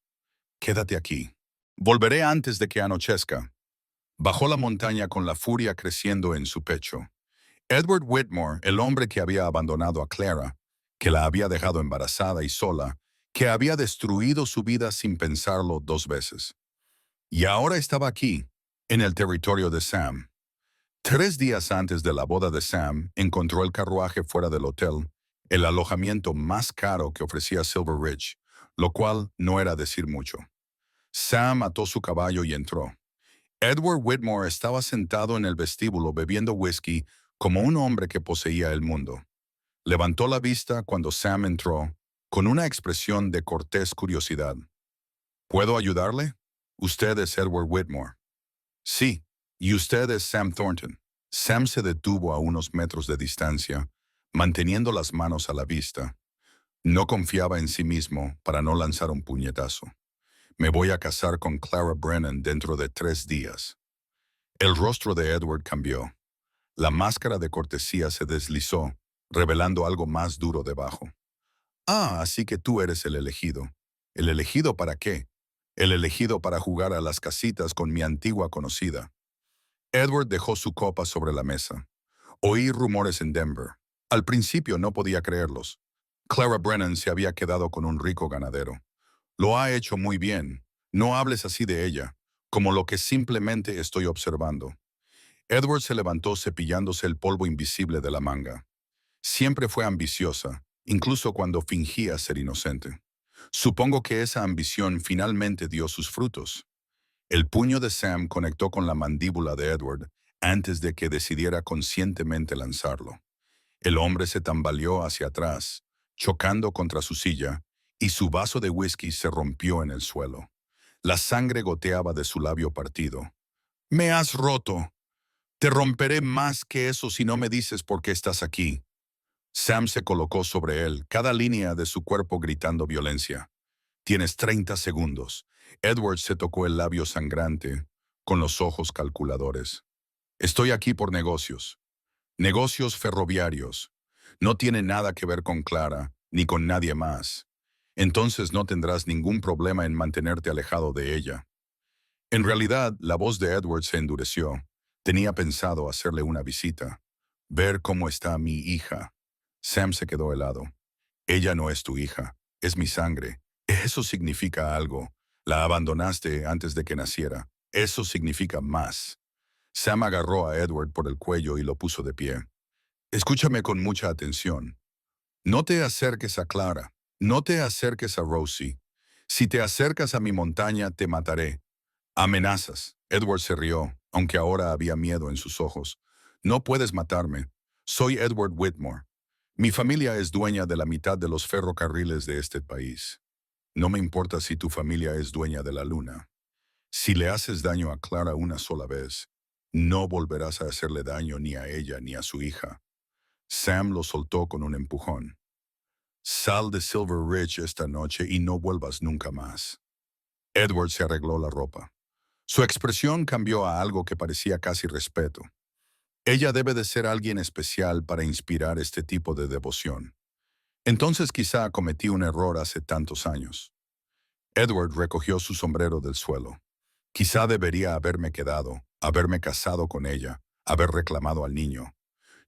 Quédate aquí. Volveré antes de que anochezca. Bajó la montaña con la furia creciendo en su pecho. Edward Whitmore, el hombre que había abandonado a Clara, que la había dejado embarazada y sola, que había destruido su vida sin pensarlo 2 veces. Y ahora estaba aquí, en el territorio de Sam. 3 días antes de la boda de Sam, encontró el carruaje fuera del hotel, el alojamiento más caro que ofrecía Silver Ridge, lo cual no era decir mucho. Sam ató su caballo y entró. Edward Whitmore estaba sentado en el vestíbulo bebiendo whisky como un hombre que poseía el mundo. Levantó la vista cuando Sam entró, con una expresión de cortés curiosidad. ¿Puedo ayudarle? Usted es Edward Whitmore. Sí, y usted es Sam Thornton. Sam se detuvo a unos metros de distancia, manteniendo las manos a la vista. No confiaba en sí mismo para no lanzar un puñetazo. Me voy a casar con Clara Brennan dentro de 3 días. El rostro de Edward cambió. La máscara de cortesía se deslizó, revelando algo más duro debajo. Ah, así que tú eres el elegido. ¿El elegido para qué? El elegido para jugar a las casitas con mi antigua conocida. Edward dejó su copa sobre la mesa. Oí rumores en Denver. Al principio no podía creerlos. Clara Brennan se había quedado con un rico ganadero. Lo ha hecho muy bien. No hables así de ella, como lo que simplemente estoy observando. Edward se levantó cepillándose el polvo invisible de la manga. Siempre fue ambiciosa, incluso cuando fingía ser inocente. Supongo que esa ambición finalmente dio sus frutos. El puño de Sam conectó con la mandíbula de Edward antes de que decidiera conscientemente lanzarlo. El hombre se tambaleó hacia atrás, chocando contra su silla, y su vaso de whisky se rompió en el suelo. La sangre goteaba de su labio partido. «¡Me has roto! Te romperé más que eso si no me dices por qué estás aquí». Sam se colocó sobre él, cada línea de su cuerpo gritando violencia. «Tienes 30 segundos». Edward se tocó el labio sangrante, con los ojos calculadores. «Estoy aquí por negocios. Negocios ferroviarios. No tiene nada que ver con Clara, ni con nadie más. Entonces no tendrás ningún problema en mantenerte alejado de ella». En realidad, la voz de Edward se endureció. Tenía pensado hacerle una visita. Ver cómo está mi hija. Sam se quedó helado. «Ella no es tu hija, es mi sangre. Eso significa algo. La abandonaste antes de que naciera. Eso significa más». Sam agarró a Edward por el cuello y lo puso de pie. «Escúchame con mucha atención. No te acerques a Clara. No te acerques a Rosie. Si te acercas a mi montaña, te mataré». «Amenazas». Edward se rió, aunque ahora había miedo en sus ojos. «No puedes matarme. Soy Edward Whitmore. Mi familia es dueña de la mitad de los ferrocarriles de este país. No me importa si tu familia es dueña de la luna. Si le haces daño a Clara una sola vez, no volverás a hacerle daño ni a ella ni a su hija». Sam lo soltó con un empujón. «Sal de Silver Ridge esta noche y no vuelvas nunca más». Edward se arregló la ropa. Su expresión cambió a algo que parecía casi respeto. Ella debe de ser alguien especial para inspirar este tipo de devoción. Entonces quizá cometí un error hace tantos años. Edward recogió su sombrero del suelo. Quizá debería haberme quedado, haberme casado con ella, haber reclamado al niño.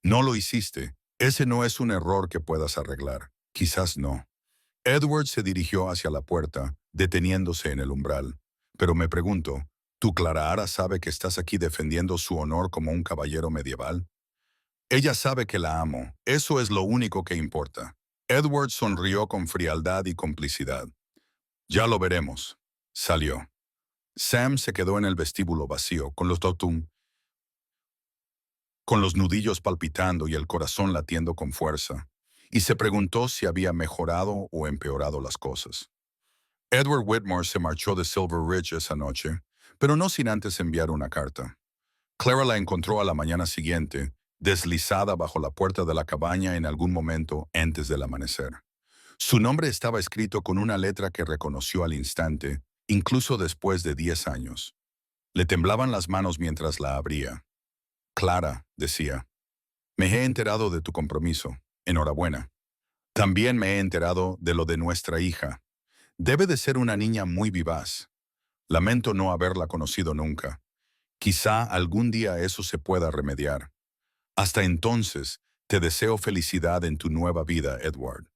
No lo hiciste. Ese no es un error que puedas arreglar. Quizás no. Edward se dirigió hacia la puerta, deteniéndose en el umbral. Pero me pregunto, ¿tu Clara Ara sabe que estás aquí defendiendo su honor como un caballero medieval? Ella sabe que la amo. Eso es lo único que importa. Edward sonrió con frialdad y complicidad. «Ya lo veremos». Salió. Sam se quedó en el vestíbulo vacío, con los nudillos palpitando y el corazón latiendo con fuerza, y se preguntó si había mejorado o empeorado las cosas. Edward Whitmore se marchó de Silver Ridge esa noche, pero no sin antes enviar una carta. Clara la encontró a la mañana siguiente, deslizada bajo la puerta de la cabaña en algún momento antes del amanecer. Su nombre estaba escrito con una letra que reconoció al instante, incluso después de 10 años. Le temblaban las manos mientras la abría. «Clara», decía, «me he enterado de tu compromiso. Enhorabuena. También me he enterado de lo de nuestra hija. Debe de ser una niña muy vivaz. Lamento no haberla conocido nunca. Quizá algún día eso se pueda remediar. Hasta entonces, te deseo felicidad en tu nueva vida, Edward.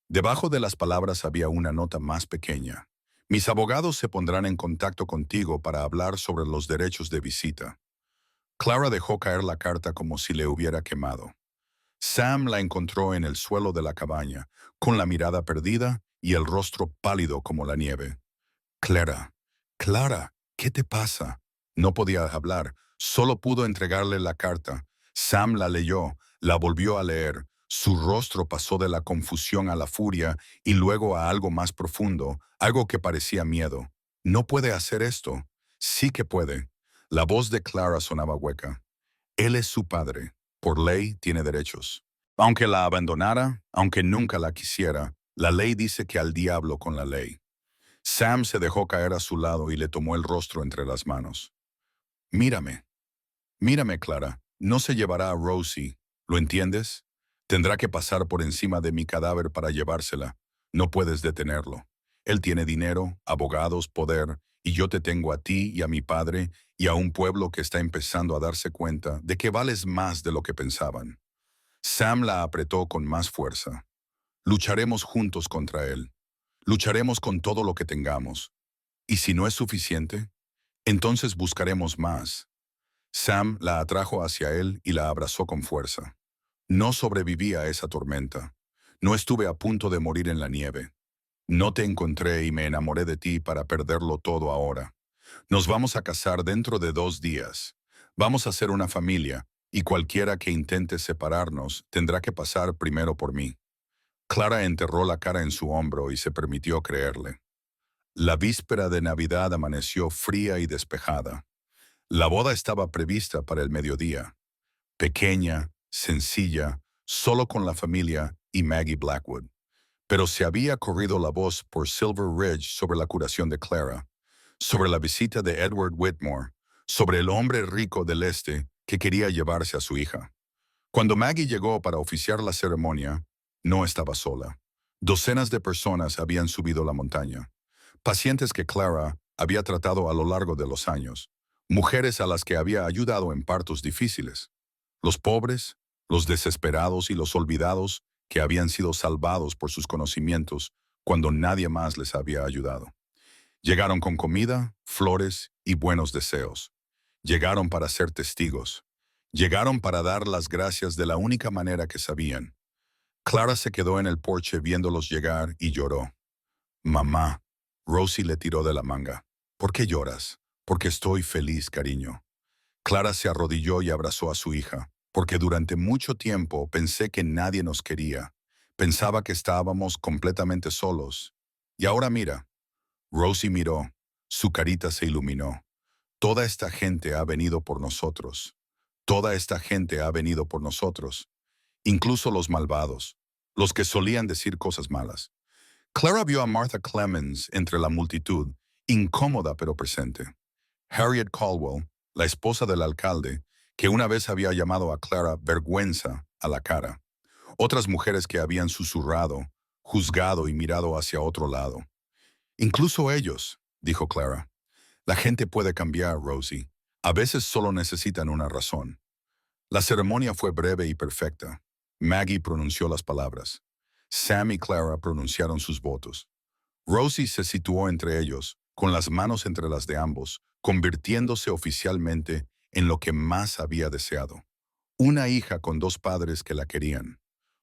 Debajo de las palabras había una nota más pequeña. Mis abogados se pondrán en contacto contigo para hablar sobre los derechos de visita. Clara dejó caer la carta como si le hubiera quemado. Sam la encontró en el suelo de la cabaña, con la mirada perdida y el rostro pálido como la nieve. Clara, Clara, ¿qué te pasa? No podía hablar, solo pudo entregarle la carta. Sam la leyó, la volvió a leer. Su rostro pasó de la confusión a la furia y luego a algo más profundo, algo que parecía miedo. No puede hacer esto. Sí que puede. La voz de Clara sonaba hueca. Él es su padre. Por ley tiene derechos. Aunque la abandonara, aunque nunca la quisiera, la ley dice que al diablo con la ley. Sam se dejó caer a su lado y le tomó el rostro entre las manos. Mírame, mírame, Clara. No se llevará a Rosie. ¿Lo entiendes? Tendrá que pasar por encima de mi cadáver para llevársela. No puedes detenerlo. Él tiene dinero, abogados, poder, y yo te tengo a ti y a mi padre y a un pueblo que está empezando a darse cuenta de que vales más de lo que pensaban. Sam la apretó con más fuerza. Lucharemos juntos contra él. Lucharemos con todo lo que tengamos. Y si no es suficiente, entonces buscaremos más. Sam la atrajo hacia él y la abrazó con fuerza. No sobreviví a esa tormenta. No estuve a punto de morir en la nieve. No te encontré y me enamoré de ti para perderlo todo ahora. Nos vamos a casar dentro de 2 días. Vamos a ser una familia, y cualquiera que intente separarnos tendrá que pasar primero por mí. Clara enterró la cara en su hombro y se permitió creerle. La víspera de Navidad amaneció fría y despejada. La boda estaba prevista para el mediodía. Pequeña, sencilla, solo con la familia y Maggie Blackwood. Pero se había corrido la voz por Silver Ridge sobre la curación de Clara, sobre la visita de Edward Whitmore, sobre el hombre rico del este que quería llevarse a su hija. Cuando Maggie llegó para oficiar la ceremonia, no estaba sola. Docenas de personas habían subido la montaña. Pacientes que Clara había tratado a lo largo de los años. Mujeres a las que había ayudado en partos difíciles. Los pobres, los desesperados y los olvidados que habían sido salvados por sus conocimientos cuando nadie más les había ayudado. Llegaron con comida, flores y buenos deseos. Llegaron para ser testigos. Llegaron para dar las gracias de la única manera que sabían. Clara se quedó en el porche viéndolos llegar y lloró. Mamá, Rosie le tiró de la manga. ¿Por qué lloras? Porque estoy feliz, cariño. Clara se arrodilló y abrazó a su hija, porque durante mucho tiempo pensé que nadie nos quería. Pensaba que estábamos completamente solos. Y ahora mira. Rosie miró. Su carita se iluminó. Toda esta gente ha venido por nosotros. Toda esta gente ha venido por nosotros. Incluso los malvados, los que solían decir cosas malas. Clara vio a Martha Clemens entre la multitud, incómoda pero presente. Harriet Caldwell, la esposa del alcalde, que una vez había llamado a Clara vergüenza a la cara. Otras mujeres que habían susurrado, juzgado y mirado hacia otro lado. Incluso ellos, dijo Clara. La gente puede cambiar, Rosie. A veces solo necesitan una razón. La ceremonia fue breve y perfecta. Maggie pronunció las palabras. Sam y Clara pronunciaron sus votos. Rosie se situó entre ellos, con las manos entre las de ambos, convirtiéndose oficialmente en lo que más había deseado. Una hija con 2 padres que la querían.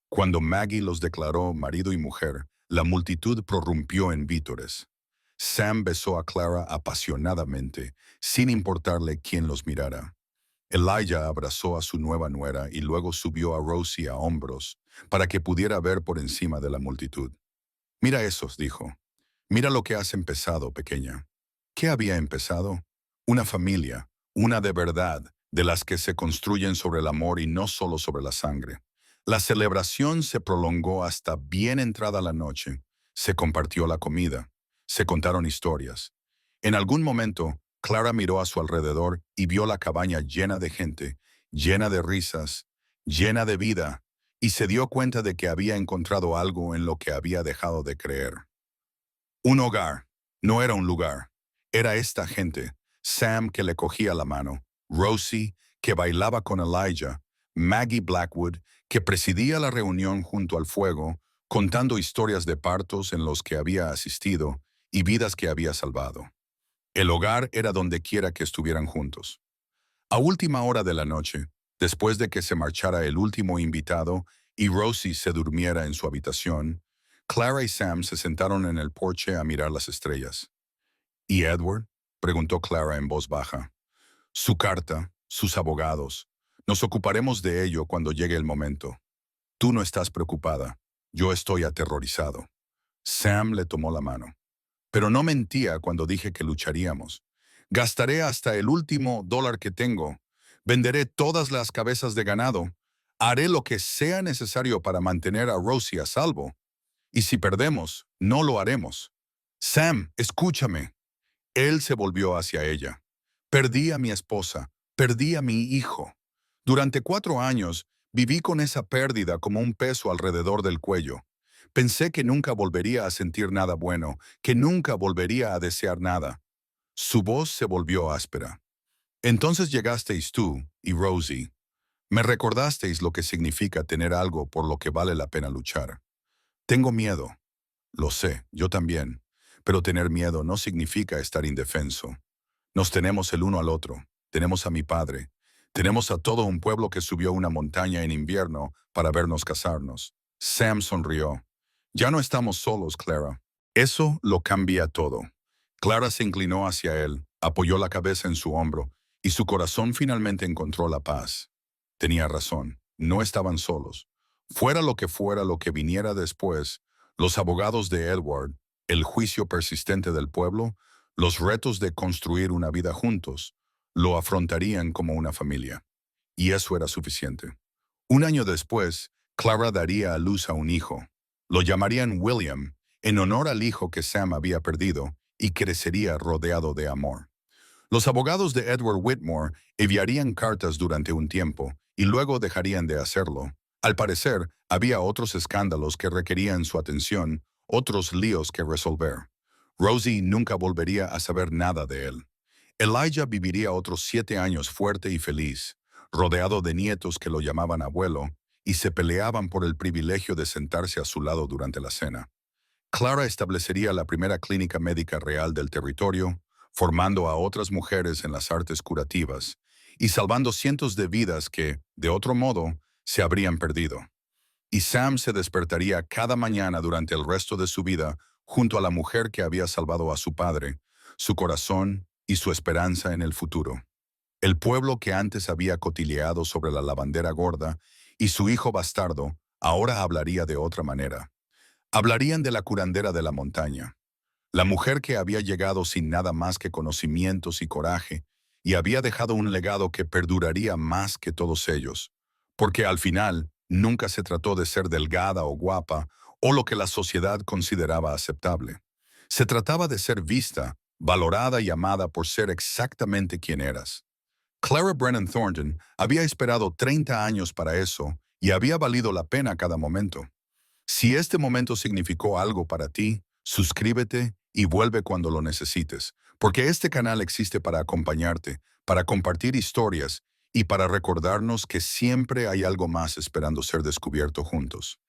Cuando Maggie los declaró marido y mujer, la multitud prorrumpió en vítores. Sam besó a Clara apasionadamente, sin importarle quién los mirara. Elijah abrazó a su nueva nuera y luego subió a Rosie a hombros para que pudiera ver por encima de la multitud. Mira esos, dijo. Mira lo que has empezado, pequeña. ¿Qué había empezado? Una familia, una de verdad, de las que se construyen sobre el amor y no solo sobre la sangre. La celebración se prolongó hasta bien entrada la noche. Se compartió la comida. Se contaron historias. En algún momento, Clara miró a su alrededor y vio la cabaña llena de gente, llena de risas, llena de vida, y se dio cuenta de que había encontrado algo en lo que había dejado de creer. Un hogar. No era un lugar. Era esta gente. Sam que le cogía la mano. Rosie que bailaba con Elijah. Maggie Blackwood, que presidía la reunión junto al fuego, contando historias de partos en los que había asistido y vidas que había salvado. El hogar era donde quiera que estuvieran juntos. A última hora de la noche, después de que se marchara el último invitado y Rosie se durmiera en su habitación, Clara y Sam se sentaron en el porche a mirar las estrellas. ¿Y Edward? Preguntó Clara en voz baja. Su carta, sus abogados. Nos ocuparemos de ello cuando llegue el momento. Tú no estás preocupada. Yo estoy aterrorizado. Sam le tomó la mano. Pero no mentía cuando dije que lucharíamos. Gastaré hasta el último dólar que tengo. Venderé todas las cabezas de ganado. Haré lo que sea necesario para mantener a Rosie a salvo. Y si perdemos, no lo haremos. Sam, escúchame. Él se volvió hacia ella. Perdí a mi esposa, perdí a mi hijo. Durante 4 años viví con esa pérdida como un peso alrededor del cuello. Pensé que nunca volvería a sentir nada bueno, que nunca volvería a desear nada. Su voz se volvió áspera. Entonces llegasteis tú y Rosie. Me recordasteis lo que significa tener algo por lo que vale la pena luchar. Tengo miedo. Lo sé, yo también. Pero tener miedo no significa estar indefenso. Nos tenemos el uno al otro. Tenemos a mi padre. Tenemos a todo un pueblo que subió una montaña en invierno para vernos casarnos. Sam sonrió. Ya no estamos solos, Clara. Eso lo cambia todo. Clara se inclinó hacia él, apoyó la cabeza en su hombro, y su corazón finalmente encontró la paz. Tenía razón, no estaban solos. Fuera lo que viniera después, los abogados de Edward, el juicio persistente del pueblo, los retos de construir una vida juntos, lo afrontarían como una familia. Y eso era suficiente. Un año después, Clara daría a luz a un hijo. Lo llamarían William, en honor al hijo que Sam había perdido, y crecería rodeado de amor. Los abogados de Edward Whitmore enviarían cartas durante un tiempo y luego dejarían de hacerlo. Al parecer, había otros escándalos que requerían su atención, otros líos que resolver. Rosie nunca volvería a saber nada de él. Elijah viviría otros 7 años fuerte y feliz, rodeado de nietos que lo llamaban abuelo y se peleaban por el privilegio de sentarse a su lado durante la cena. Clara establecería la primera clínica médica real del territorio, formando a otras mujeres en las artes curativas y salvando cientos de vidas que, de otro modo, se habrían perdido. Y Sam se despertaría cada mañana durante el resto de su vida junto a la mujer que había salvado a su padre, su corazón y su esperanza en el futuro. El pueblo que antes había cotilleado sobre la lavandera gorda y su hijo bastardo ahora hablaría de otra manera. Hablarían de la curandera de la montaña, la mujer que había llegado sin nada más que conocimientos y coraje y había dejado un legado que perduraría más que todos ellos, porque al final nunca se trató de ser delgada o guapa o lo que la sociedad consideraba aceptable. Se trataba de ser vista, valorada y amada por ser exactamente quien eras. Clara Brennan Thornton había esperado 30 años para eso y había valido la pena cada momento. Si este momento significó algo para ti, suscríbete y vuelve cuando lo necesites, porque este canal existe para acompañarte, para compartir historias y para recordarnos que siempre hay algo más esperando ser descubierto juntos.